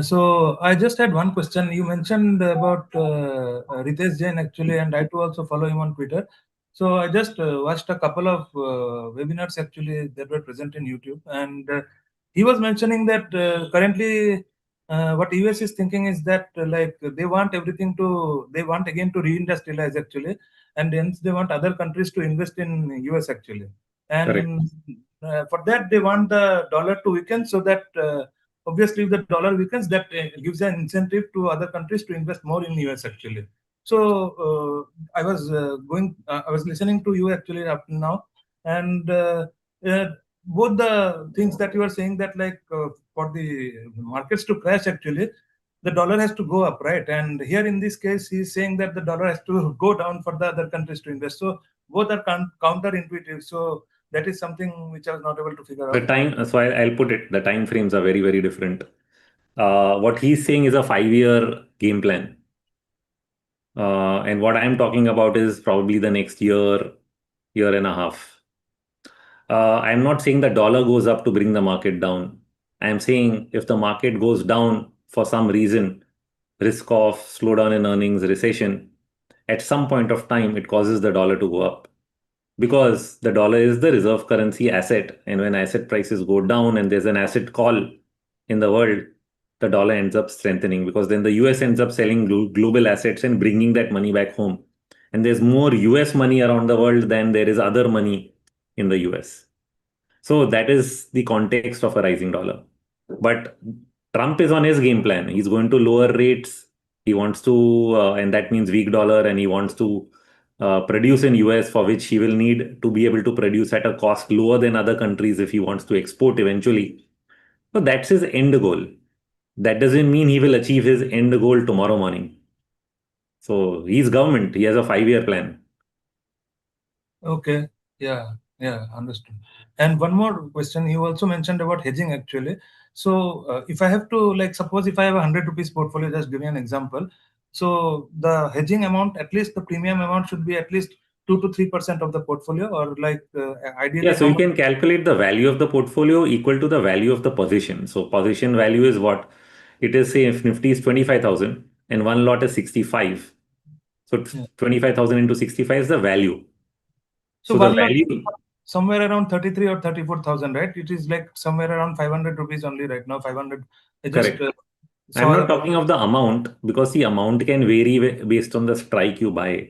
So I just had one question. You mentioned about Ritesh Jain actually, and I too also follow him on Twitter. So I just watched a couple of webinars actually that were present in YouTube, and he was mentioning that currently what US is thinking is that like they want everything to, they want again to reindustrialize actually, and hence they want other countries to invest in US actually, Correct. and for that they want the dollar to weaken so that. Obviously, if the dollar weakens, that gives an incentive to other countries to invest more in US actually. So I was listening to you actually up till now, and uh, both the things that you are saying that like for the markets to crash actually, the dollar has to go up, right? And here in this case, he's saying that the dollar has to go down for the other countries to invest. So both are counterintuitive. So that is something which I was not able to figure The out. time, so I'll put it, the time frames are very, very different. What he's saying is a 5-year game plan. And what I'm talking about is probably the next year, year and a half. I'm not saying the dollar goes up to bring the market down. I'm saying if the market goes down for some reason, risk of slowdown in earnings, recession, at some point of time, it causes the dollar to go up because the dollar is the reserve currency asset. And when asset prices go down and there's an asset call in the world, the dollar ends up strengthening because then the US ends up selling global assets and bringing that money back home. And there's more US money around the world than there is other money in the US. So that is the context of a rising dollar. But Trump is on his game plan. He's going to lower rates. He wants to, and that means weak dollar, and he wants to produce in US, for which he will need to be able to produce at a cost lower than other countries if he wants to export eventually. So that's his end goal. That doesn't mean he will achieve his end goal tomorrow morning. So he's government. He has a 5-year plan. Okay. Yeah, understood. And one more question. You also mentioned about hedging actually. So if I have to, like, suppose if I have a 100 rupees portfolio, just give me an example. So the hedging amount, at least the premium amount should be at least 2 to 3% of the portfolio, or like Yeah, ideally so how you much? can calculate the value of the portfolio equal to the value of the position. So position value is what? It is, say, if Nifty is 25,000 and one lot is 65. So Yeah. 25,000 into 65 is the value. So So the one lot value, somewhere around 33 or 34,000, right? It is like somewhere around 500 rupees only right now. 500. I just correct. I'm saw not the. talking of the amount because the amount can vary based on the strike you buy.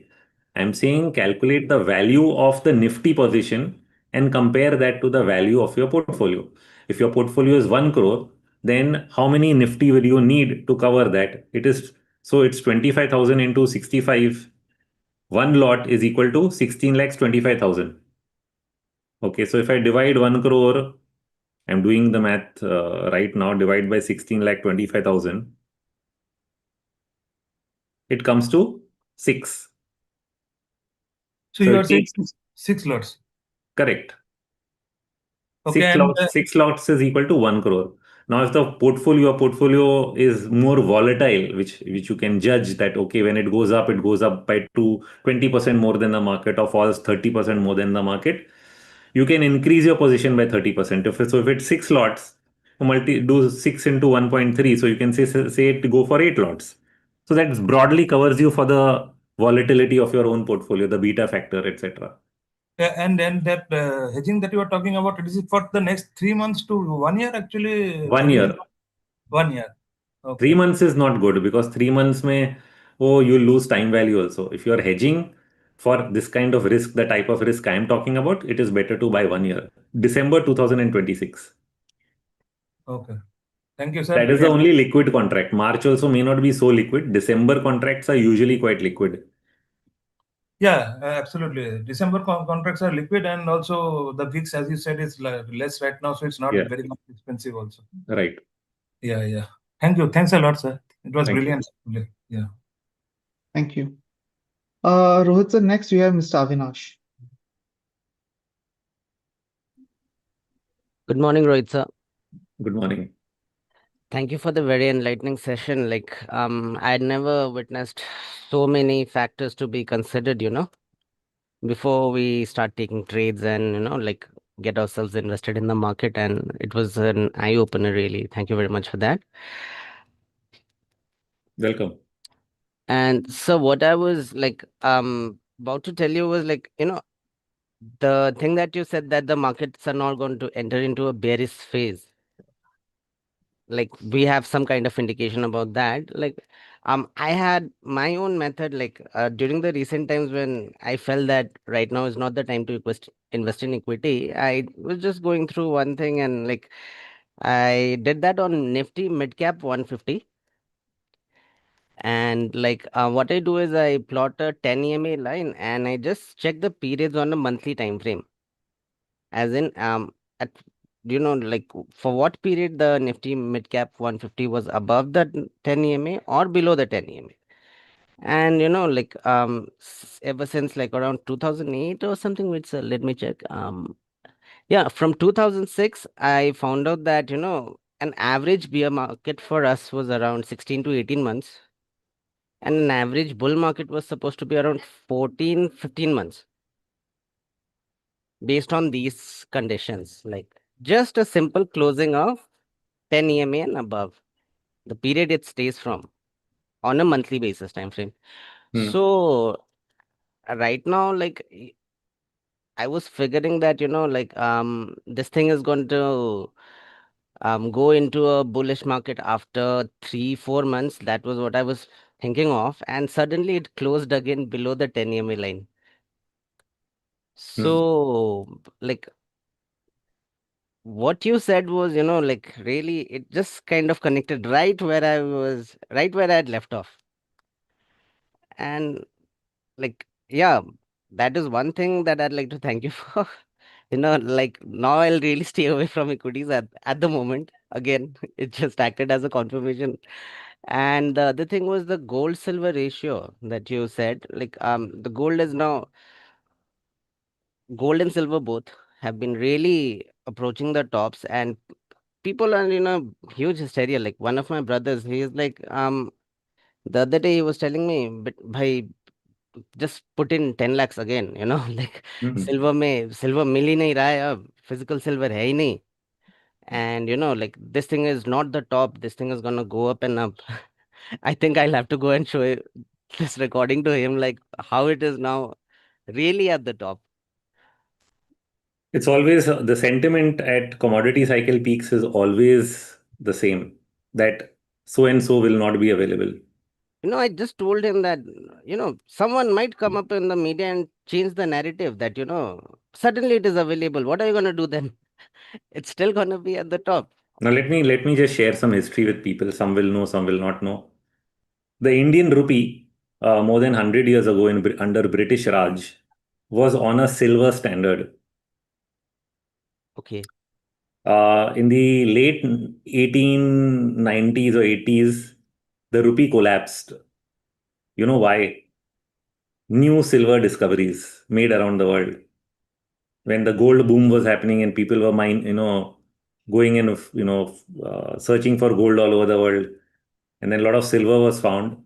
I'm saying calculate the value of the Nifty position and compare that to the value of your portfolio. If your portfolio is 1 crore, then how many Nifty will you need to cover that? It's 25,000 into 65. One lot is equal to 16 lakhs 25,000. Okay, so if I divide 1 crore, I'm doing the math right now, divide by 16 lakh 25,000, it comes to 6. So So you it are saying takes, six lots. correct. Okay, Six and lots, 6 lots is equal to 1 crore. Now, if the portfolio is more volatile, which you can judge that, okay, when it goes up by 20% more than the market, or falls 30% more than the market, you can increase your position by 30%. If it's 6 lots, do 6 into 1.3. So you can say it go for 8 lots. So that broadly covers you for the volatility of your own portfolio, the beta factor, etc. and that hedging that you are talking about, it is for the next 3 months to 1 year actually. One Hedging is year. 1 year. 3 Okay. months is not good because 3 months may, oh, you lose time value also. If you are hedging for this kind of risk, the type of risk I am talking about, it is better to buy 1 year. December 2026. Okay. Thank you, sir. That is Very the only liquid contract. March also may not be so liquid. December contracts are usually quite liquid. Yeah, absolutely. December contracts are liquid, and also the VIX, as you said, is less right now, so it's not Yeah, very much expensive also. right. Yeah, yeah. Thank you. Thanks a lot, sir. It was Thank you. brilliant. Yeah. Thank you. Rohit, sir, next we have Mr. Avinash. Good morning, Rohit sir. Good morning. Thank you for the very enlightening session. I had never witnessed so many factors to be considered, before we start taking trades and, get ourselves invested in the market. And it was an eye opener, really. Thank you very much for that. Welcome. And so what I was about to tell you was the thing that you said, that the markets are not going to enter into a bearish phase. Like, we have some kind of indication about that. I had my own method, during the recent times when I felt that right now is not the time to invest in equity. I was just going through one thing, and I did that on Nifty mid cap 150. And what I do is I plot a 10 EMA line, and I just check the periods on a monthly time frame, as in at for what period the Nifty mid cap 150 was above the 10 EMA or below the 10 EMA. And ever since around 2008 or something, which let me check. Yeah, from 2006 I found out that an average bear market for us was around 16 to 18 months, and an average bull market was supposed to be around 14-15 months, based on these conditions. Like, just a simple closing of 10 EMA and above, the period it stays from, on a monthly basis time frame. Hmm. So right now, I was figuring that this thing is going to go into a bullish market after 3-4 months. That was what I was thinking of, and suddenly it closed again below the 10 EMA line. Hmm. So what you said was, really, it just kind of connected right where I had left off. And yeah, that is one thing that I'd like to thank you for. Now I'll really stay away from equities at the moment. Again, it just acted as a confirmation. And the other thing was the gold silver ratio that you said. The gold and silver both have been really approaching the tops, and people are in a huge hysteria. Like, one of my brothers, he is the other day he was telling me, but bhai, just put in 10 lakhs again, like, Hmm. silver मिल ही नहीं रहा है अब, physical silver है ही नहीं. And this thing is not the top, this thing is gonna go up and up. I think I'll have to go and show this recording to him, like how it is now really at the top. It's always the sentiment at commodity cycle peaks is always the same, that so and so will not be available. I just told him that, someone might come up in the media and change the narrative that, suddenly it is available. What are you going to do then? It's still going to be at the top. Now let me just share some history with people. Some will know, some will not know. The Indian rupee, more than 100 years ago under British Raj, was on a silver standard. Okay. In the late 1890s or 80s, the rupee collapsed. You know why? New silver discoveries made around the world. When the gold boom was happening and people were going and searching for gold all over the world, and then a lot of silver was found,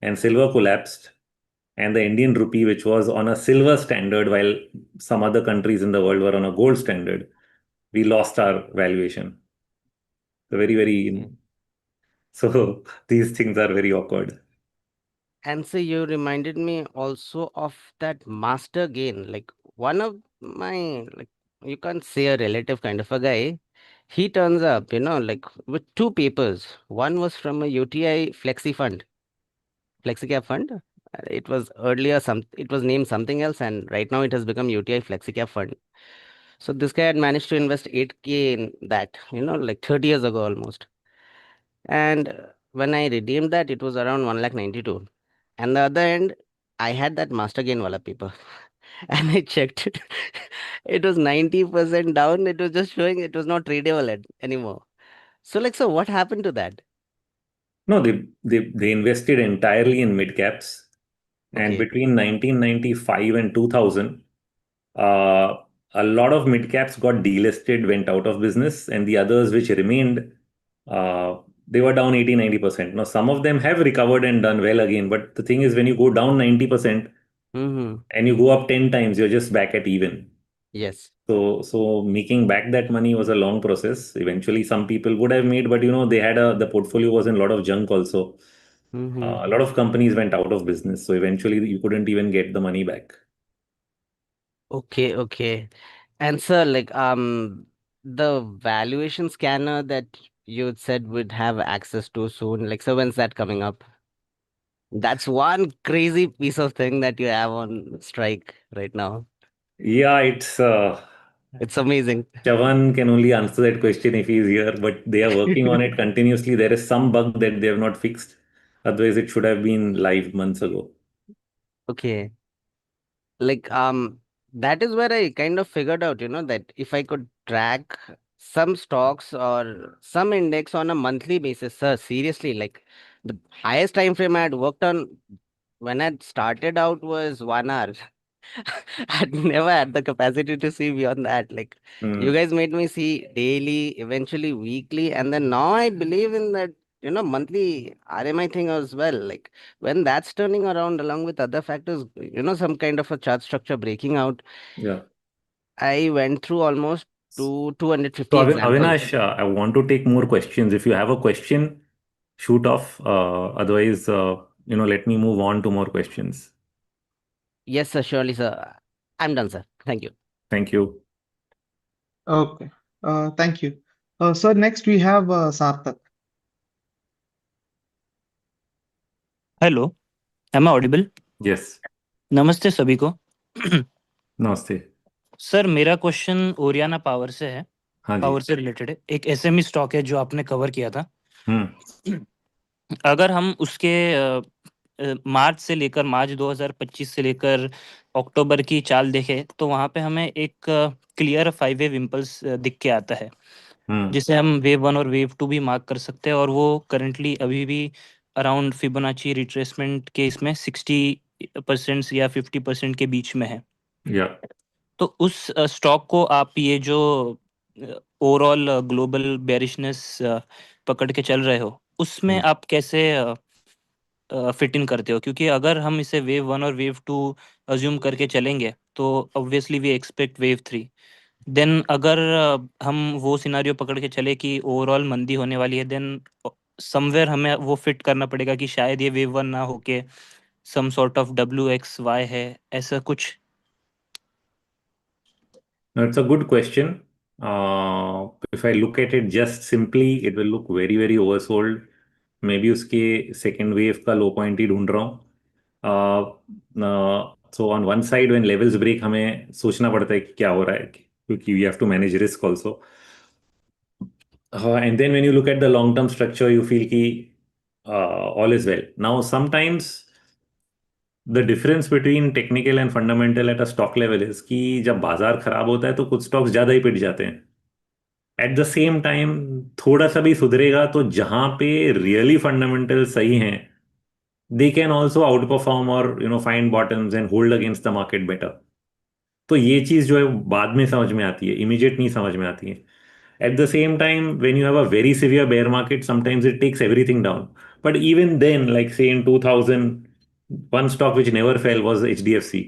and silver collapsed, and the Indian rupee, which was on a silver standard while some other countries in the world were on a gold standard, we lost our valuation. So very, very, Okay. so these things are very awkward. And so you reminded me also of that master gain. Like one of my, like, you can't say a relative kind of a guy. He turns up, like with two papers. One was from a UTI Flexi Fund, FlexiCap Fund. It was earlier it was named something else, and right now it has become UTI FlexiCap Fund. So this guy had managed to invest 8K in that, like 30 years ago almost. And when I redeemed that, it was around 1,92,000. And the other end, I had that master gain wala paper. And I checked it. It was 90% down. It was just showing it was not tradable anymore. So, like, so what happened to that? No, they invested entirely in mid caps, and Okay. between 1995 and 2000, uh, a lot of mid caps got delisted, went out of business, and the others which remained, uh, they were down 80-90%. Now, some of them have recovered and done well again, but the thing is, when you go down 90% Mm-hmm. and you go up 10 times, you're just back at even. Yes. So making back that money was a long process. Eventually, some people would have made, but they had the portfolio was in a lot of junk also. Mm-hmm. A lot of companies went out of business, so eventually you couldn't even get the money back. Okay, okay. And sir, like, the valuation scanner that you said would have access to soon, like, so when's that coming up? That's one crazy piece of thing that you have on strike right now. Yeah, it's It's amazing. Chavan can only answer that question if he's here, but they are working on it continuously. There is some bug that they have not fixed. Otherwise, it should have been live months ago. Okay. Like, that is where I kind of figured out, that if I could track some stocks or some index on a monthly basis, sir, seriously, like the highest time frame I had worked on when I started out was 1 hour. I'd never had the capacity to see beyond that. Like, you Hmm. guys made me see daily, eventually weekly, and then now I believe in that, monthly RMI thing as well. Like, when that's turning around along with other factors, some kind of a chart structure breaking out, Yeah. I went through almost So 250 examples. Avinash, I want to take more questions. If you have a question, shoot off. Otherwise, let me move on to more questions. Yes, sir, surely, sir. I'm done, sir. Thank you. Thank you. Okay. Thank you. So next we have Sarthak. Hello, am I audible? Yes. नमस्ते सभी को। Namaste. Sir, मेरा question Oriana power से है, हाँ जी। Power से related है। एक एसएमई स्टॉक है जो आपने कवर किया था। हम्म। अगर हम उसके मार्च 2025 से लेकर अक्टूबर की चाल देखें तो वहाँ पे हमें एक क्लियर 5 वेव इम्पल्स दिख के आता है, जिसे हम वेव 1 और वेव 2 भी मार्क कर सकते हैं, और वो करंटली अभी भी अराउंड फिबोनाची रिट्रेसमेंट के इसमें 60% या 50% के बीच में है। या तो उस स्टॉक को आप ये जो ओवरऑल ग्लोबल बेरिशनेस पकड़ के चल रहे हो, उसमें आप कैसे फिट इन करते हो? क्योंकि अगर हम इसे वेव 1 और वेव 2 अज्यूम करके चलेंगे तो ऑब्वियसली वी एक्सपेक्ट वेव 3। देन अगर हम वो सिनेरियो पकड़ के चले कि ओवरऑल मंदी होने वाली है, देन समवेयर हमें वो फिट करना पड़ेगा कि शायद ये वेव 1 ना होके सम सॉर्ट ऑफ WXY है, ऐसा कुछ। No, it's a good question. If I look at it just simply, it will look very, very oversold. मैं भी उसके सेकेंड वेव का लो पॉइंट ही ढूंढ रहा हूँ. So on one side when levels break हमें सोचना पड़ता है कि क्या हो रहा है, क्योंकि we have to manage risk also. And then when you look at the long term structure, you feel ki all is well. Now, sometimes the difference between technical and fundamental at a stock level is कि जब बाजार खराब होता है तो कुछ stocks ज्यादा ही पिट जाते हैं. एट द सेम टाइम थोड़ा सा भी सुधरेगा तो जहां पे रियली फंडामेंटल सही हैं, they can also outperform और find bottoms and hold against the market better. तो ये चीज जो है बाद में समझ में आती है, इमीडिएट नहीं समझ में आती है. At the same time, when you have a very severe bear market, sometimes it takes everything down. But even then, like say in 2000, one stock which never fell was HDFC.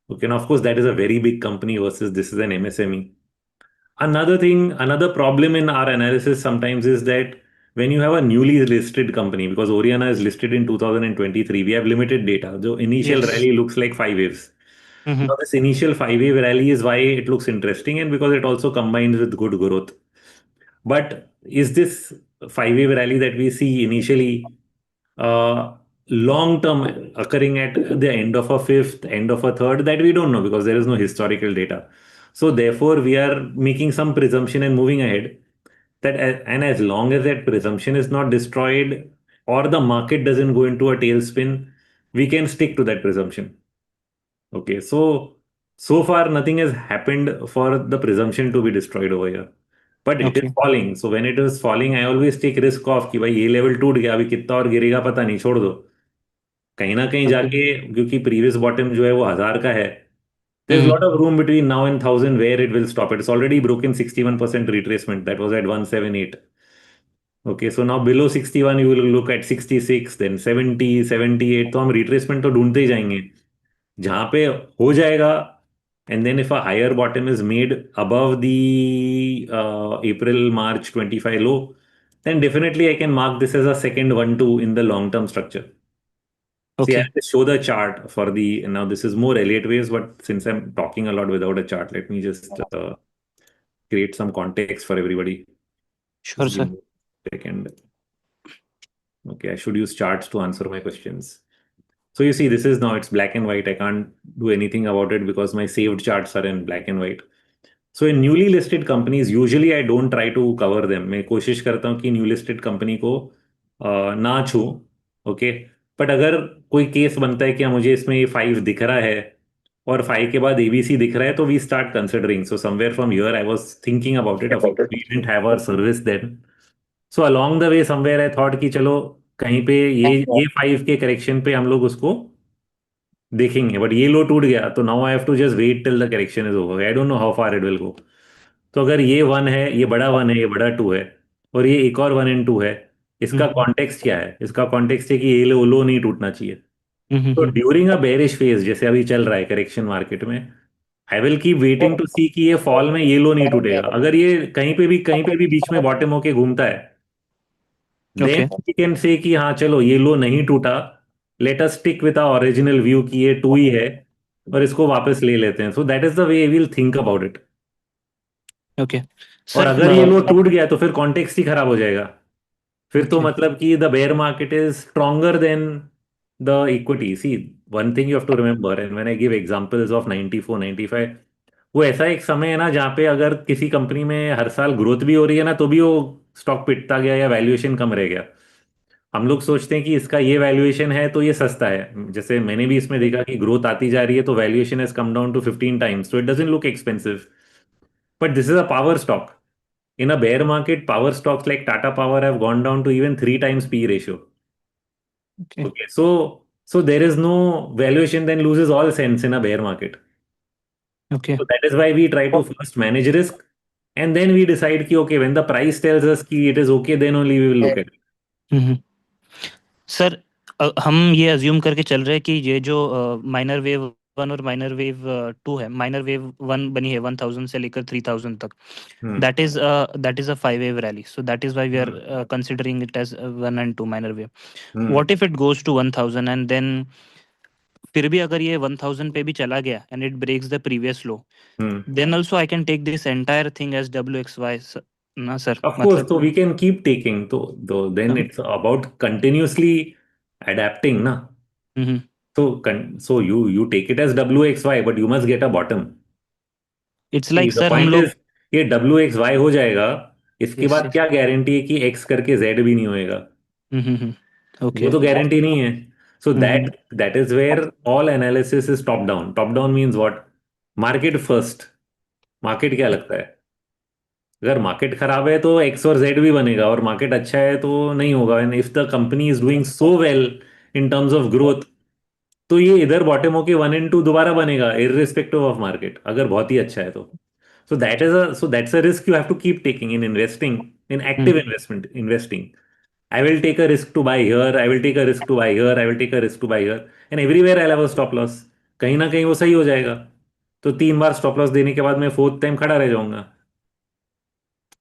Okay, now of course that is a very big company versus this is an MSME. Another thing, another problem in our analysis sometimes is that when you have a newly listed company, because Oriana is listed in 2023, we have limited data. The initial Yes. rally looks like 5 waves. Mm-hmm. Now, this initial 5 wave rally is why it looks interesting and because it also combines with good growth. But is this 5 wave rally that we see initially long term occurring at the end of a fifth, end of a third? That we don't know because there is no historical data. So, therefore, we are making some presumption and moving ahead. And as long as that presumption is not destroyed or the market doesn't go into a tailspin, we can stick to that presumption. Okay, so far nothing has happened for the presumption to be destroyed over here. But it is Okay. falling. So when it is falling, I always take risk of कि भाई ये level टूट गया, अभी कितना और गिरेगा पता नहीं, छोड़ दो. कहीं ना कहीं Okay. जाके, क्योंकि प्रीवियस बॉटम जो है वो 1000 का है, there's a Mm-hmm. lot of room between now and 1000 where it will stop. It's already broken 61% retracement. That was at 178. Okay, so now below 61 you will look at 66, then 70, 78. तो हम retracement तो ढूंढते ही जाएंगे जहां पे हो जाएगा. And then if a higher bottom is made above the April March 25 low, then definitely I can mark this as a second 1-2 in the long term structure. See, Okay. I'll just show the chart for the, now this is more Elliott waves, but since I'm talking a lot without a chart, let me just create some context for everybody. Sure, Just give sir. me a second. Okay, I should use charts to answer my questions. So you see, this is now it's black and white. I can't do anything about it because my saved charts are in black and white. So in newly listed companies, usually I don't try to cover them. मैं कोशिश करता हूँ कि new listed company को ना छू. Okay, but अगर कोई केस बनता है कि मुझे इसमें ये 5 दिख रहा है और 5 के बाद एबीसी दिख रहा है, तो we start considering. So somewhere from here I was thinking about it. Of course we didn't have our service then. So along the way somewhere I thought कि चलो कहीं पे ये 5 के करेक्शन पे हम लोग उसको देखेंगे. बट ये लो टूट गया तो now I have to just wait till the correction is over. I don't know how far it will go. तो अगर ये 1 है, ये बड़ा 1 है, ये बड़ा 2 है, और ये एक और 1 and 2 है, इसका Mm-hmm. कॉन्टेक्स्ट क्या है? इसका कॉन्टेक्स्ट है कि ये लो नहीं टूटना चाहिए. तो Mm-hmm. During a bearish phase जैसे अभी चल रहा है करेक्शन मार्केट में, I will keep waiting to see कि ये फॉल में ये लो नहीं टूटेगा. अगर ये कहीं पे भी बीच में बॉटम होके घूमता है, then Okay. We can say कि हाँ चलो ये लो नहीं टूटा, let us stick with our original view कि ये 2 ही है और इसको वापस ले लेते हैं. So that is the way will think about it. Okay. और Sir, अगर ये लो टूट गया तो फिर कॉन्टेक्स्ट ही खराब हो जाएगा. फिर तो okay. मतलब कि the bear market is stronger than the equity. See, one thing you have to remember, and when I give examples of 94 95, वो ऐसा एक समय है ना जहाँ पे अगर किसी कंपनी में हर साल ग्रोथ भी हो रही है ना तो भी वो स्टॉक पिटता गया या वैल्यूएशन कम रह गया. हम लोग सोचते हैं कि इसका ये वैल्यूएशन है तो ये सस्ता है. जैसे मैंने भी इसमें देखा कि ग्रोथ आती जा रही है तो valuation has come down to 15 times, so it doesn't look expensive. But this is a power stock. In a bear market, power stocks like Tata Power have gone down to even 3 times P ratio. Okay. Okay, so there is no valuation then loses all sense in a bear market. Okay. So that is why we try to first manage risk and then we decide कि okay, when the price tells us कि it is okay, then only we will look at it. Mm-hmm. Sir, हम ये assume करके चल रहे हैं कि ये जो माइनर वेव 1 और माइनर वेव 2 है, माइनर वेव 1 बनी है 1000 से लेकर 3000 तक, Hmm. that is a 5 wave rally, so that is why we are considering it as 1 and 2 minor wave. Hmm. What if it goes to 1000 and then फिर भी अगर ये 1000 पे भी चला गया and it breaks the previous low, Hmm. then also I can take this entire thing as WXY. ना sir, Of course, मतलब so we can keep taking. So then it's about continuously adapting, na. Hmm, So you take it as WXY, but you must get a bottom. It's See, like the sir हम point लोग, is ये WXY हो जाएगा, इसके yes बाद yes, क्या guarantee है कि X करके Z भी नहीं होएगा? वो ओके, तो गारंटी नहीं है. So hmm, that is where all analysis is top down. Top down means what? Market first. Market क्या लगता है? अगर मार्केट खराब है तो एक्स और जेड भी बनेगा, और मार्केट अच्छा है तो नहीं होगा. And if the company is doing so well in terms of growth, तो ये इधर बॉटम होके 1 and 2 दोबारा बनेगा इररिस्पेक्टिव ऑफ मार्केट, अगर बहुत ही अच्छा है तो. So that's a risk you have to keep taking in investing, in active investment investing. I will take a risk to buy here, I will take a risk to buy here, I will take a risk to buy here, and everywhere I'll have a stop loss. कहीं ना कहीं वो सही हो जाएगा, तो 3 बार stop loss देने के बाद मैं फोर्थ टाइम खड़ा रह जाऊंगा.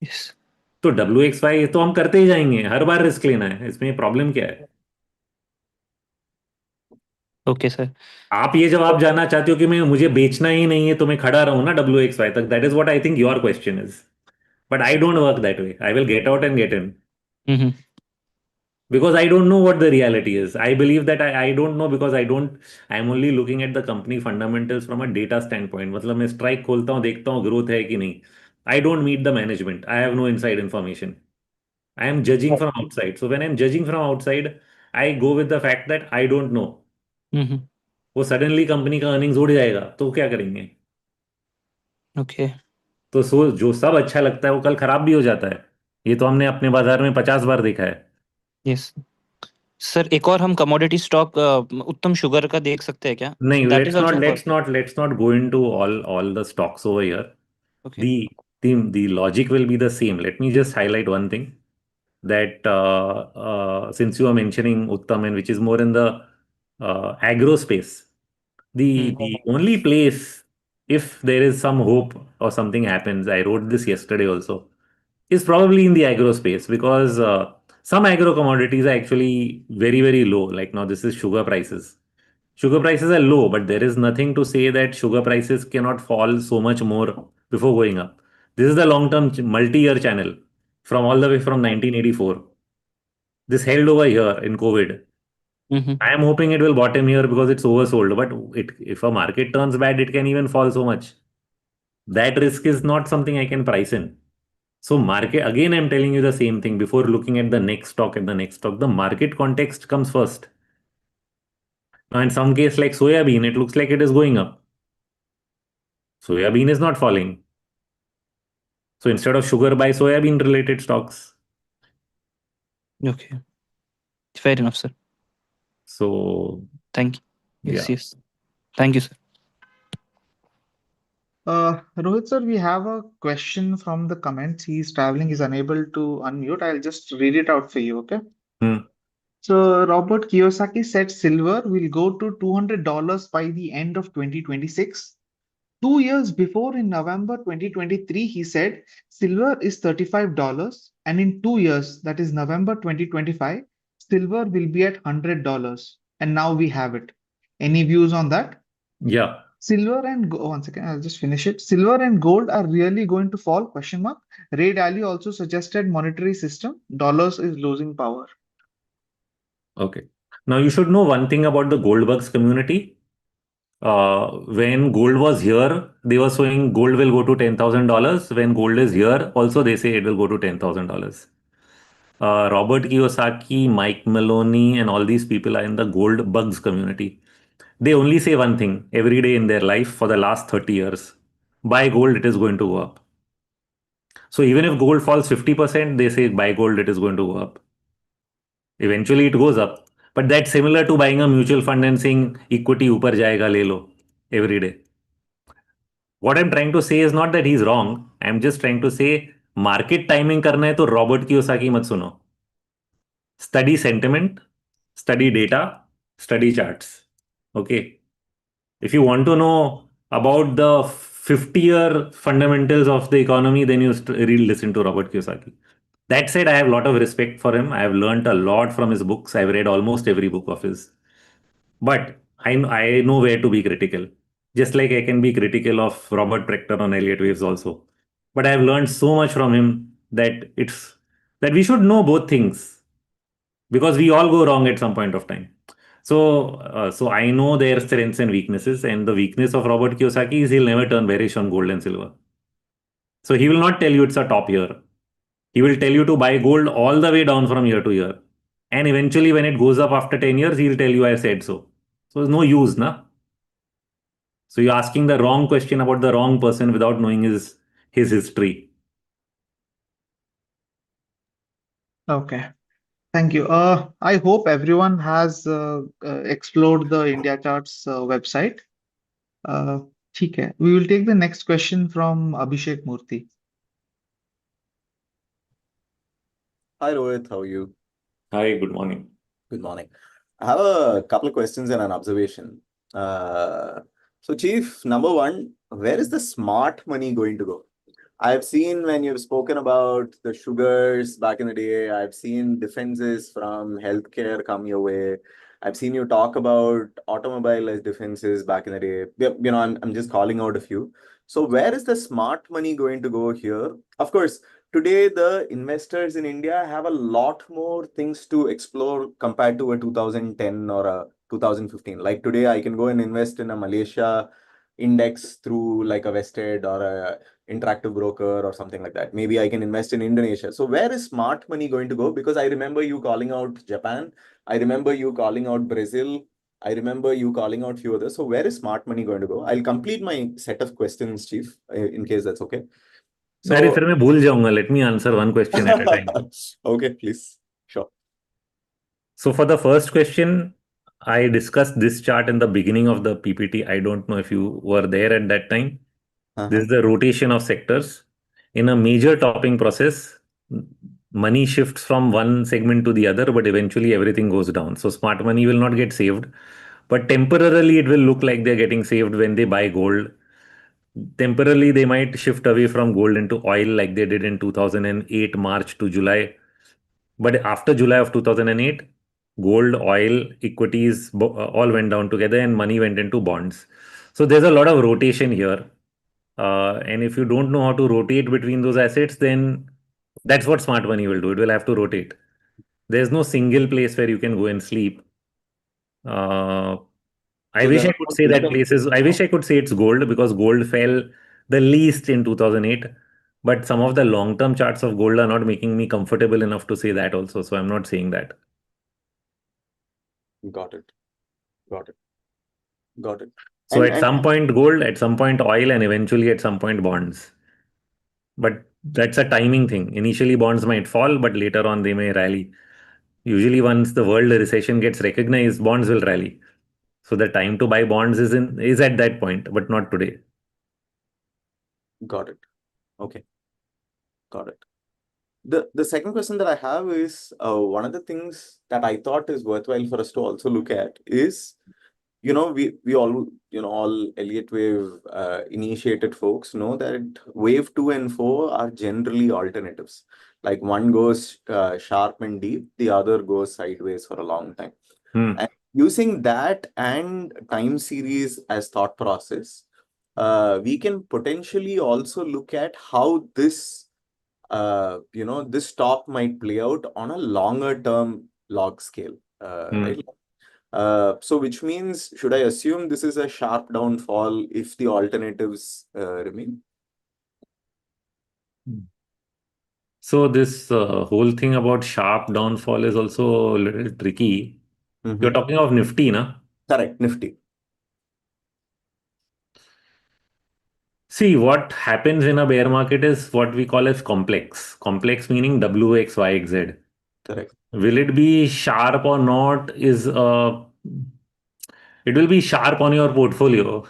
यस, तो WXY तो हम करते ही जाएंगे, हर बार रिस्क लेना है, इसमें प्रॉब्लम क्या है? ओके सर, आप ये जवाब जानना चाहते हो कि मैं मुझे बेचना ही नहीं है तो मैं खड़ा रहूं ना WXY तक. That is what I think your question is. But I don't work that way. I will get out and get in, hmm, because I don't know what the reality is. I believe that I don't know because I'm only looking at the company fundamentals from a data standpoint. मतलब मैं strike खोलता हूँ, देखता हूँ growth है कि नहीं. I don't meet the management. I have no inside information. I am judging from outside. So when I'm judging from outside, I go with the fact that I don't know. वो suddenly company का earnings उड़ जाएगा तो क्या करेंगे? Okay, तो जो सब अच्छा लगता है वो कल खराब भी हो जाता है. ये तो हमने अपने बाजार में 50 बार देखा है. यस सर, एक और हम कमोडिटी स्टॉक उत्तम शुगर का देख सकते हैं क्या? नहीं, that is also, let's not go into all the stocks over here. Okay, The logic will be the same. Let me just highlight one thing, that since you are mentioning Uttam, and which is more in the agro space, the only place, if there is some hope or something happens, I wrote this yesterday also, is probably in the agro space, because some agro commodities are actually very, very low. Like now, this is sugar prices. Sugar prices are low, but there is nothing to say that sugar prices cannot fall so much more before going up. This is the long-term multi-year channel from all the way from 1984. This held over here in COVID. I am hoping it will bottom here because it's oversold. But if a market turns bad, it can even fall so much. That risk is not something I can price in. So market, again, I'm telling you the same thing before looking at the next stock and the next stock. The market context comes first. Now, in some case like soybean, it looks like it is going up. Soybean is not falling. So instead of sugar, buy soybean related stocks. Okay, fair enough sir, So thank you, yeah. Yes yes, thank you sir. Rohit sir, we have a question from the comments. He's traveling, he's unable to unmute. I'll just read it out for you, okay? Hmm. So Robert Kiyosaki said silver will go to $200 by the end of 2026. 2 years before, in November 2023, he said silver is $35, and in 2 years, that is November 2025, silver will be at $100. And now we have it. Any views on that? Yeah. Silver and gold, one second, I'll just finish it. Silver and gold are really going to fall? Question mark. Ray Dalio also suggested monetary system. Dollars is losing power. Okay. Now you should know one thing about the gold bugs community. When gold was here, they were saying gold will go to $10,000. When gold is here, also they say it will go to $10,000. Robert Kiyosaki, Mike Maloney, and all these people are in the gold bugs community. They only say one thing every day in their life for the last 30 years: buy gold, it is going to go up. So even if gold falls 50%, they say buy gold, it is going to go up. Eventually it goes up. But that's similar to buying a mutual fund and saying equity upar jayega le lo every day. What I'm trying to say is not that he's wrong. I'm just trying to say market timing करना है तो Robert Kiyosaki मत सुनो. Study sentiment, study data, study charts. Okay. If you want to know about the 50-year fundamentals of the economy, then you listen to Robert Kiyosaki. That said, I have a lot of respect for him. I have learned a lot from his books. I've read almost every book of his. But I know where to be critical. Just like I can be critical of Robert Prechter on Elliot Waves also. But I've learned so much from him that we should know both things because we all go wrong at some point of time. So I know their strengths and weaknesses, and the weakness of Robert Kiyosaki is he'll never turn bearish on gold and silver. So he will not tell you it's a top year. He will tell you to buy gold all the way down from year to year. And eventually, when it goes up after 10 years, he'll tell you I said so. So there's no use, na? So you're asking the wrong question about the wrong person without knowing his history. Okay. Thank you. I hope everyone has explored the India Charts website. Uh, ठीक है. We will take the next question from Abhishek Murthy. Hi Rohit, how are you? Hi, good morning. Good morning. I have a couple of questions and an observation. So, Chief, number one, where is the smart money going to go? I've seen when you've spoken about the sugars back in the day, I've seen defenses from healthcare come your way. I've seen you talk about automobile as defenses back in the day. You know, I'm just calling out a few. So, where is the smart money going to go here? Of course, today the investors in India have a lot more things to explore compared to a 2010 or a 2015. Like today, I can go and invest in a Malaysia index through like a Vested or a interactive broker or something like that. Maybe I can invest in Indonesia. So where is smart money going to go? Because I remember you calling out Japan. I remember you calling out Brazil. I remember you calling out few others. So where is smart money going to go? I'll complete my set of questions, Chief, in case that's okay. अरे फिर मैं भूल जाऊंगा. Let me answer one question at a time. Okay, please. Sure. So for the first question, I discussed this chart in the beginning of the PPT. I don't know if you were there at that time. This is the rotation of sectors. In a major topping process, money shifts from one segment to the other, but eventually everything goes down. So smart money will not get saved, but temporarily it will look like they're getting saved when they buy gold. Temporarily, they might shift away from gold into oil like they did in 2008, March to July. But after July of 2008, gold, oil, equities all went down together and money went into bonds. So there's a lot of rotation here. And if you don't know how to rotate between those assets, then that's what smart money will do. It will have to rotate. There's no single place where you can go and sleep. I wish I could say that places. I wish I could say it's gold because gold fell the least in 2008. But some of the long-term charts of gold are not making me comfortable enough to say that also. So I'm not saying that. Got it. Got it. Got it. So at some point gold, at some point oil, and eventually at some point bonds. But that's a timing thing. Initially bonds might fall, but later on they may rally. Usually once the world recession gets recognized, bonds will rally. So the time to buy bonds is at that point, but not today. Got it. Okay. Got it. The second question that I have is one of the things that I thought is worthwhile for us to also look at is, we all, all Elliot wave initiated folks know that wave 2 and 4 are generally alternatives. Like one goes sharp and deep, the other goes sideways for a long time. And using that and time series as thought process, we can potentially also look at how this this top might play out on a longer term log scale, right? So which means, should I assume this is a sharp downfall if the alternatives remain? So this whole thing about sharp downfall is also a little tricky. You're talking of Nifty, na? Correct, Nifty. See, what happens in a bear market is what we call as complex. Complex meaning W, X, Y, X, Z. Correct. Will it be sharp or not is it will be sharp on your portfolio.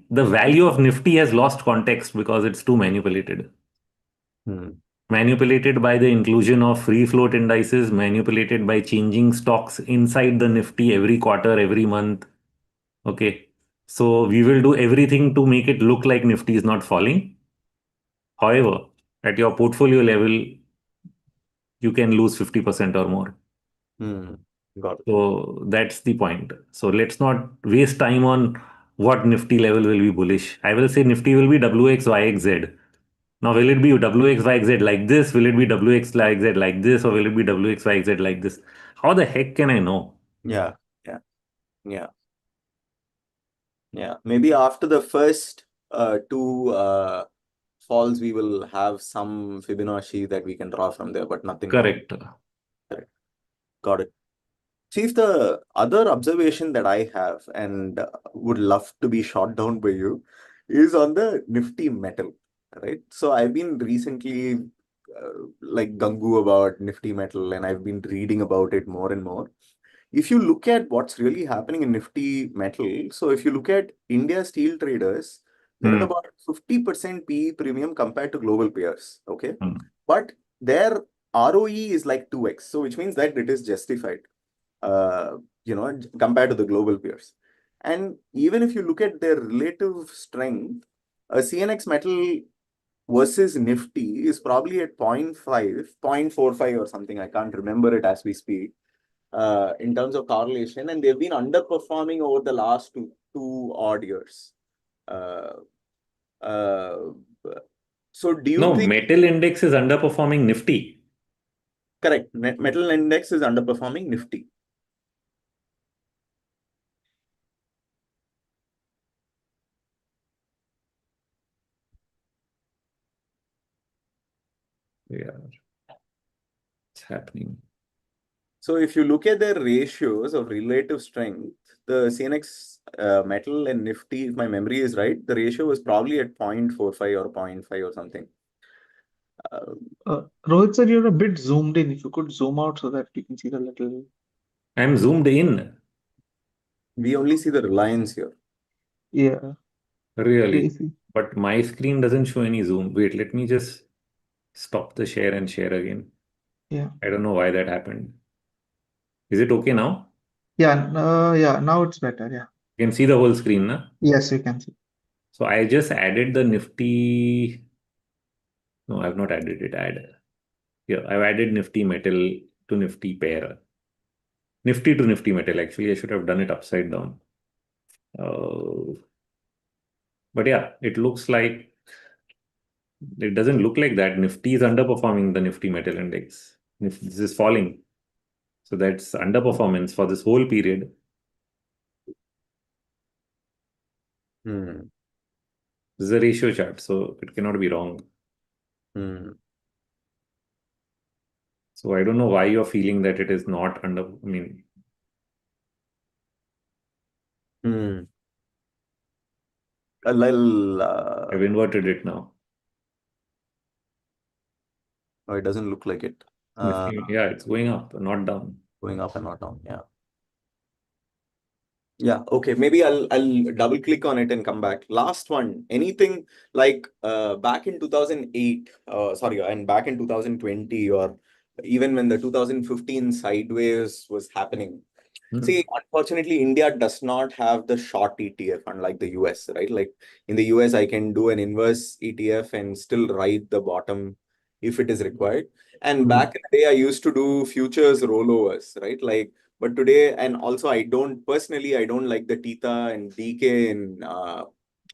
The value of Nifty has lost context because it's too manipulated. Manipulated by the inclusion of free float indices, manipulated by changing stocks inside the Nifty every quarter, every month. Okay. So we will do everything to make it look like Nifty is not falling. However, at your portfolio level, you can lose 50% or more. Got it. So that's the point. So let's not waste time on what Nifty level will be bullish. I will say Nifty will be WXYXZ. Now, will it be WXYZ like this? Will it be WXYZ like this? Or will it be WXYZ like this? How the heck can I know? Yeah, yeah, yeah, yeah. Maybe after the first two falls, we will have some Fibonacci that we can draw from there, but nothing more. Correct. Correct. Got it. Chief, the other observation that I have and would love to be shot down by you is on the Nifty metal, right? So I've been recently like gungu about Nifty metal, and I've been reading about it more and more. If you look at what's really happening in Nifty metal, so if you look at India steel traders, they're at about 50% PE premium compared to global peers, okay? But their ROE is like 2x, so which means that it is justified, compared to the global peers. And even if you look at their relative strength, a CNX metal versus Nifty is probably at 0.5, 0.45 or something. I can't remember it as we speak. In terms of correlation, and they've been underperforming over the last two odd years. So do you think... metal index is underperforming Nifty. Correct. Metal index is underperforming Nifty. Yeah, it's happening. So if you look at their ratios of relative strength, the CNX metal and Nifty, if my memory is right, the ratio was probably at 0.45 or 0.5 or something. Rohit sir, you're a bit zoomed in. If you could zoom out so that you can see the little. I'm zoomed in. We only see the Reliance here. Yeah. Really? Crazy. But my screen doesn't show any zoom. Wait, let me just stop the share and share again. Yeah. I don't know why that happened. Is it okay now? Yeah. Yeah. Now it's better. Yeah. You can see the whole screen, na? Yes, you can see. So I just added the Nifty. No, I've not added it. Yeah, I've added Nifty metal to Nifty pair. Nifty to Nifty metal. Actually, I should have done it upside down. But yeah, it looks like it doesn't look like that. Nifty is underperforming the Nifty metal index. This is falling. So that's underperformance for this whole period. Hmm. This is a ratio chart, so it cannot be wrong. So I don't know why you're feeling that it is not under. I mean, A little. I've inverted it now. Oh, it doesn't look like it. Yeah, it's going up, not down. Going up and not down. Yeah. Yeah, okay. Maybe I'll double click on it and come back. Last one. Anything like back in 2008, and back in 2020, or even when the 2015 sideways was happening. See, unfortunately, India does not have the short ETF, unlike the US, right? Like in the US, I can do an inverse ETF and still ride the bottom if it is required. And back in the day, I used to do futures rollovers, right? Like, but today, and also I don't like the Theta and DK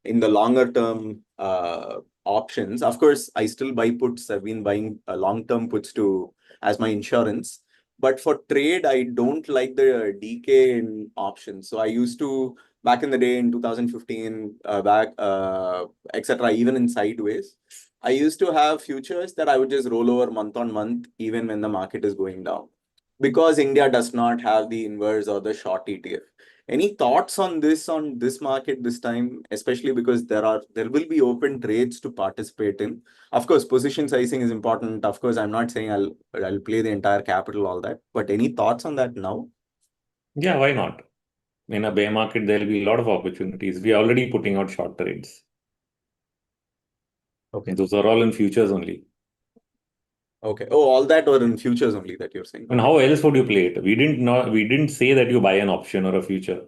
in the longer term options. Of course, I still buy puts. I've been buying long-term puts as my insurance. But for trade, I don't like the DK in options. So I used to, back in the day in 2015, etc., even in sideways, I used to have futures that I would just roll over month on month, even when the market is going down. Because India does not have the inverse or the short ETF. Any thoughts on this market this time, especially because there will be open trades to participate in. Of course, position sizing is important. Of course, I'm not saying I'll play the entire capital, all that. But any thoughts on that now? Yeah, why not? In a bear market, there'll be a lot of opportunities. We are already putting out short trades. Okay. Those are all in futures only. Okay. Oh, all that or in futures only that you're saying. And how else would you play it? We didn't say that you buy an option or a future.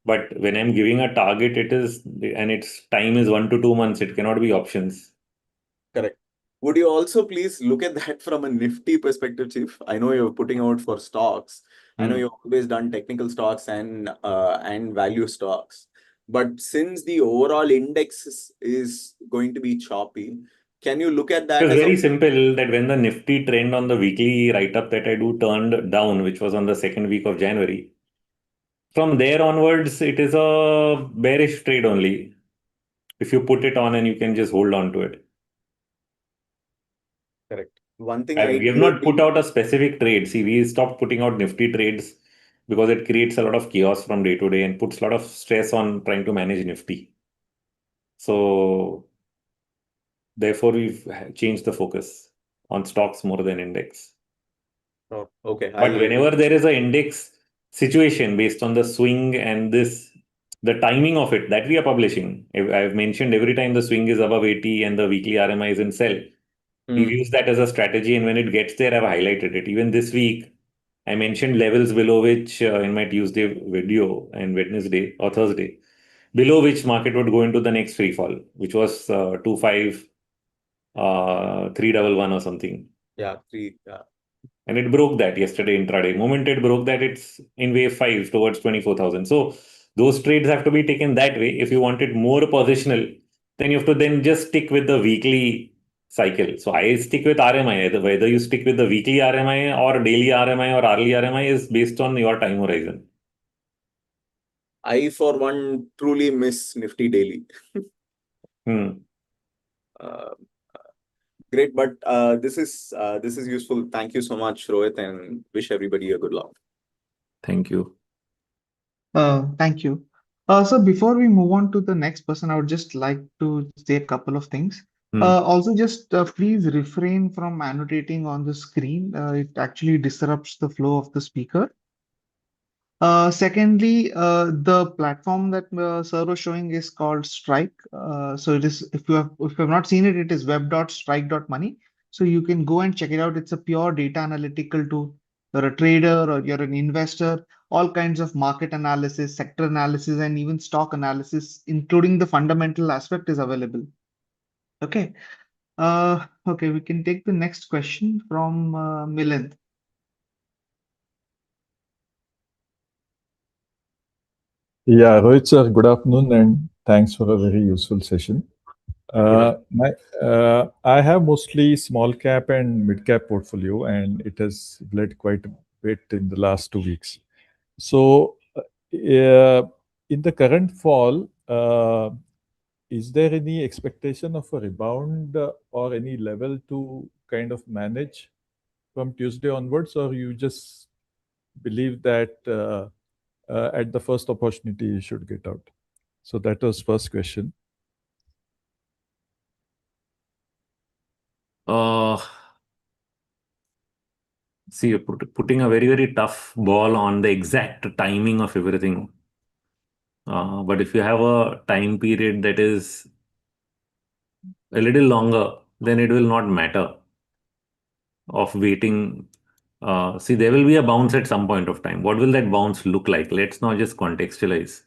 But when I'm giving a target, and its time is 1 to 2 months, it cannot be options. Correct. Would you also please look at that from a Nifty perspective, Chief? I know you're putting out for stocks. I know you've always done technical stocks and value stocks. But since the overall index is going to be choppy, Can you look at It that was as very a simple that when the Nifty trend on the weekly write-up that I do turned down, which was on the second week of January, from there onwards, it is a bearish trade only. If you put it on and you can just hold on to it. correct? One thing I We have not put out a specific trade. See, we stopped putting out Nifty trades because it creates a lot of chaos from day to day and puts a lot of stress on trying to manage Nifty. So therefore, we've changed the focus on stocks more than index. Oh, okay. But whenever there is an index situation based on the swing and the timing of it that we are publishing, I've mentioned every time the swing is above 80 and the weekly RMI is in sell, we've used that as a strategy. And when it gets there, I've highlighted it. Even this week, I mentioned levels below which in my Tuesday video and Wednesday or Thursday, below which market would go into the next free fall, which was 311 or something. Yeah, three. And it broke that yesterday intraday. Moment it broke that, it's in wave 5 towards 24,000. So those trades have to be taken that way. If you want it more positional, then you have to then just stick with the weekly cycle. So I stick with RMI. Whether you stick with the weekly RMI or daily RMI or hourly RMI is based on your time horizon. I, for one, truly miss Nifty daily. Uh, Great, but this is useful. Thank you so much, Rohit, and wish everybody a good luck. Thank you. Thank you. So before we move on to the next person, I would just like to say a couple of things. Also, just please refrain from annotating on the screen. It actually disrupts the flow of the speaker. Secondly, the platform that Sir was showing is called Strike. So it is, if you have not seen it, it is web.strike.money. So you can go and check it out. It's a pure data analytical tool. You're a trader or you're an investor, all kinds of market analysis, sector analysis, and even stock analysis, including the fundamental aspect, is available. Okay. Okay, we can take the next question from Milind. Yeah, Rohit sir, good afternoon and thanks for a very useful session. I have mostly small cap and mid cap portfolio, and it has bled quite a bit in the last 2 weeks. So, in the current fall, is there any expectation of a rebound or any level to kind of manage from Tuesday onwards, or you just believe that at the first opportunity you should get out? So that was first question. See, you're putting a very, very tough ball on the exact timing of everything. But if you have a time period that is a little longer, then it will not matter of waiting. See, there will be a bounce at some point of time. What will that bounce look like? Let's now just contextualize.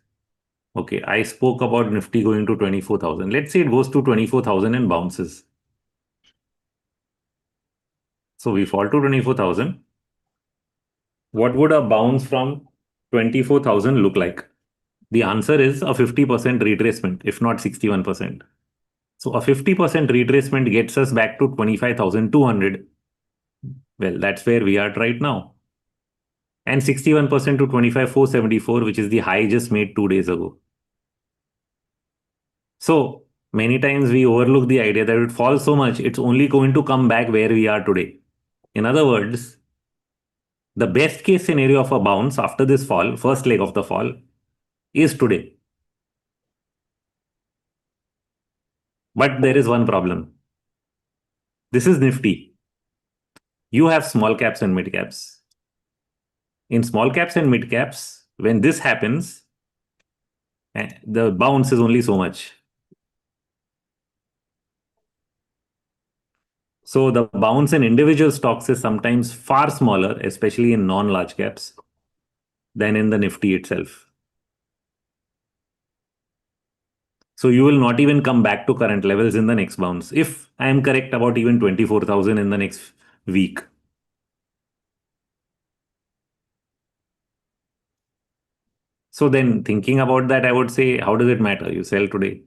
Okay, I spoke about Nifty going to 24,000. Let's say it goes to 24,000 and bounces. So we fall to 24,000. What would a bounce from 24,000 look like? The answer is a 50% retracement, if not 61%. So a 50% retracement gets us back to 25,200. Well, that's where we are right now. And 61% to 25,474, which is the high just made 2 days ago. So many times we overlook the idea that it falls so much, it's only going to come back where we are today. In other words, the best case scenario of a bounce after this fall, first leg of the fall, is today. But there is one problem. This is Nifty. You have small caps and mid caps. In small caps and mid caps, when this happens, the bounce is only so much. So the bounce in individual stocks is sometimes far smaller, especially in non-large caps, than in the Nifty itself. So you will not even come back to current levels in the next bounce, if I am correct about even 24,000 in the next week. So then thinking about that, I would say, how does it matter? You sell today.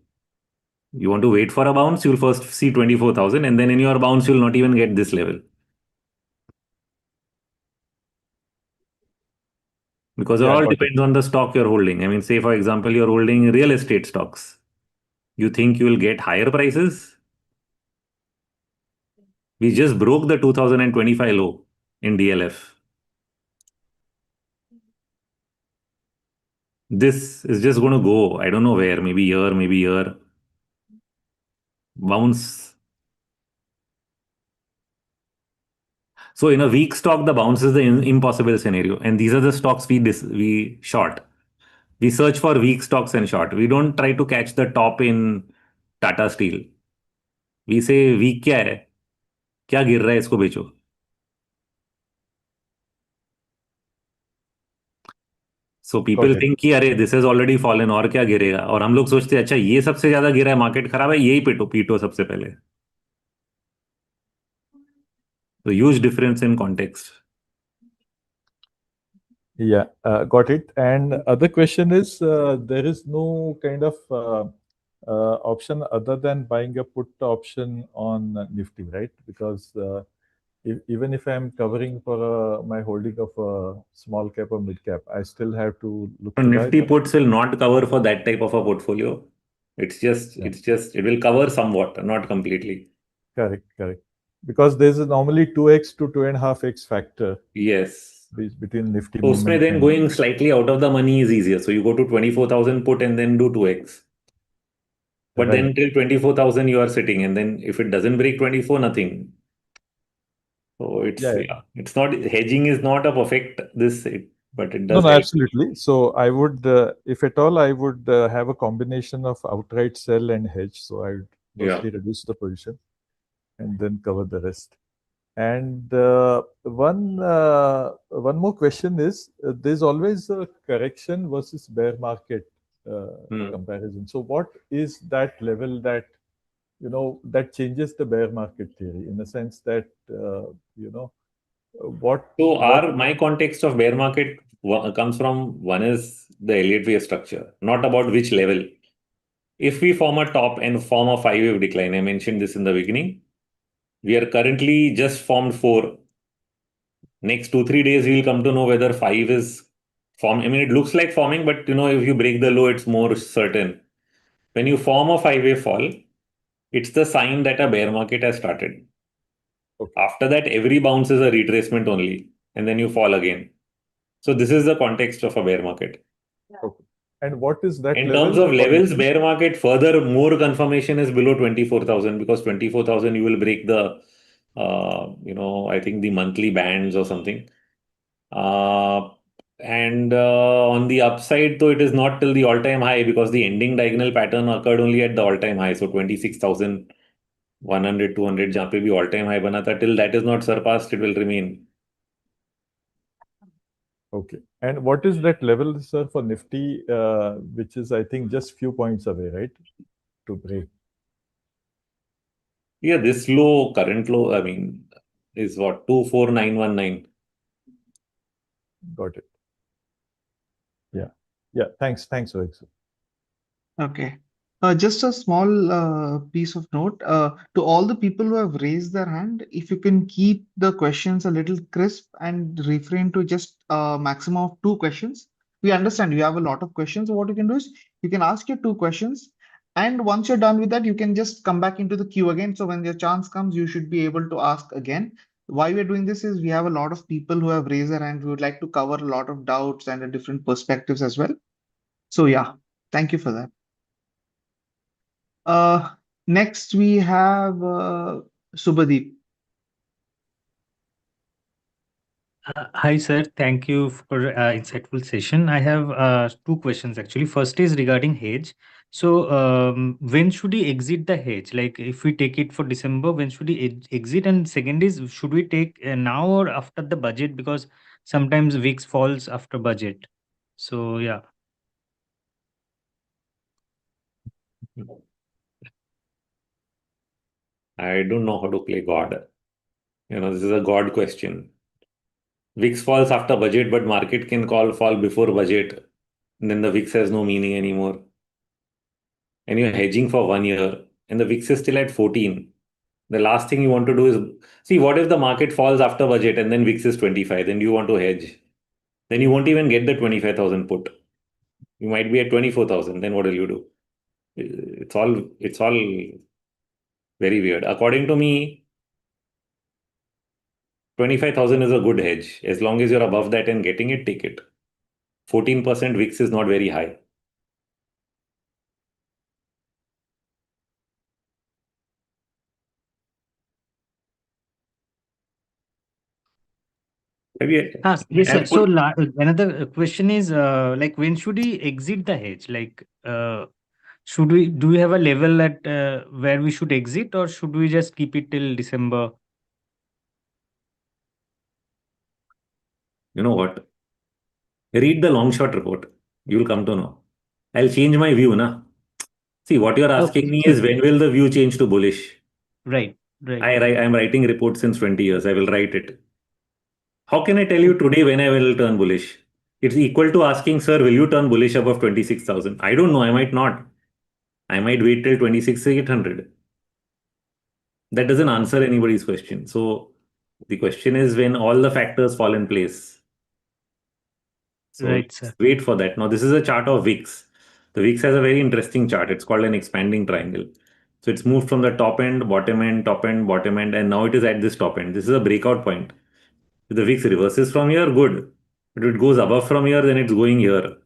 You want to wait for a bounce, you'll first see 24,000, and then in your bounce, you'll not even get this level. Because it Yeah, all got it. depends on the stock you're holding. I mean, say, for example, you're holding real estate stocks. You think you will get higher prices? We just broke the 2025 low in DLF. This is just going to go, I don't know where, maybe here, bounce. So in a weak stock, the bounce is the impossible scenario. And these are the stocks we short. We search for weak stocks and short. We don't try to catch the top in Tata Steel. We say weak क्या है? क्या गिर रहा है इसको बेचो. So people Got it. think कि अरे this has already fallen और क्या गिरेगा, और हम लोग सोचते हैं अच्छा ये सबसे ज्यादा गिरा है, मार्केट खराब है, यही पीटो पीटो सबसे पहले. So huge difference in context. Yeah, got it. And other question is, there is no kind of option other than buying a put option on Nifty, right? Because even if I'm covering for my holding of a small cap or mid cap, I still have to look So to buy Nifty that. puts will not cover for that type of a portfolio. Yeah. It will cover somewhat, not completely. Correct. Because there's a normally 2x to 2.5x factor Yes. between Nifty So उसमें movement then and going slightly out of the money is easier. So you go to 24,000 put and then do 2x. But then right. till 24,000 you are sitting, and then if it doesn't break 24, nothing. So Yeah. it's not, hedging is not a perfect but it No, does help. absolutely. So I would, if at all, I would have a combination of outright sell and hedge. So I would Yeah. mostly reduce the position and then cover the rest. And one more question is, there's always a correction versus bear market comparison. So what is that level that that changes the bear market theory, in the sense that what So my context of bear market comes from, one is the Elliott wave structure, not about which level. If we form a top and form a 5-wave decline, I mentioned this in the beginning, we are currently just formed 4. Next 2-3 days, we will come to know whether 5 is form. I mean, it looks like forming, but if you break the low, it's more certain. When you form a 5-wave fall, it's the sign that a bear market has started. Okay. After that, every bounce is a retracement only, and then you fall again. So this is the context of a bear market. Okay. And what is that In level terms of for levels, Nifty? bear market, further more confirmation is below 24,000, because 24,000 you will break the, I think the monthly bands or something. And on the upside, though, it is not till the all-time high, because the ending diagonal pattern occurred only at the all-time high. So 26,100, 200, जहाँ पे भी all-time high बना था, till that is not surpassed, it will remain. Okay. And what is that level, sir, for Nifty, which is, I think, just few points away, right, to break? Yeah, this low, current low, I mean, is what, 24,919. Got it. Yeah. Thanks, Rohit. Okay. Just a small piece of note to all the people who have raised their hand, if you can keep the questions a little crisp and refrain to just a maximum of 2 questions. We understand you have a lot of questions. So what you can do is you can ask your 2 questions, and once you're done with that, you can just come back into the queue again. So when your chance comes, you should be able to ask again. Why we're doing this is we have a lot of people who have raised their hand. We would like to cover a lot of doubts and different perspectives as well. So yeah, thank you for that. Next we have Subhadeep. Hi, sir. Thank you for insightful session. I have 2 questions actually. First is regarding hedge. So, when should we exit the hedge? Like, if we take it for December, when should we exit? And second is, should we take now or after the budget? Because sometimes VIX falls after budget. So, yeah. I don't know how to play God. This is a God question. VIX falls after budget, but market can fall before budget. And then the VIX has no meaning anymore. and you're hedging for 1 year and the VIX is still at 14, the last thing you want to do is see what if the market falls after budget and then VIX is 25, then you want to hedge. Then you won't even get the 25,000 put. You might be at 24,000. Then what will you do? It's all very weird. According to me, 25,000 is a good hedge. As long as you're above that and getting it, take it. 14% VIX is not very high. Have you, Yes, sir. have So put, another question is like when should we exit the hedge? Like should we do we have a level at where we should exit, or should we just keep it till December? you know what? Read the long short report. You'll come to know. I'll change my view, na. See, what you're asking Okay. me So is when will the view change to bullish? right, right, I'm writing reports since 20 years. I will write it. How can I tell you today when I will turn bullish? It's equal to asking, sir, will you turn bullish above 26,000? I don't know. I might not. I might wait till 26,800. That doesn't answer anybody's question. So the question is when all the factors fall in place. So right, let's sir. wait for that. Now, this is a chart of VIX. The VIX has a very interesting chart. It's called an expanding triangle. So it's moved from the top end, bottom end, top end, bottom end, and now it is at this top end. This is a breakout point. If the VIX reverses from here, good. But if it goes above from here, then it's going here.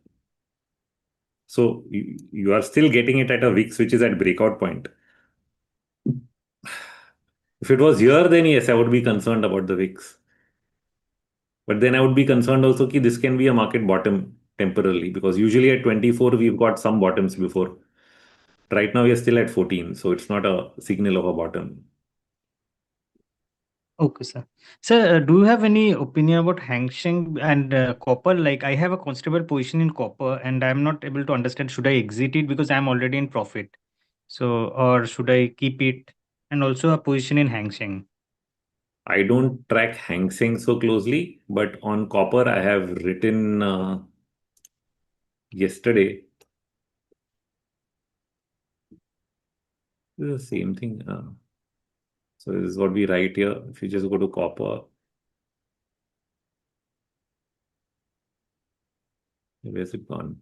So you are still getting it at a VIX which is at breakout point. If it was here, then yes, I would be concerned about the VIX. But then I would be concerned also that this can be a market bottom temporarily because usually at 24 we've got some bottoms before. Right now we are still at 14, so it's not a signal of a bottom. Okay, sir. Sir, do you have any opinion about Hang Seng and copper? Like, I have a considerable position in copper, and I'm not able to understand should I exit it because I'm already in profit. So, or should I keep it? And also a position in Hang Seng. I don't track Hang Seng so closely, but on copper I have written yesterday. This is the same thing. So this is what we write here. If you just go to copper, where's it gone?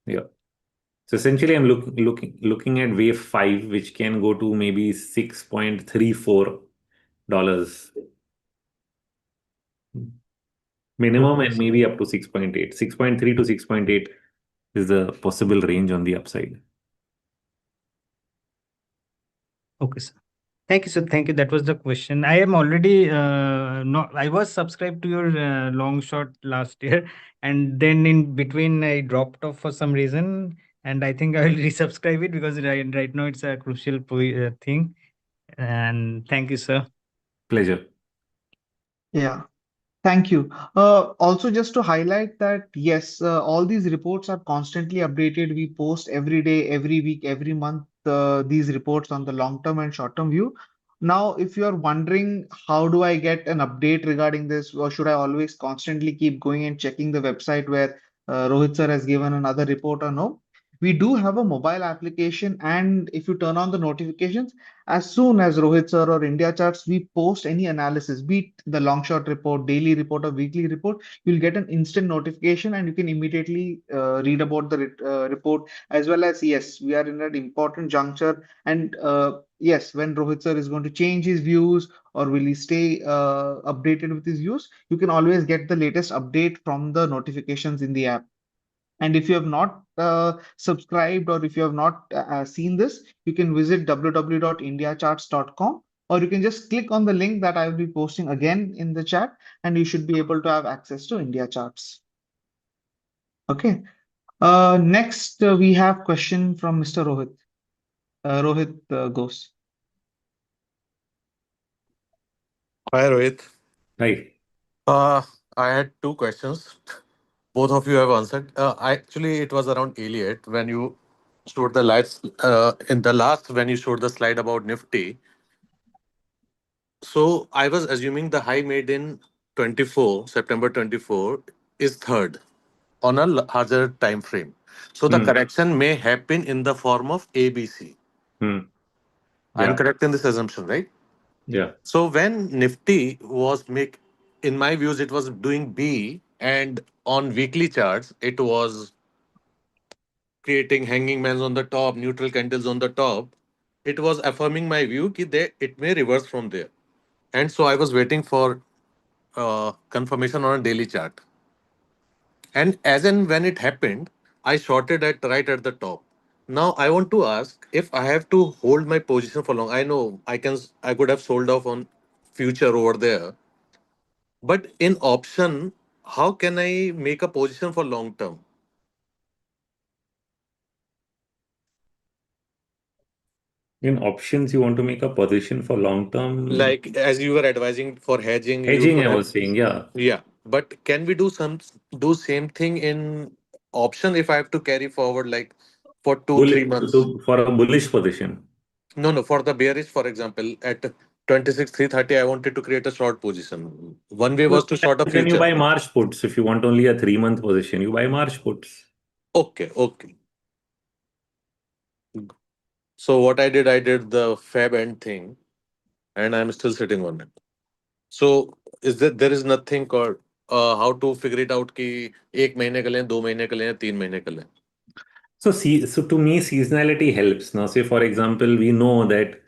Yeah. So essentially, I'm looking at wave 5, which can go to maybe $6.34 minimum, Okay, and sir. maybe up to 6.8. 6.3 to 6.8 is the possible range on the upside. Okay, sir. Thank you, sir. Thank you. That was the question. I am already not. I was subscribed to your long shot last year, and then in between I dropped off for some reason, and I think I will resubscribe it because right now it's a crucial thing. And thank you, sir. Pleasure. Yeah. Thank you. Also, just to highlight that, yes, all these reports are constantly updated. We post every day, every week, every month, these reports on the long-term and short-term view. Now, if you're wondering, how do I get an update regarding this, or should I always constantly keep going and checking the website where Rohit sir has given another report or no? We do have a mobile application, and if you turn on the notifications, as soon as Rohit sir or India charts, we post any analysis, be it the long shot report, daily report, or weekly report, you'll get an instant notification and you can immediately read about the report. As well as, yes, we are in an important juncture. And yes, when Rohit sir is going to change his views or will he stay updated with his views, you can always get the latest update from the notifications in the app. And if you have not subscribed or if you have not seen this, you can visit www.indiacharts.com, or you can just click on the link that I will be posting again in the chat, and you should be able to have access to India charts. Okay. Next, we have question from Mr. Rohit. Rohit goes. Hi, Rohit. Hi. I had two questions. Both of you have answered. Actually, it was around Elliot when you showed the lights in the last when you showed the slide about Nifty. So I was assuming the high made in 24 September 24 is third on a larger time frame. So the correction may happen in the form of ABC. I'm Yeah. correct in this assumption, right? Yeah. So when Nifty was in my views, it was doing B, and on weekly charts, it was creating hanging mans on the top, neutral candles on the top. It was affirming my view that it may reverse from there. And so I was waiting for confirmation on a daily chart. And as and when it happened, I shorted at right at the top. Now I want to ask if I have to hold my position for long. I know I could have sold off on future over there, but in option, how can I make a position for long term? In options, you want to make a position for long term Like as you were advising for hedging, you hedging, could I have. was saying, yeah. Yeah, but can we do same thing in option if I have to carry forward like for two, 3 months? For a bullish position. No, for the bearish, for example, at 26,330, I wanted to create a short position. One way was to short a Then you future. buy March puts. If you want only a 3 month position, you buy March puts. Okay. So what I did the Fab end thing, and I'm still sitting on it. So is that there is nothing called how to figure it out कि एक महीने का लें, 2 महीने का लें, 3 महीने का लें. So to me, seasonality helps. Now, say for example, we know that,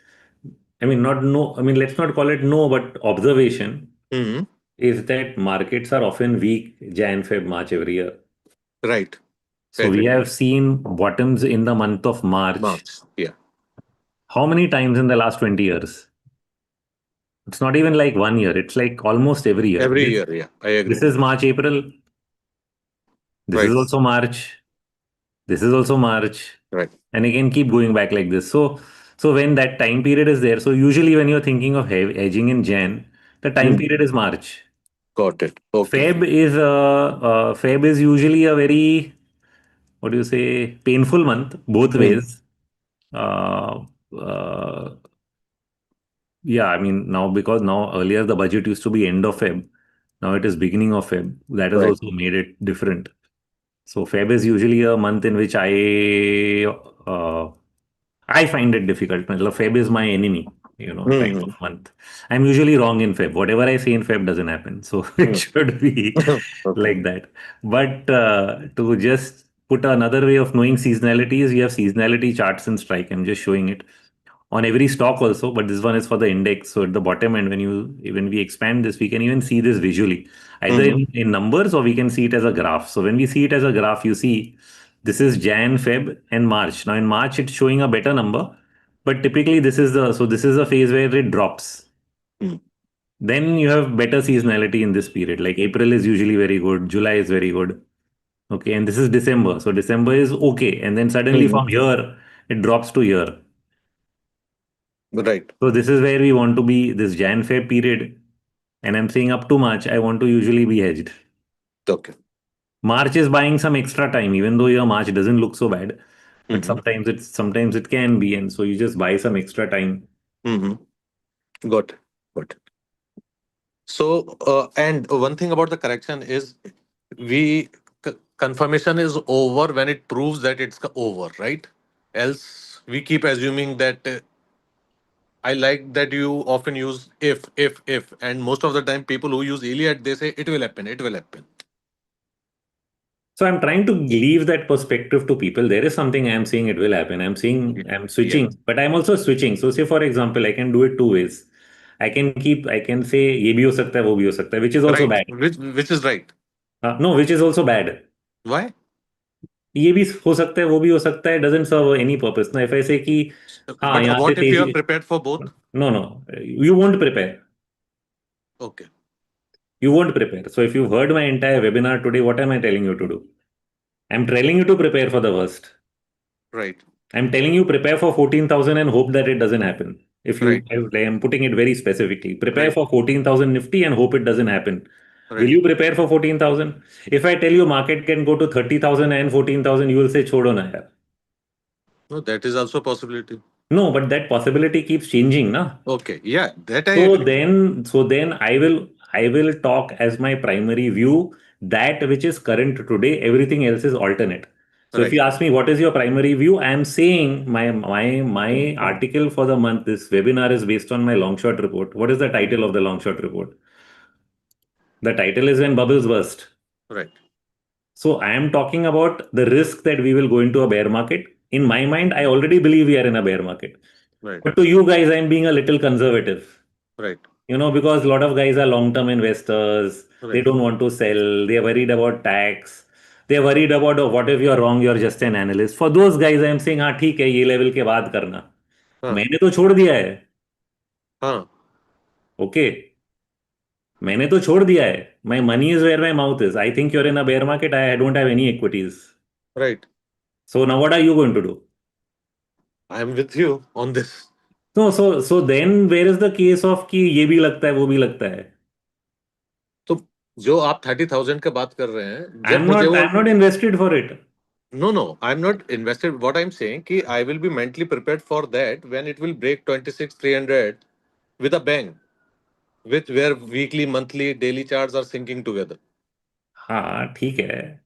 let's not call it no, but observation Hmm. is that markets are often weak Jan, Feb, March every year. Right. So we have seen bottoms in the month of March. Yeah. How many times in the last 20 years? It's not even like 1 year. It's like almost every year. Every year, yeah. I agree. This is March, April. This is Right. also March. This is also March. Right. And again, keep going back like this. So when that time period is there, so usually when you're thinking of hedging in Jan, the time period is March. Got it. Okay. Feb is usually a very, what do you say, painful month both ways. Uh, uh, yeah, I mean now, because now earlier the budget used to be end of Feb, now it is beginning of Feb. That has Right. also made it different. So Feb is usually a month in which I find it difficult. Matlab, Feb is my enemy, type of month. I'm usually wrong in Feb. Whatever I say in Feb doesn't happen. So it should be like that. But to just put another way of knowing seasonality is, we have seasonality charts in Strike. I'm just showing it on every stock also, but this one is for the index. So at the bottom end, when we expand this, we can even see this visually, either in numbers, or we can see it as a graph. So when we see it as a graph, you see this is Jan, Feb, and March. Now in March, it's showing a better number, but typically this is a phase where it drops. Then you have better seasonality in this period. Like April is usually very good, July is very good. Okay, and this is December. So December is okay. And then suddenly from here, it drops to here. Right. So this is where we want to be, this Jan Feb period. And I'm saying up to March, I want to usually be hedged. Okay. March is buying some extra time, even though your March doesn't look so bad. But sometimes it can be. And so you just buy some extra time. Got it. So, and one thing about the correction is confirmation is over when it proves that it's over, right? Else we keep assuming that I like that you often use if, and most of the time people who use Elliot, they say it will happen, it will happen. So I'm trying to leave that perspective to people. There is something I'm saying it will happen. I'm switching, but I'm also switching. So say, for example, I can do it two ways. I can say ये भी हो सकता है, वो भी हो सकता है, which is also Right. bad. Which is right. No, which is also bad. Why? ये भी हो सकता है, वो भी हो सकता है, doesn't serve any purpose. Now, if I say कि हाँ But यहाँ से what if you are तेजी, prepared for both? no, you won't prepare. Okay. You won't prepare. So if you've heard my entire webinar today, what am I telling you to do? I'm telling you to prepare for the worst. Right. I'm telling you, prepare for 14,000 and hope that it doesn't happen. I'm putting it very specifically. Prepare for 14,000 Nifty and hope it doesn't happen. Will you prepare for 14,000? If I tell you market can go to 30,000 and 14,000, you will say, chodo na yaar. No, that is also a possibility. No, but that possibility keeps changing, na? Okay. Yeah, that I So agree. then I will talk as my primary view that which is current today, everything else is alternate. So if Right. you ask me what is your primary view, I am saying my article for the month, this webinar is based on my long short report. What is the title of the long short report? The title is When Bubbles Burst. Right. So I am talking about the risk that we will go into a bear market. In my mind, I already believe we are in a bear market. Right. But to you guys, I'm being a little conservative. Right. Because a lot of guys are long-term investors. They Right. don't want to sell. They're worried about tax. They're worried about, oh, what if you're wrong, you're just an analyst. For those guys, I'm saying, हाँ ठीक है, ये level के बाद करना. हाँ. मैंने तो छोड़ दिया है. हाँ. ओके मैंने तो छोड़ दिया है. My money is where my mouth is. I think you're in a bear market. I don't have any equities. Right. So now what are you going to do? I'm with you on this. So then where is the case of कि ये भी लगता है वो भी लगता है? तो जो आप 30,000 का बात कर रहे हैं, जब I'm not invested for it. No, I'm not invested. What I'm saying कि I will be mentally prepared for that when it will break 26,300 with a bang, with where weekly, monthly, daily charts are syncing together. हाँ ठीक है.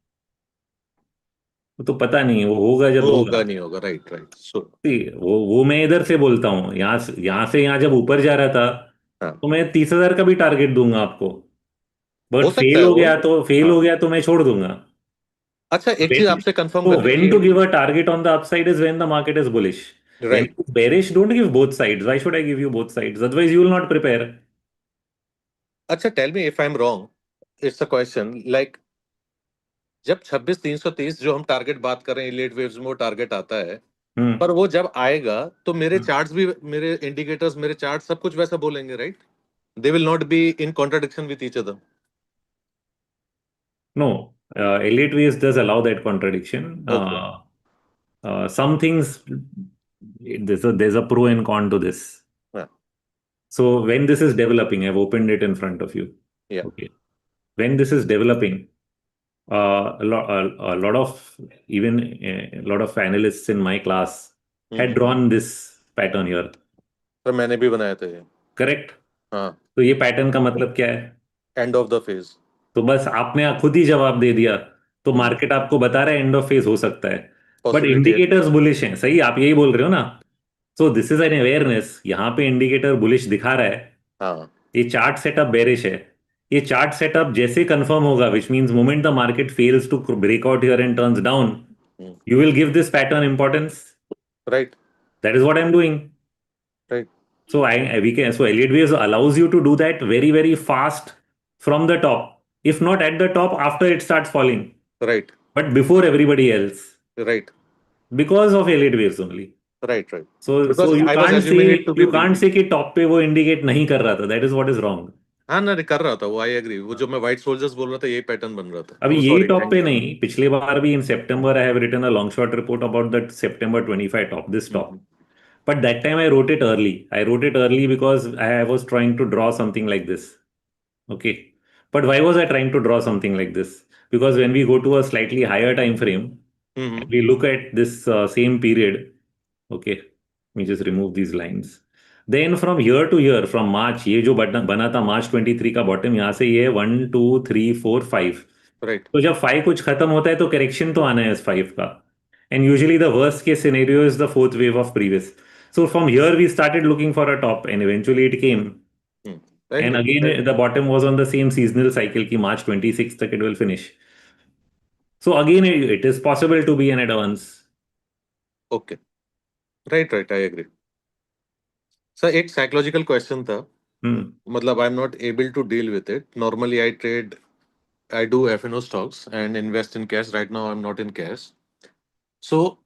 वो तो पता नहीं वो होगा जब होगा. होगा नहीं होगा. Right right. सो वो मैं इधर से बोलता हूँ. यहाँ से यहाँ जब ऊपर जा रहा था हाँ. तो मैं 30,000 का भी टारगेट दूंगा आपको. बट हो सकता फेल है हो वो. गया तो मैं छोड़ दूंगा. अच्छा, एक चीज आपसे कंफर्म So करनी when to थी. give a target on the upside is when the market is bullish. When Right. it's bearish, don't give both sides. Why should I give you both sides? Otherwise, you will not prepare. अच्छा, tell me if I am wrong. It's a question like जब 26,330 जो हम target बात कर रहे हैं, Elliott waves में वो टारगेट आता है, पर वो जब आएगा तो मेरे चार्ट्स भी, मेरे इंडिकेटर्स, मेरे चार्ट सब कुछ वैसा बोलेंगे, right? They will not be in contradiction with each other. No, Elliot waves does allow that contradiction. Okay. Some things, there's a pro and con to this. Yeah. So when this is developing, I've opened it in front of you. Yeah. Okay. When this is developing, a lot of even a lot of analysts in my class had drawn this pattern here. तो मैंने भी बनाया था ये. Correct? हाँ. तो ये pattern का मतलब क्या है? And of the phase. तो बस आपने खुद ही जवाब दे दिया. तो मार्केट आपको बता रहा है एंड ऑफ फेज हो सकता है. बट इंडिकेटर्स बुलिश हैं. सही, आप यही बोल रहे हो ना? सो दिस इज एन अवेयरनेस. यहाँ पे इंडिकेटर बुलिश दिखा रहा है. हाँ. ये चार्ट सेटअप बेरिश है. ये चार्ट सेटअप जैसे कंफर्म होगा, which means moment the market fails to break out here and turns down, you will give this pattern importance. Right. That is what I'm doing. Right. So so Elliott waves allows you to do that very, very fast from the top. If not at the top, after it starts falling. Right. But before everybody else. Right. Because of Elliott waves only. Right. Right. So you can't say कि top पे वो indicate नहीं कर रहा था. That is what is wrong. हाँ ना, कर रहा था वो. I agree. वो जो मैं व्हाइट सोल्जर्स बोल रहा था, यही पैटर्न बन रहा था. अभी ये टॉप पे नहीं. पिछले बार भी in September I have written a long short report about that September 25 top, this top. But that time I wrote it early. I wrote it early because I was trying to draw something like this. Okay. But why was I trying to draw something like this? Because when we go to a slightly higher time frame, we look at this same period. Okay. Let me just remove these lines. Then from year to year, from March, ये जो बना था March 23 का bottom, यहाँ से ये 1, 2, 3, 4, 5. Right. तो जब 5 कुछ खत्म होता है तो करेक्शन तो आना है इस 5 का. And usually the worst case scenario is the fourth wave of previous. So from here we started looking for a top and eventually it came. And again the bottom was on the same seasonal cycle ki March 26th tak it will finish. So again it is possible to be an advance. Okay. Right. I agree. Sir एक psychological question था. मतलब I am not able to deal with it. Normally I do F&O stocks and invest in cash. Right now I'm not in cash. So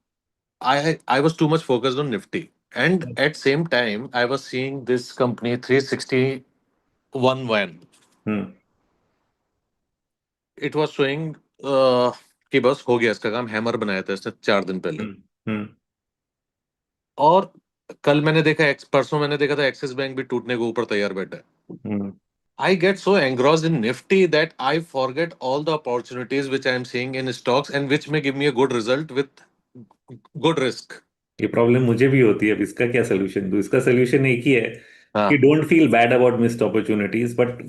I was too much focused on Nifty. And at same time, I was seeing this company 361 WAN. It was showing कि बस हो गया इसका काम. Hammer बनाया था इसने 4 दिन पहले. और कल मैंने देखा, परसों मैंने देखा था एक्सिस बैंक भी टूटने को ऊपर तैयार बैठा है. I get so engrossed in Nifty that I forget all the opportunities which I am seeing in stocks and which may give me a good result with good risk. ये problem मुझे भी होती है. अब इसका क्या सोल्यूशन दूं? इसका सोल्यूशन एक ही है हाँ. You don't feel bad about missed opportunities, but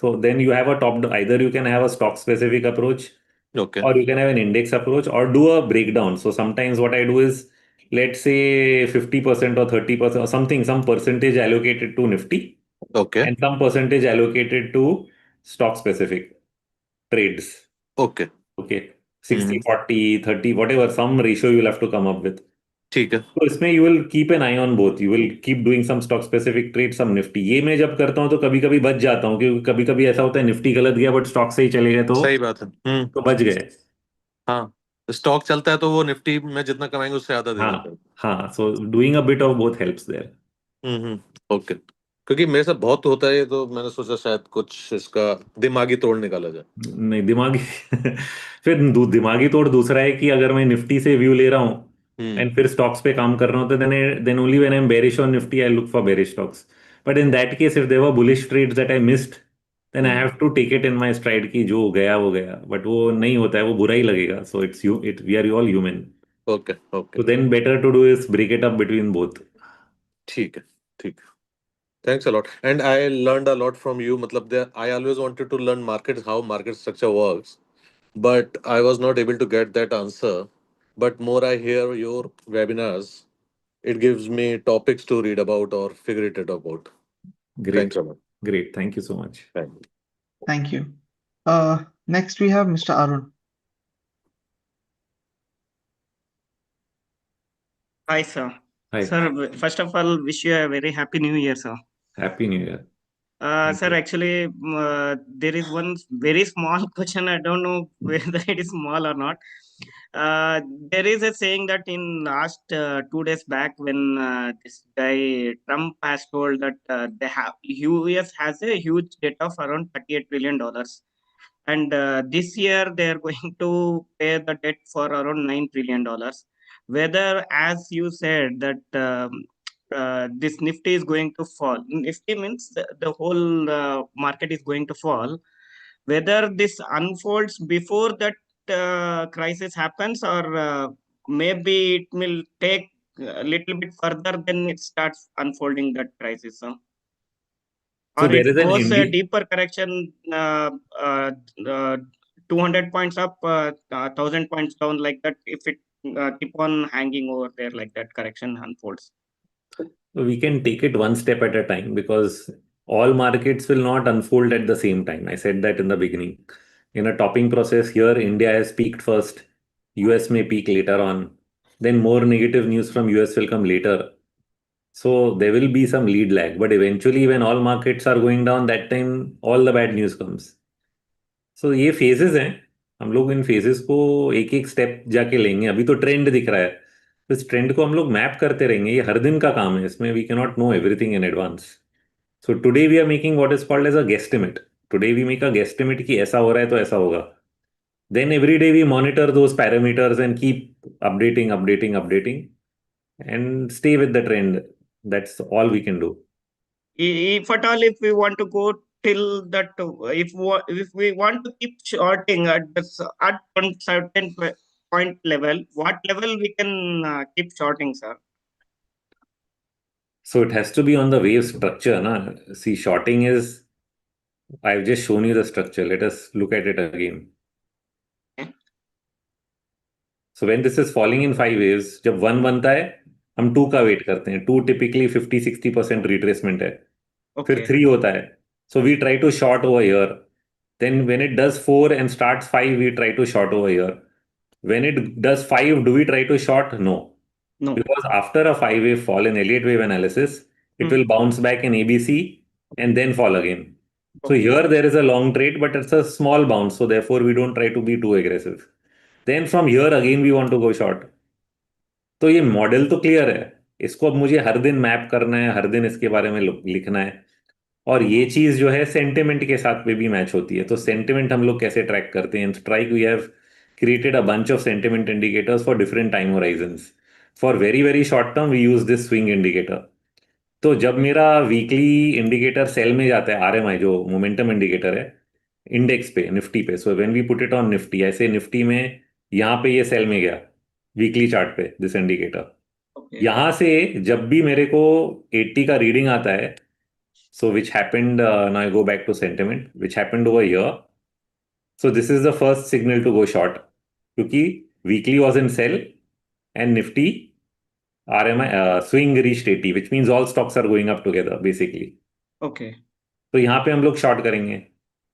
so then you have a either you can have a stock specific approach, Okay. or you can have an index approach, or do a breakdown. So sometimes what I do is, let's say 50% or 30% or something, some percentage allocated to Nifty Okay. and some percentage allocated to stock specific trades. Okay. Okay. 60, 40, 30, whatever, some ratio you'll have to come up with. ठीक है. तो इसमें you will keep an eye on both, you will keep doing some stock specific trade, some Nifty. ये मैं जब करता हूँ तो कभी कभी बच जाता हूँ, क्योंकि कभी कभी ऐसा होता है निफ्टी गलत गया बट स्टॉक सही चले गए, सही बात है. तो बच गए. हाँ, स्टॉक चलता है तो वो निफ्टी में जितना कमाएंगे उससे ज्यादा दे देता हाँ है. हाँ, so doing a bit of both helps there. Okay. क्योंकि मेरे साथ बहुत होता है ये, तो मैंने सोचा शायद कुछ इसका दिमागी तोड़ निकाला जाए. नहीं, दिमागी फिर दिमागी तोड़ दूसरा है कि अगर मैं निफ्टी से व्यू ले रहा हूँ एंड फिर स्टॉक्स पे काम कर रहा हूँ, तो then only when I am bearish on Nifty I look for bearish stocks. But in that case if there were bullish trades that I missed, then I have to take it in my stride कि जो गया वो गया. But वो नहीं होता है, वो बुरा ही लगेगा. So we are all human. Okay. Okay. So then better to do is break it up between both. ठीक है. ठीक है. Thanks a lot. And I learned a lot from you. मतलब I always wanted to learn markets, how market structure works, but I was not able to get that answer. But more I hear your webinars, it gives me topics to read about or figure it out. Great. Thanks a lot. Great. Thank you so much. Thank you. Thank you. Next we have Mr. Arun. Hi, sir. Hi. Sir, first of all, wish you a very happy new year, sir. Happy New Year. Thank Sir, you. actually, there is one very small question. I don't know whether it is small or not. There is a saying that in last 2 days back, when this guy Trump has told that US has a huge debt of around $38 trillion, and this year they are going to pay the debt for around $9 trillion. Whether, as you said, that this Nifty is going to fall. Nifty means the whole market is going to fall. Whether this unfolds before that crisis happens, or maybe it will take a little bit further, then it starts unfolding that crisis. So Or there it is an goes a deeper correction, uh, uh, 200 points up, 1,000 points down, like that. If it keep on hanging over there, like that, correction unfolds. we can take it one step at a time, because all markets will not unfold at the same time. I said that in the beginning. In a topping process here, India has peaked first. US may peak later on. Then more negative news from US will come later. So there will be some lead lag. But eventually, when all markets are going down, that time all the bad news comes. So ये phases हैं. हम लोग इन phases को एक एक step जाके लेंगे. अभी तो ट्रेंड दिख रहा है, तो इस ट्रेंड को हम लोग मैप करते रहेंगे. ये हर दिन का काम है. इसमें we cannot know everything in advance. So today we are making what is called as a guesstimate. Today we make a guesstimate कि ऐसा हो रहा है तो ऐसा होगा. Then every day we monitor those parameters and keep updating, and stay with the trend. That's all we can do. If at all, if we want to go till that, if we want to keep shorting at one certain point level, what level we can keep shorting, sir? So it has to be on the wave structure, na? See, shorting is, I've just shown you the structure. Let us look at it again. Okay. So when this is falling in 5 waves, जब 1 बनता है, हम 2 का wait करते हैं. 2 typically 50-60% retracement है. फिर Okay. 3 होता है. So we try to short over here. Then when it does 4 and starts 5, we try to short over here. When it does 5, do we try to short? No. No. Because after a 5-wave fall in Elliott wave analysis, it will bounce back in ABC and then fall again. So Okay. here there is a long trade, but it's a small bounce. So therefore we don't try to be too aggressive. Then from here again we want to go short. तो ये model तो clear है. इसको अब मुझे हर दिन map करना है, हर दिन इसके बारे में लिखना है. और ये चीज जो है सेंटिमेंट के साथ में भी मैच होती है. तो सेंटिमेंट हम लोग कैसे ट्रैक करते हैं? Strike we have created a bunch of sentiment indicators for different time horizons. For very very short term we use this swing indicator. तो जब मेरा वीकली इंडिकेटर सेल में जाता है, आरएमआई जो मोमेंटम इंडिकेटर है इंडेक्स पे, निफ्टी पे, so when we put it on Nifty, ऐसे निफ्टी में यहाँ पे ये सेल में गया वीकली चार्ट पे, दिस इंडिकेटर. Okay. यहाँ से जब भी मेरे को 80 का रीडिंग आता है, so which happened, now I go back to sentiment, which happened over here. So this is the first signal to go short, क्योंकि weekly was in sell and Nifty RMI swing reached 80, which means all stocks are going up together basically. Okay. तो यहाँ पे हम लोग short करेंगे.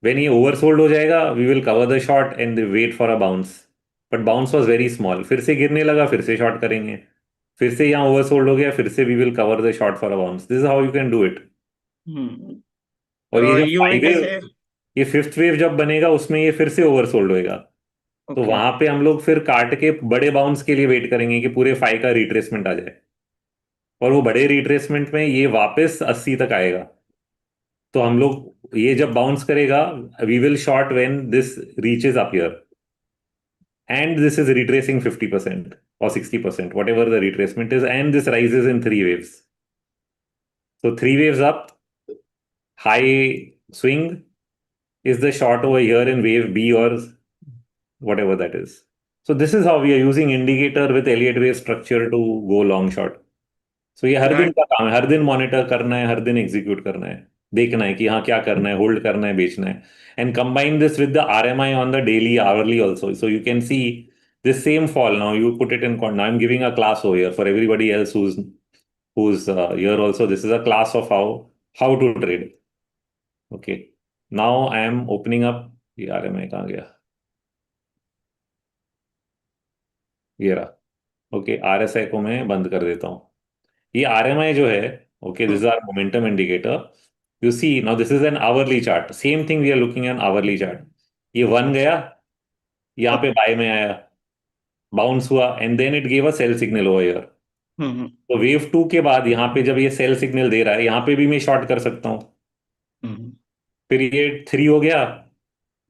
When ये oversold हो जाएगा, we will cover the short and wait for a bounce. But bounce was very small. फिर से गिरने लगा, फिर से शॉर्ट करेंगे. फिर से यहाँ ओवरसोल्ड हो गया, फिर से we will cover the short for a bounce. This is how you can do it. और ये जब You mean to say, ये फिफ्थ वेव जब बनेगा, उसमें ये फिर से ओवरसोल्ड होएगा. तो okay. वहां पे हम लोग फिर काट के बड़े बाउंस के लिए वेट करेंगे कि पूरे 5 का रिट्रेसमेंट आ जाए. और वो बड़े रिट्रेसमेंट में ये वापस 80 तक आएगा. तो हम लोग ये जब बाउंस करेगा, we will short when this reaches up here, and this is retracing 50% or 60%, whatever the retracement is, and this rises in 3 waves. So 3 waves up, high swing is the short over here in wave B or whatever that is. So this is how we are using indicator with Elliott wave structure to go long short. So ये हर दिन का काम है, हर दिन monitor करना है, हर दिन execute करना है, देखना है कि हाँ क्या करना है, होल्ड करना है, बेचना है, and combine this with the RMI on the daily hourly also. So you can see this same fall. Now you put it in now I'm giving a class over here for everybody else who's here also. This is a class of how to trade. Okay, now I am opening up. ये RMI कहाँ गया? ये रहा. Okay, RSI को मैं बंद कर देता हूँ. ये RMI जो है, okay, this is our momentum indicator. You see now this is an hourly chart. Same thing we are looking at hourly chart. ये 1 गया, यहाँ पे बाय में आया, बाउंस हुआ, and then it give a sell signal over here. तो wave 2 के बाद यहाँ पे जब ये सेल सिग्नल दे रहा है, यहाँ पे भी मैं शॉर्ट कर सकता हूँ. फिर ये 3 हो गया,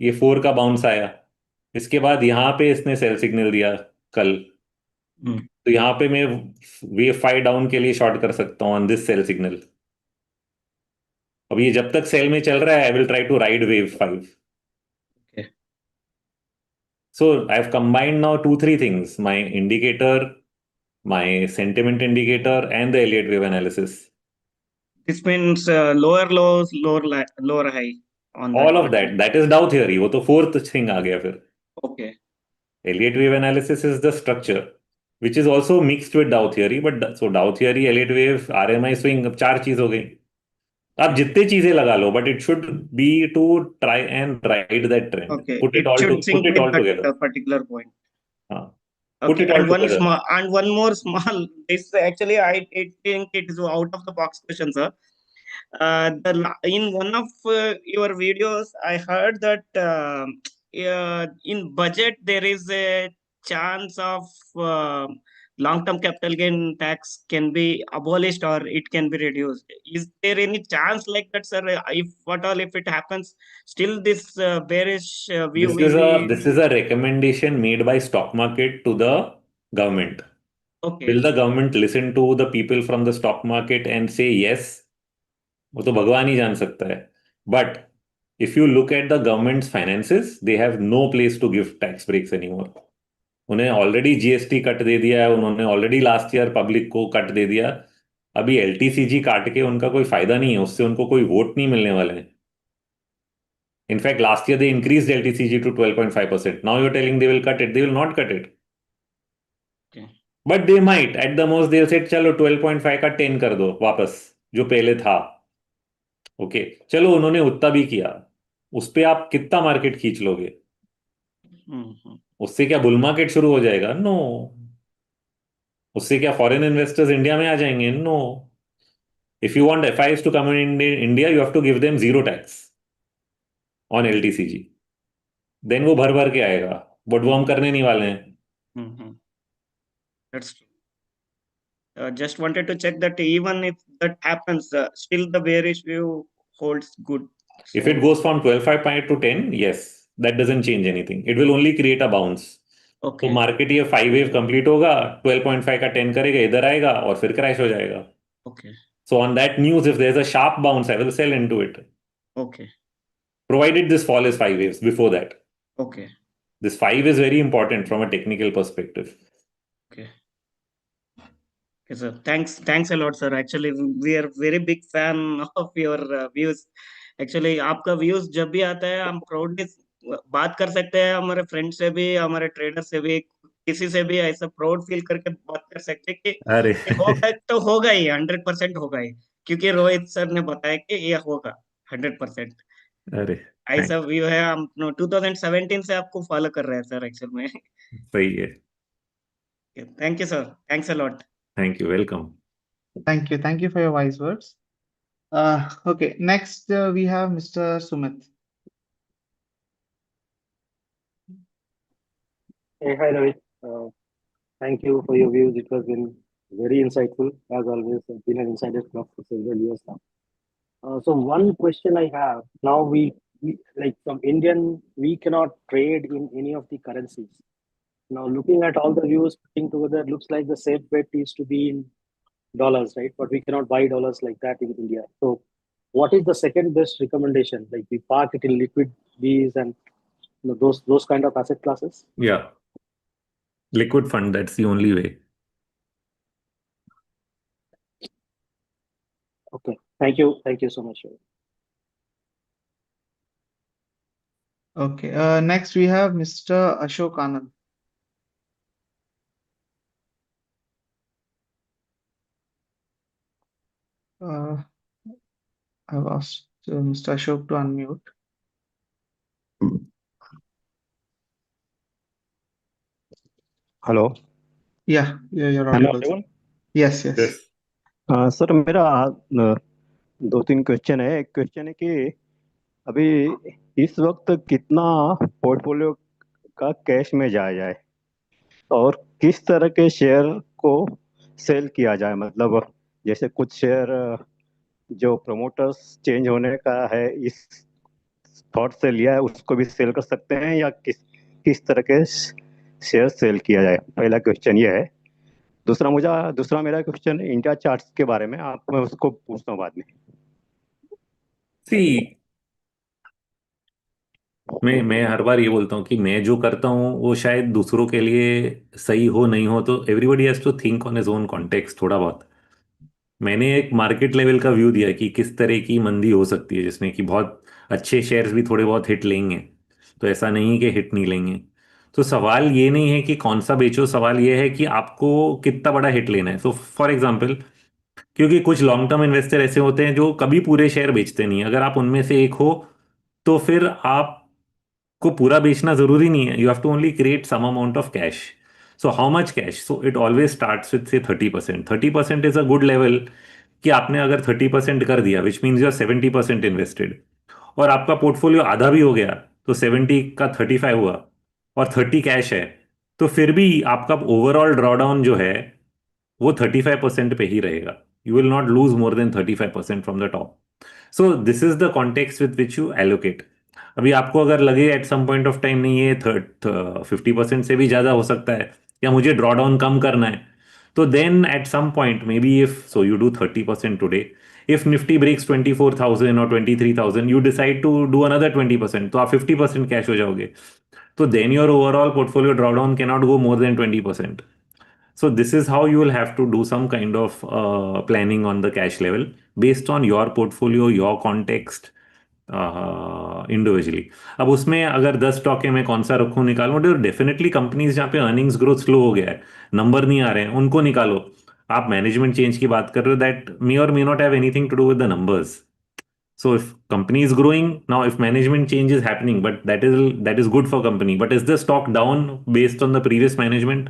ये 4 का बाउंस आया, इसके बाद यहाँ पे इसने सेल सिग्नल दिया कल, तो यहाँ पे मैं वेव 5 डाउन के लिए शॉर्ट कर सकता हूँ ऑन दिस सेल सिग्नल. अब ये जब तक सेल में चल रहा है, I will try to ride wave 5. Okay. So I have combined now 2-3 things: my indicator, my sentiment indicator, and the Elliott wave analysis. This means lower lows, lower high on that. All of that is Dow theory. वो तो fourth thing आ गया फिर. Okay. Elliott wave analysis is the structure, which is also mixed with Dow theory. But so Dow theory, Elliott wave, RMI swing, अब 4 चीज हो गई. आप जितने चीजें लगा लो, but it should be to try and ride that trend. Okay. Put it It all should sync put it all with together. that particular point. हाँ. Put Okay. it all And one together. small and one more small. This actually I think it is out of the box question, sir. In one of your videos, I heard that in budget there is a chance of long-term capital gain tax can be abolished or it can be reduced. Is there any chance like that, sir? If what all if it happens, still this bearish view will be. This is a recommendation made by stock market to the government. Okay. Will the government listen to the people from the stock market and say yes? वो तो भगवान ही जान सकता है. But if you look at the government's finances, they have no place to give tax breaks anymore. उन्हें already GST cut दे दिया है, उन्होंने ऑलरेडी लास्ट ईयर पब्लिक को कट दे दिया. अभी LTCG काट के उनका कोई फायदा नहीं है, उससे उनको कोई वोट नहीं मिलने वाले हैं. In fact, last year they increased LTCG to 12.5%. Now you're telling they will cut it. They will not cut it. Okay. But they might. At the most, they'll say, चलो 12.5 का 10 कर दो वापस, जो पहले था. ओके, चलो उन्होंने उतना भी किया, उस पे आप कितना मार्केट खींच लोगे? उससे क्या बुल मार्केट शुरू हो जाएगा? नो. उससे क्या फॉरेन इन्वेस्टर्स इंडिया में आ जाएंगे? No. If you want FIs to come in India, you have to give them zero tax on LTCG. देन वो भर भर के आएगा, बट वो हम करने नहीं वाले हैं. That's true. Just wanted to check that even if that happens, still the bearish view holds good. If it goes from 12.5 to 10, yes, that doesn't change anything. It will only create a bounce. Okay. तो market ये 5 wave complete होगा, 12.5 का 10 करेगा, इधर आएगा और फिर crash हो जाएगा. Okay. So on that news, if there's a sharp bounce, I will sell into it. Okay. Provided this fall is 5 waves before that. Okay. This 5 is very important from a technical perspective. Okay. Okay, sir. Thanks a lot, sir. Actually, we are very big fan of your views. Actually, आपका views जब भी आता है, हम proudly बात कर सकते हैं हमारे फ्रेंड से भी, हमारे ट्रेडर से भी, किसी से भी ऐसा प्राउड फील करके बात कर सकते हैं कि अरे ये होगा तो होगा ही, 100% होगा ही, क्योंकि रोहित सर ने बताया कि ये होगा 100%। अरे ऐसा थैंक व्यू है, हम 2017 से आपको फॉलो कर रहे हैं सर एक्चुअल में। सही है। Thank you sir, thanks a lot. Thank you, welcome. Thank you. Thank you for your wise words. Okay, next we have Mr. Sumit. Hey, hi Rohit. Thank you for your views. It has been very insightful, as always. I've been an insider club for several years now. So one question I have now, we like from Indian, we cannot trade in any of the currencies. Now, looking at all the views putting together, looks like the safe bet is to be in dollars, right? But we cannot buy dollars like that in India. So, what is the second best recommendation? Like we park it in liquid Bs and those kind of asset classes. Yeah, liquid fund, that's the only way. Okay, thank you so much. Okay, next we have Mr. Ashok Anand. Uh, I've asked Mr. Ashok to unmute. Hello, Yeah, you're am I audible, sir. audible? Yes, yes. Yes. Sir मेरा दो तीन question है। एक question है कि अभी इस वक्त कितना पोर्टफोलियो का कैश में जाया जाए और किस तरह के शेयर को सेल किया जाए। मतलब जैसे कुछ शेयर जो प्रमोटर्स चेंज होने का है इस थॉट से लिया है उसको भी सेल कर सकते हैं, या किस तरह के शेयर सेल किया जाए। पहला क्वेश्चन ये है। दूसरा मेरा क्वेश्चन इंडिया चार्ट्स के बारे में, आप मैं उसको पूछता हूँ बाद में। सी मैं हर बार ये बोलता हूँ कि मैं जो करता हूँ वो शायद दूसरों के लिए सही हो नहीं हो, तो everybody has to think on his own context थोड़ा बहुत। मैंने एक मार्केट लेवल का व्यू दिया कि किस तरह की मंदी हो सकती है जिसमें कि बहुत अच्छे शेयर्स भी थोड़े बहुत हिट लेंगे, तो ऐसा नहीं कि हिट नहीं लेंगे। तो सवाल ये नहीं है कि कौन सा बेचो, सवाल ये है कि आपको कितना बड़ा हिट लेना है। सो फॉर एग्जांपल, क्योंकि कुछ लॉन्ग टर्म इन्वेस्टर ऐसे होते हैं जो कभी पूरे शेयर बेचते नहीं, अगर आप उनमें से एक हो तो फिर आपको पूरा बेचना जरूरी नहीं है। You have to only create some amount of cash. So how much cash? So it always starts with say 30%। 30% is a good level कि आपने अगर 30% कर दिया, which means you are 70% invested, और आपका पोर्टफोलियो आधा भी हो गया, तो 70 का 35 हुआ और 30 कैश है, तो फिर भी आपका ओवरऑल ड्रॉडाउन जो है वो 35% पे ही रहेगा। You will not lose more than 35% from the top. So this is the context with which you allocate. अभी आपको अगर लगे at some point of time नहीं, ये 50% से भी ज़्यादा हो सकता है, या मुझे ड्रॉ डाउन कम करना है, तो then at some point may be if so you do 30% today, if Nifty breaks 24,000 और 23,000, you decide to do another 20%, तो आप 50% कैश हो जाओगे। तो then your overall portfolio draw down cannot go more than 20%. So this is how you will have to do some kind of planning on the cash level based on your portfolio, your context, individually. अब उसमें अगर 10 stock है, मैं कौन सा रखूं निकालूं, तो डेफिनेटली कंपनीज जहाँ पे अर्निंग्स ग्रोथ स्लो हो गया है, नंबर नहीं आ रहे हैं, उनको निकालो। आप मैनेजमेंट चेंज की बात कर रहे हो, दैट मे और may not have anything to do with the numbers. So if company is growing now, if management change is happening, but that is good for company. But is the stock down based on the previous management?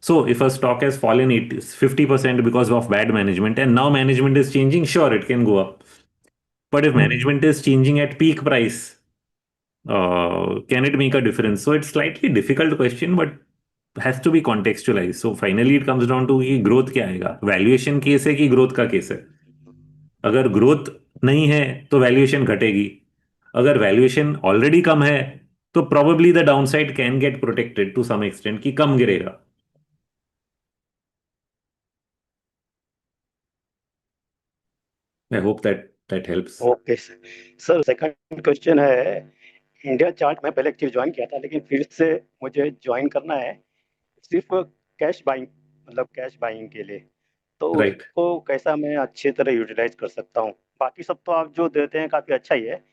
So if a stock has fallen 50% because of bad management and now management is changing, sure, it can go up. But if management is changing at peak price, can it make a difference? So it's slightly difficult question, but has to be contextualized. So finally it comes down to कि growth क्या आएगा, valuation case है कि growth का case है। अगर growth नहीं है तो वैल्यूएशन घटेगी, अगर वैल्यूएशन ऑलरेडी कम है तो probably the downside can get protected to some extent कि कम गिरेगा। I hope that helps. Okay sir, second question है। इंडिया चार्ट मैं पहले एक्चुअली ज्वाइन किया था, लेकिन फिर से मुझे ज्वाइन करना है सिर्फ कैश बाइंग, मतलब कैश बाइंग के लिए। तो राइट। उसको कैसा मैं अच्छी तरह यूटिलाइज कर सकता हूँ? बाकी सब तो आप जो देते हैं काफी अच्छा ही है,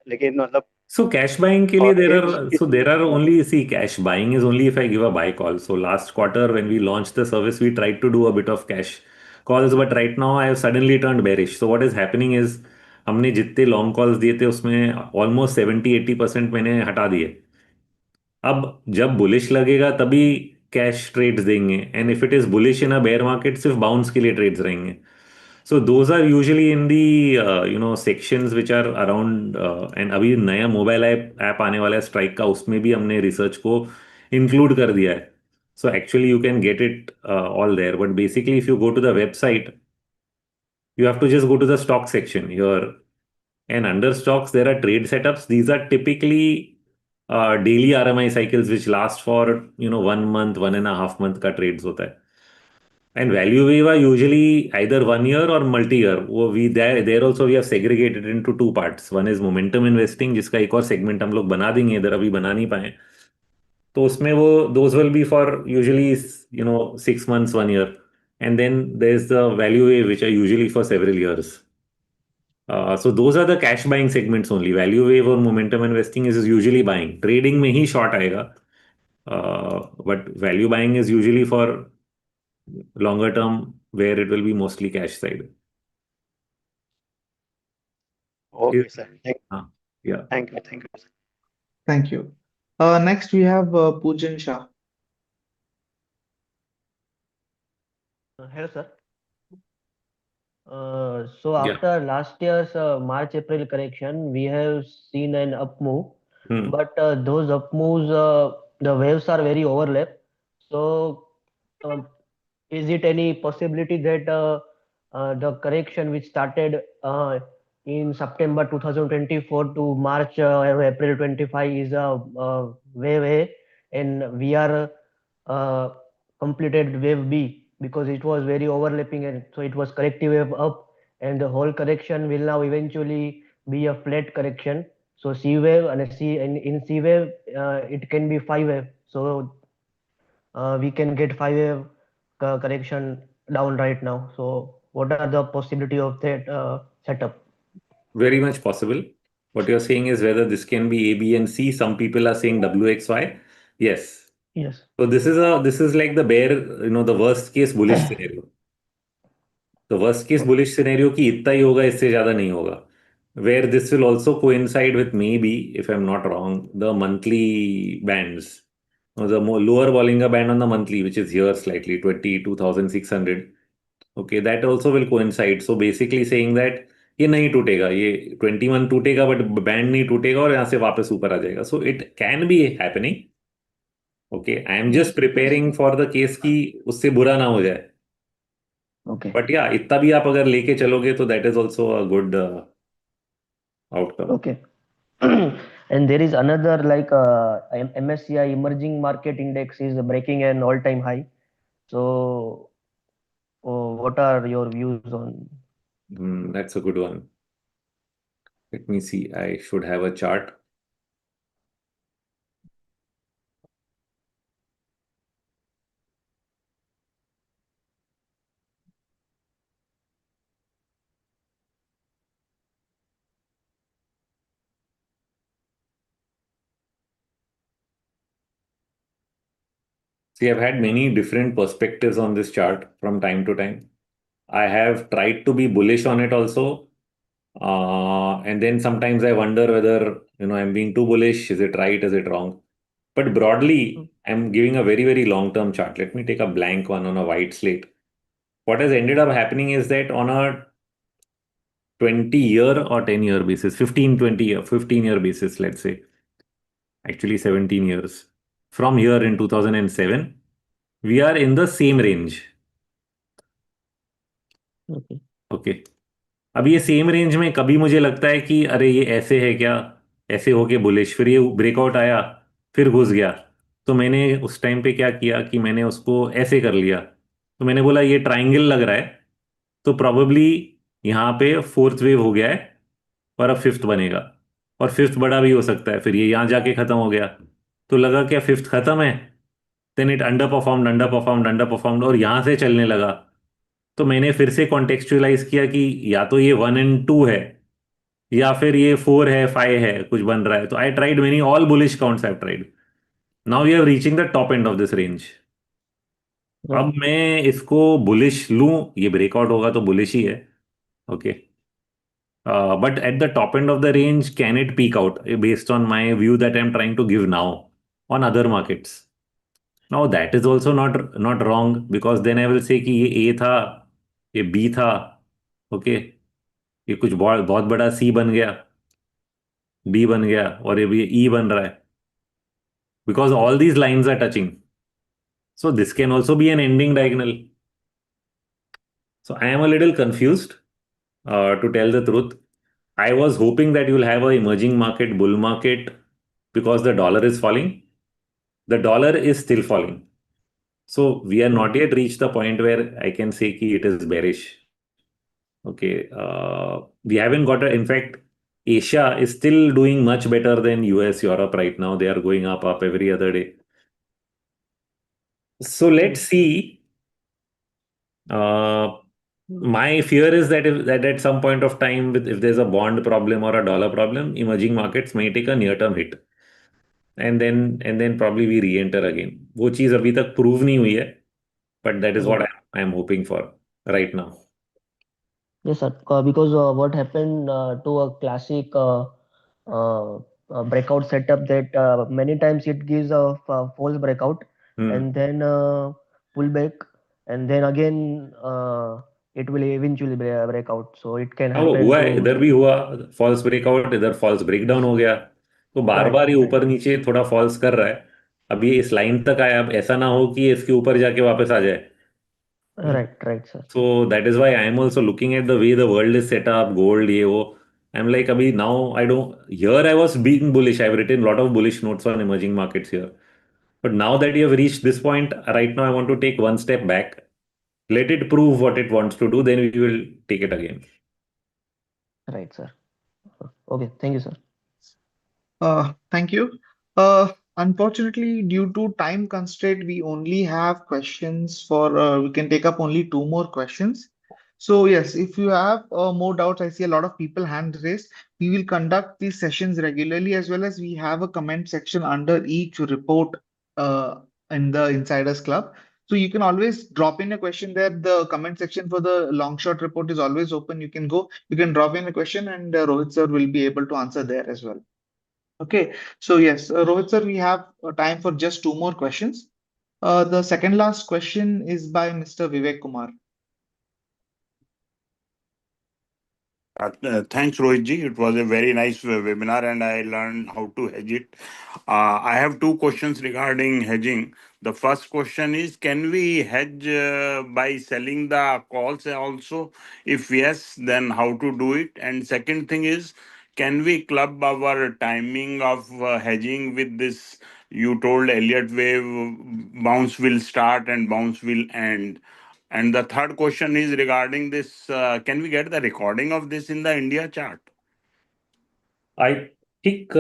लेकिन मतलब So cash buying के लिए और there हेज are किस so there are only see cash buying is only if I give a buy call. So last quarter when we launched the service, we tried to do a bit of cash calls, but right now I have suddenly turned bearish. So what is happening is हमने जितने long calls दिए थे उसमें almost 70-80% मैंने हटा दिए। अब जब बुलिश लगेगा तभी कैश ट्रेड्स देंगे, and if it is bullish in a bear market सिर्फ बाउंस के लिए ट्रेड्स रहेंगे। So those are usually in the sections which are around, and अभी नया मोबाइल ऐप आने वाला है स्ट्राइक का, उसमें भी हमने रिसर्च को इंक्लूड कर दिया है। So actually you can get it all there, but basically if you go to the website you have to just go to the stock section here, and under stocks there are trade setups. These are typically daily RMI cycles which last for 1 month, 1.5 month का trades होता है, and value wave are usually either 1 year or multi-year. वो we there also we have segregated into two parts. One is momentum investing, जिसका एक और segment हम लोग बना देंगे, इधर अभी बना नहीं पाए। तो उसमें वो those will be for usually 6 months, 1 year, and then there's the value wave which are usually for several years. So those are the cash buying segments only. Value wave or momentum investing is usually buying. Trading में ही short आएगा, but value buying is usually for longer term where it will be mostly cash side. Okay sir, हाँ, yeah. Thank you, thank you. Thank you. Next we have Pujan Shah. Hello, sir. So Yeah. after last year's March-April correction, we have seen an up move, but those up moves, the waves are very overlap. So, is it any possibility that the correction which started in September 2024 to March or April 25 is a wave A, and we are uh, completed wave B because it was very overlapping, and so it was corrective wave up, and the whole correction will now eventually be a flat correction. So C wave and in C wave it can be 5 wave. So we can get 5 wave correction down right now. So what are the possibility of that setup? Very much possible. What you're saying is whether this can be A, B, and C. Some people are saying WXY. Yes. Yes. So this is like the bear, the worst case bullish scenario. The worst case bullish scenario कि इतना ही होगा, इससे ज्यादा नहीं होगा. Where this will also coincide with maybe, if I'm not wrong, the monthly bands, or the more lower Bollinger Band on the monthly, which is here slightly 22,600. Okay, that also will coincide. So basically saying that ये नहीं टूटेगा, ये 21 टूटेगा but band नहीं टूटेगा और यहाँ से वापस ऊपर आ जाएगा. So it can be happening. Okay, I am just preparing for the case कि उससे बुरा ना हो जाए. Okay. But yeah, इतना भी आप अगर लेके चलोगे तो that is also a good outcome. Okay. And there is another like MSCI emerging market index is breaking an all-time high. So what are your views on? That's a good one. Let me see. I should have a chart. See, I've had many different perspectives on this chart from time to time. I have tried to be bullish on it also. And then sometimes I wonder whether, I'm being too bullish. Is it right? Is it wrong? But broadly, I'm giving a very, very long-term chart. Let me take a blank one on a white slate. What has ended up happening is that on a 20-year or 10-year basis, 15-year basis, let's say, actually 17 years, from here in 2007, we are in the same range. Okay. Okay. अब ये same range में कभी मुझे लगता है कि अरे ये ऐसे है क्या, ऐसे होके बुलिश, फिर ये ब्रेकआउट आया, फिर घुस गया. तो मैंने उस टाइम पे क्या किया कि मैंने उसको ऐसे कर लिया. तो मैंने बोला ये ट्राइंगल लग रहा है, तो प्रॉबेबली यहाँ पे फोर्थ वेव हो गया है और अब फिफ्थ बनेगा, और फिफ्थ बड़ा भी हो सकता है. फिर ये यहाँ जाके खत्म हो गया, तो लगा क्या फिफ्थ खत्म है. देन इट अंडर परफॉर्म्ड और यहाँ से चलने लगा. तो मैंने फिर से कॉन्टेक्चुअलाइज किया कि या तो ये 1 and 2 है या फिर ये 4 है 5 है कुछ बन रहा है. तो I tried many all bullish counts I tried. Now we are reaching the top end of this range. अब मैं इसको बुलिश लूं, ये ब्रेकआउट होगा तो बुलिश ही है. Okay. But at the top end of the range, can it peak out based on my view that I'm trying to give now on other markets? Now that is also not wrong, because then I will say कि ये A था, ये B था, okay, ये कुछ बहुत बहुत बड़ा C बन गया, B बन गया, और ये भी E बन रहा है, because all these lines are touching. So this can also be an ending diagonal. So I am a little confused, to tell the truth. I was hoping that you'll have a emerging market bull market because the dollar is falling. The dollar is still falling. So we are not yet reached the point where I can say ki it is bearish. Okay. We haven't got in fact, Asia is still doing much better than US, Europe right now. They are going up every other day. So let's see. My fear is that that at some point of time, if there's a bond problem or a dollar problem, emerging markets may take a near-term hit, and then probably we re-enter again. वो चीज अभी तक prove नहीं हुई है, but that is what I am hoping for right now. Yes, sir. Because what happened to a classic breakout setup, that many times it gives a false breakout and then pull back, and then again it will eventually break out. So it can हाँ, वो happen हुआ है, to इधर भी हुआ false breakout, इधर false breakdown हो गया. तो बार बार ये ऊपर नीचे थोड़ा फॉल्स कर रहा है. अब ये इस लाइन तक आया, अब ऐसा ना हो कि ये इसके ऊपर जाके वापस आ जाए. right, sir. So that is why I am also looking at the way the world is set up, gold, ये वो. I'm like, abhi now I don't. Here I was being bullish. I've written a lot of bullish notes on emerging markets here. But now that you have reached this point, right now I want to take one step back. Let it prove what it wants to do. Then we will take it again. Right, sir. Okay, thank you, sir. Thank you. Unfortunately, due to time constraint, we only have questions for, we can take up only two more questions. So yes, if you have more doubts, I see a lot of people hand raised. We will conduct these sessions regularly, as well as we have a comment section under each report in the Insiders Club. So you can always drop in a question there. The comment section for the long short report is always open. You can drop in a question, and Rohit sir will be able to answer there as well. Okay, so yes, Rohit sir, we have time for just two more questions. The second last question is by Mr. Vivek Kumar. Thanks, Rohitji. It was a very nice webinar, and I learned how to hedge it. I have two questions regarding hedging. The first question is, can we hedge by selling the calls also? If yes, then how to do it? And second thing is, can we club our timing of hedging with this? You told Elliot wave bounce will start and bounce will end. And the third question is regarding this. Can we get the recording of this in the India chart? I think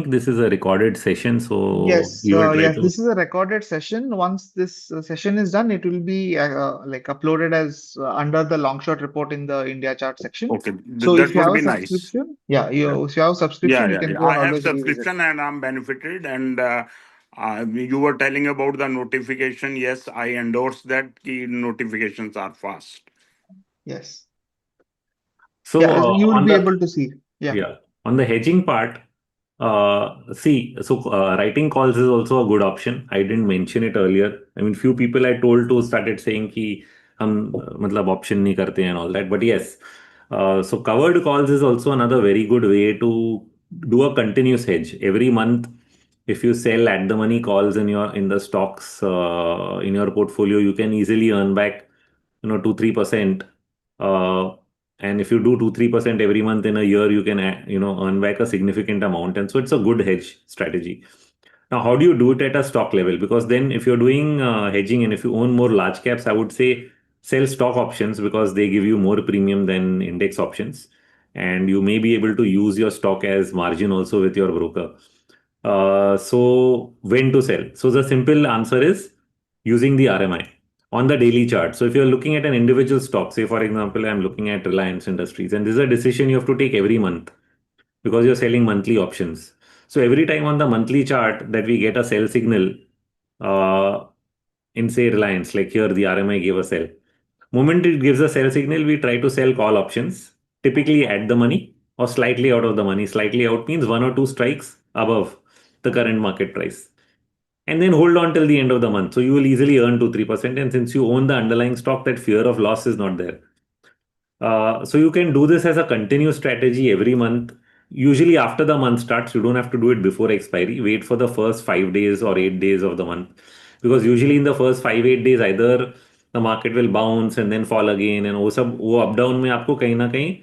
this is a recorded session, so Yes, we will try yes, to. this is a recorded session. Once this session is done, it will be like uploaded as under the long short report in the India chart section. Okay, So that if you have would a be nice. subscription, if you have a subscription, you can go I and have always revisit. subscription and I'm benefited. And you were telling about the notification. Yes, I endorse that. Key notifications are fast. Yes. So Yeah, you will on be the able to see. yeah, on the hedging part, writing calls is also a good option. I didn't mention it earlier. I mean, few people I told to started saying कि हम मतलब option नहीं करते हैं and all that. But yes, so covered calls is also another very good way to do a continuous hedge every month. If you sell at the money calls in the stocks in your portfolio, you can easily earn back 2-3%. And if you do 2-3% every month in a year, you can earn back a significant amount, and so it's a good hedge strategy. Now, how do you do it at a stock level? Because then if you're doing hedging and if you own more large caps, I would say sell stock options because they give you more premium than index options, and you may be able to use your stock as margin also with your broker. So when to sell? So the simple answer is using the RMI. on the daily chart. So if you're looking at an individual stock, say for example, I'm looking at Reliance Industries, and this is a decision you have to take every month because you're selling monthly options. So every time on the monthly chart that we get a sell signal uh, in say Reliance, like here the RMI gave a sell. Moment it gives a sell signal, we try to sell call options, typically at the money or slightly out of the money. Slightly out means one or two strikes above the current market price. And then hold on till the end of the month. So you will easily earn 2-3%. And since you own the underlying stock, that fear of loss is not there. So you can do this as a continuous strategy every month. Usually after the month starts, you don't have to do it before expiry. Wait for the first 5 days or 8 days of the month. Because usually in the first 5-8 days, either the market will bounce and then fall again. And वो up down में आपको कहीं ना कहीं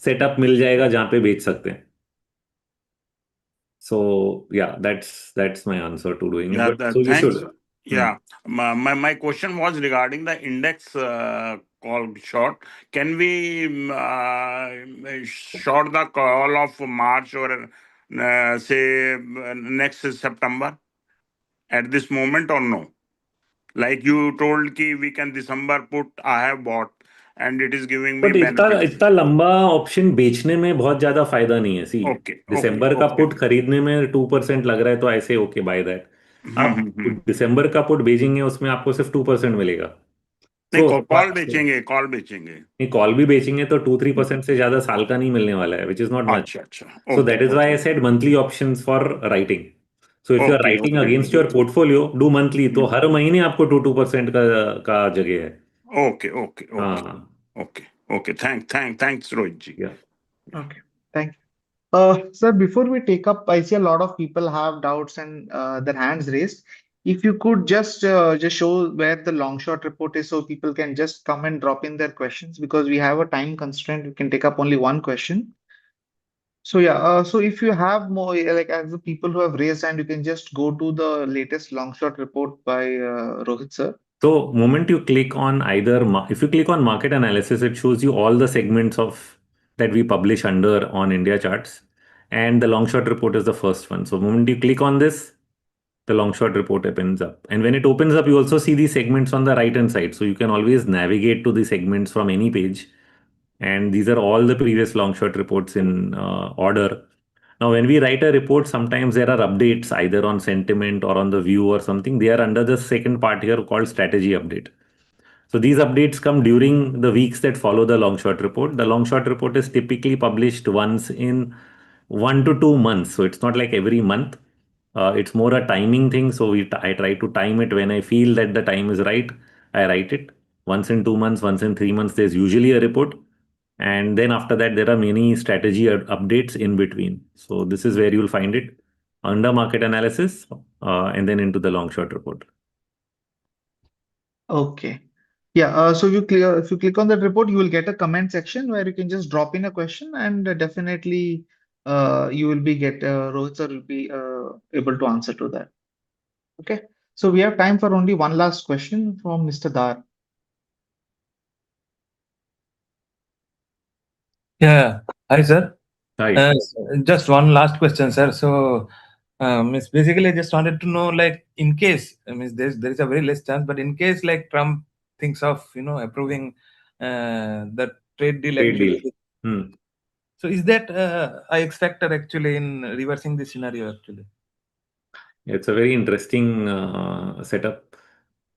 setup मिल जाएगा जहाँ पे बेच सकते हैं. So yeah, that's my answer to doing it. Yeah, But so you thanks. should. Yeah, my question was regarding the index call short. Can we short the call of March or say next September at this moment or no? Like you told ki we can December put, I have bought and it is giving me but इतना benefits. इतना लंबा option बेचने में बहुत ज्यादा फायदा नहीं है. सी Okay, दिसंबर का okay. पुट खरीदने में 2% लग रहा है तो ऐसे ओके बाय दैट. आप दिसंबर का पुट बेचेंगे उसमें आपको सिर्फ 2% मिलेगा. नहीं, So कॉल बेचेंगे, कॉल बेचेंगे. नहीं, कॉल भी बेचेंगे तो 2-3% से ज्यादा साल का नहीं मिलने वाला है, विच इज नॉट मच. अच्छा. So that is why I said monthly options for writing. So if you are Okay, writing okay. against your portfolio, do monthly. तो हर महीने आपको 2% का जगह है. Okay. हाँ. Okay. Thanks, Rohit ji. Yeah. Okay, thank you. Sir, before we take up, I see a lot of people have doubts and their hands raised. If you could just show where the long short report is, so people can just come and drop in their questions because we have a time constraint. We can take up only one question. So yeah, so if you have more, like as the people who have raised hand, you can just go to the latest long short report by Rohit sir. So moment you click on if you click on market analysis, it shows you all the segments of that we publish under on Indiacharts, and the long short report is the first one. So moment you click on this, the long short report opens up, and when it opens up, you also see the segments on the right hand side. So you can always navigate to the segments from any page, and these are all the previous long short reports in order. Now, when we write a report, sometimes there are updates either on sentiment or on the view or something. They are under the second part here called strategy update. So these updates come during the weeks that follow the long short report. The long short report is typically published once in 1 to 2 months. So it's not like every month. It's more a timing thing. So I try to time it when I feel that the time is right. I write it once in 2 months, once in 3 months. There's usually a report. And then after that, there are many strategy updates in between. So this is where you'll find it under market analysis and then into the long short report. Okay. Yeah, so if you click on that report, you will get a comment section where you can just drop in a question and definitely you will be Rohit sir will be able to answer to that. Okay. So we have time for only one last question from Mr. Dar. Yeah. Hi, sir. Hi. Just one last question, sir. So, means basically, I just wanted to know, like, in case, means there is a very less chance, but in case, like, Trump thinks of, approving the trade deal. So, is that I expected actually in reversing the scenario actually? It's a very interesting setup.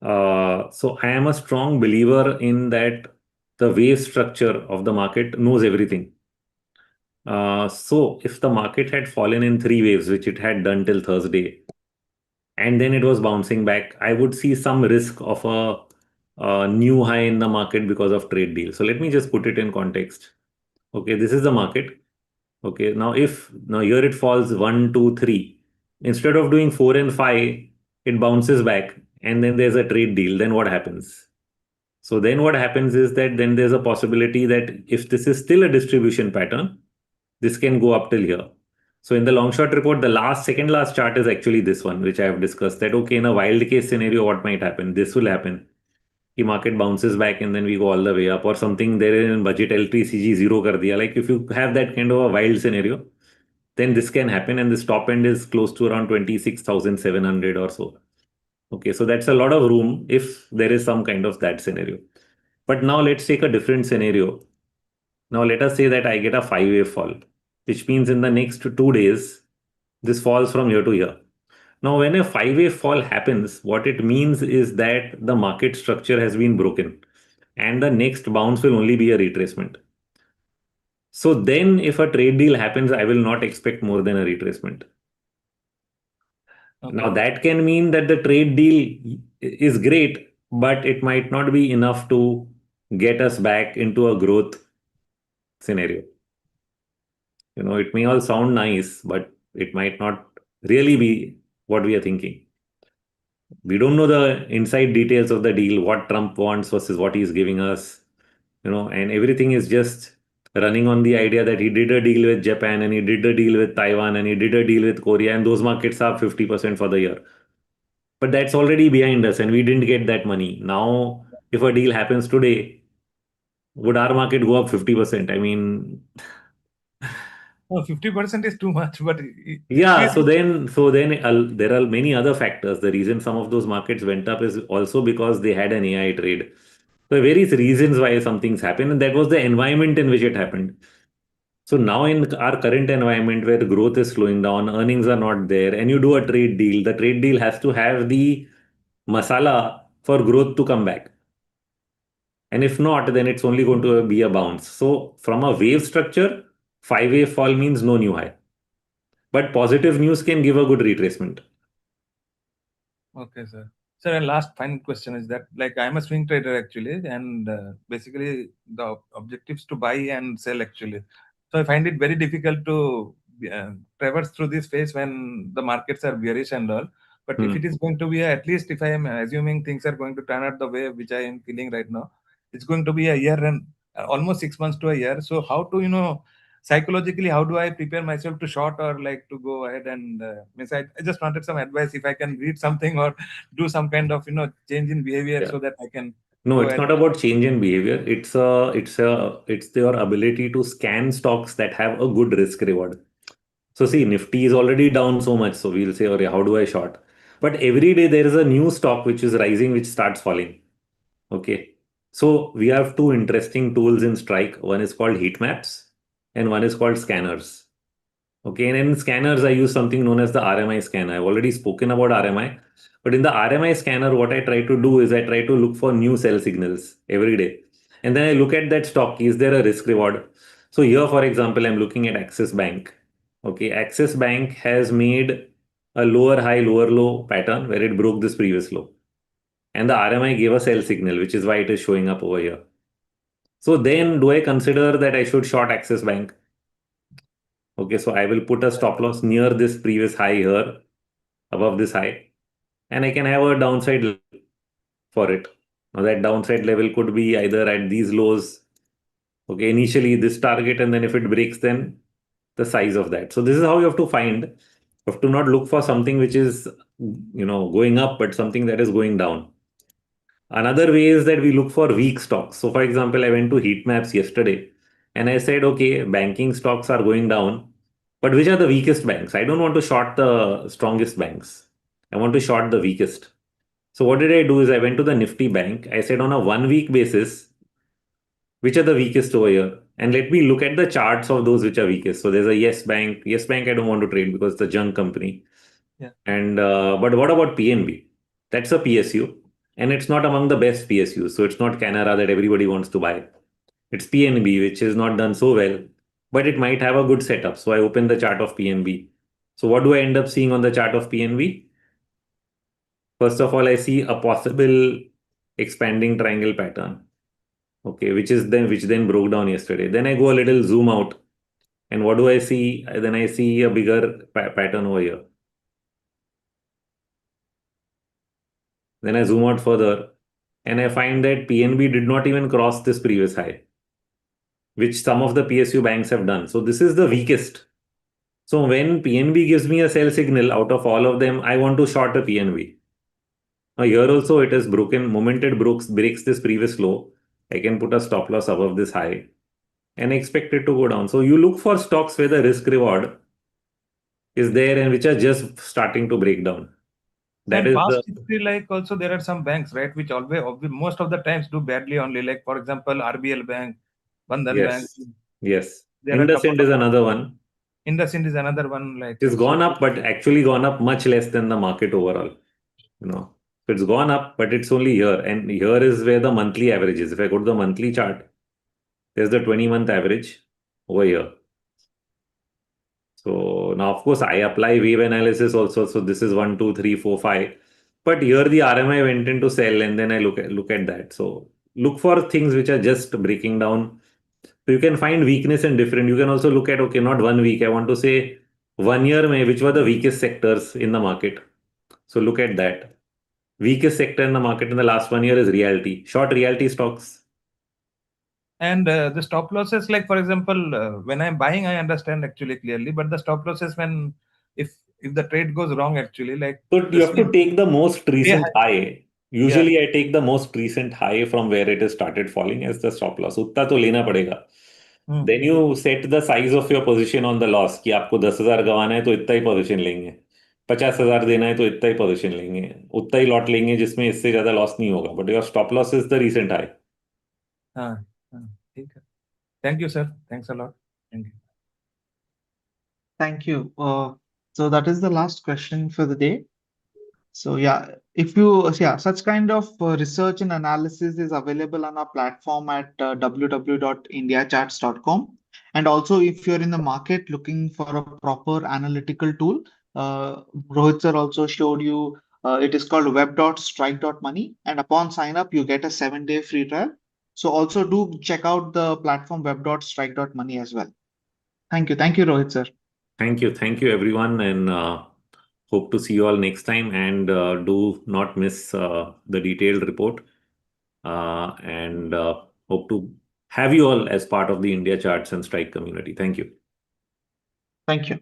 So I am a strong believer in that the wave structure of the market knows everything. So if the market had fallen in 3 waves, which it had done till Thursday, and then it was bouncing back, I would see some risk of a new high in the market because of trade deal. So let me just put it in context. Okay, this is the market. Okay, now here it falls 1, 2, 3. Instead of doing 4 and 5, it bounces back and then there's a trade deal. Then what happens? So then what happens is that then there's a possibility that if this is still a distribution pattern, this can go up till here. So in the long short report, the second last chart is actually this one, which I have discussed that, okay, in a wild case scenario, what might happen? This will happen. The market bounces back and then we go all the way up or something there in budget LTCG zero kar diya. Like if you have that kind of a wild scenario, then this can happen and the top end is close to around 26,700 or so. Okay, so that's a lot of room if there is some kind of that scenario. But now let's take a different scenario. Now let us say that I get a 5-wave fall, which means in the next 2 days, this falls from here to here. Now, when a 5-wave fall happens, what it means is that the market structure has been broken and the next bounce will only be a retracement. So then if a trade deal happens, I will not expect more than a retracement. Now, that can mean that the trade deal is great, but it might not be enough to get us back into a growth scenario. It may all sound nice, but it might not really be what we are thinking. We don't know the inside details of the deal, what Trump wants versus what he's giving us, and everything is just running on the idea that he did a deal with Japan and he did a deal with Taiwan and he did a deal with Korea, and those markets are 50% for the year. But that's already behind us and we didn't get that money. Now, if a deal happens today, would our market go up 50%? I mean, 50% is too much, but yeah. So then there are many other factors. The reason some of those markets went up is also because they had an AI trade. So various reasons why some things happen, and that was the environment in which it happened. So now in our current environment where growth is slowing down, earnings are not there, and you do a trade deal, the trade deal has to have the masala for growth to come back. And if not, then it's only going to be a bounce. So from a wave structure, 5-wave fall means no new high. But positive news can give a good retracement. Okay, sir. Sir, and last final question is that, like, I'm a swing trader actually, and basically the objective is to buy and sell actually. So I find it very difficult to traverse through this phase when the markets are bearish and all. But if it is going to be at least if I am assuming things are going to turn out the way which I am feeling right now, it's going to be a year and almost 6 months to a year. So how to psychologically, how do I prepare myself to short or like to go ahead and means I just wanted some advice if I can read something or do some kind of change in behavior so that I can No, go it's ahead. not about change in behavior. It's your ability to scan stocks that have a good risk reward. So see, Nifty is already down so much. So we'll say, okay, how do I short? But every day there is a new stock which is rising, which starts falling. Okay. So we have two interesting tools in Strike. One is called heat maps and one is called scanners. Okay, and in scanners, I use something known as the RMI scanner. I've already spoken about RMI, but in the RMI scanner, what I try to do is I try to look for new sell signals every day. And then I look at that stock. Is there a risk reward? So here, for example, I'm looking at Axis Bank. Okay, Axis Bank has made a lower high, lower low pattern where it broke this previous low. And the RMI gave a sell signal, which is why it is showing up over here. So then do I consider that I should short Axis Bank? Okay, so I will put a stop loss near this previous high here, above this high, and I can have a downside level for it. Now that downside level could be either at these lows, okay, initially this target, and then if it breaks, then the size of that. So this is how you have to find. You have to not look for something which is, going up, but something that is going down. Another way is that we look for weak stocks. So for example, I went to heat maps yesterday and I said, okay, banking stocks are going down, but which are the weakest banks? I don't want to short the strongest banks. I want to short the weakest. So what did I do is I went to the Nifty bank. I said on a 1 week basis, which are the weakest over here? And let me look at the charts of those which are weakest. So there's a Yes Bank. Yes Bank I don't want to trade because it's a junk company. Yeah. And but what about PNB? That's a PSU. And it's not among the best PSUs. So it's not Canara that everybody wants to buy. It's PNB, which is not done so well, but it might have a good setup. So I open the chart of PNB. So what do I end up seeing on the chart of PNB? First of all, I see a possible expanding triangle pattern. Okay, which then broke down yesterday. Then I go a little zoom out. And what do I see? Then I see a bigger pattern over here. Then I zoom out further and I find that PNB did not even cross this previous high, which some of the PSU banks have done. So this is the weakest. So when PNB gives me a sell signal out of all of them, I want to short a PNB. Now here also it is broken. Moment it breaks this previous low, I can put a stop loss above this high and expect it to go down. So you look for stocks where the risk reward is there and which are just starting to break down. That And is past the history, like also there are some banks, right, which always most of the times do badly only. Like for example, RBL Bank, Bandhan Bank. yes, yes. There are a couple IndusInd is of another one. IndusInd is another one. Like It's so. gone up, but actually gone up much less than the market overall. You know, so it's gone up, but it's only here, and here is where the monthly average is. If I go to the monthly chart, there's the 20-month average over here. So now, of course, I apply wave analysis also. So this is 1, 2, 3, 4, 5. But here the RMI went into sell, and then I look at that. So look for things which are just breaking down. So you can find weakness in different. You can also look at, okay, not 1 week. I want to say 1 year, which were the weakest sectors in the market. So look at that. Weakest sector in the market in the last 1 year is realty. Short realty stocks. And the stop losses, like for example, when I'm buying, I understand actually clearly, but the stop losses when if the trade goes wrong, actually, like So you have to take the most recent high. high. Usually I take the most recent high from where it has started falling as the stop loss. उतना तो लेना पड़ेगा. Then you set the size of your position on the loss कि आपको 10,000 गंवाना है तो इतना ही position लेंगे. 50,000 देना है तो इतना ही पोजीशन लेंगे. उतना ही लॉट लेंगे जिसमें इससे ज्यादा लॉस नहीं होगा. But your stop loss is the recent high. ठीक है. Thank you, sir. Thanks a lot. Thank you. Thank you. So that is the last question for the day. So yeah, such kind of research and analysis is available on our platform at www.indiacharts.com. And also, if you're in the market looking for a proper analytical tool, Rohit sir also showed you. It is called web.strike.money, and upon sign up, you get a 7-day free trial. So also do check out the platform web.strike.money as well. Thank you, Rohit sir. Thank you everyone, and hope to see you all next time. And do not miss the detailed report. And hope to have you all as part of the India Charts and Strike community. Thank you. Thank you.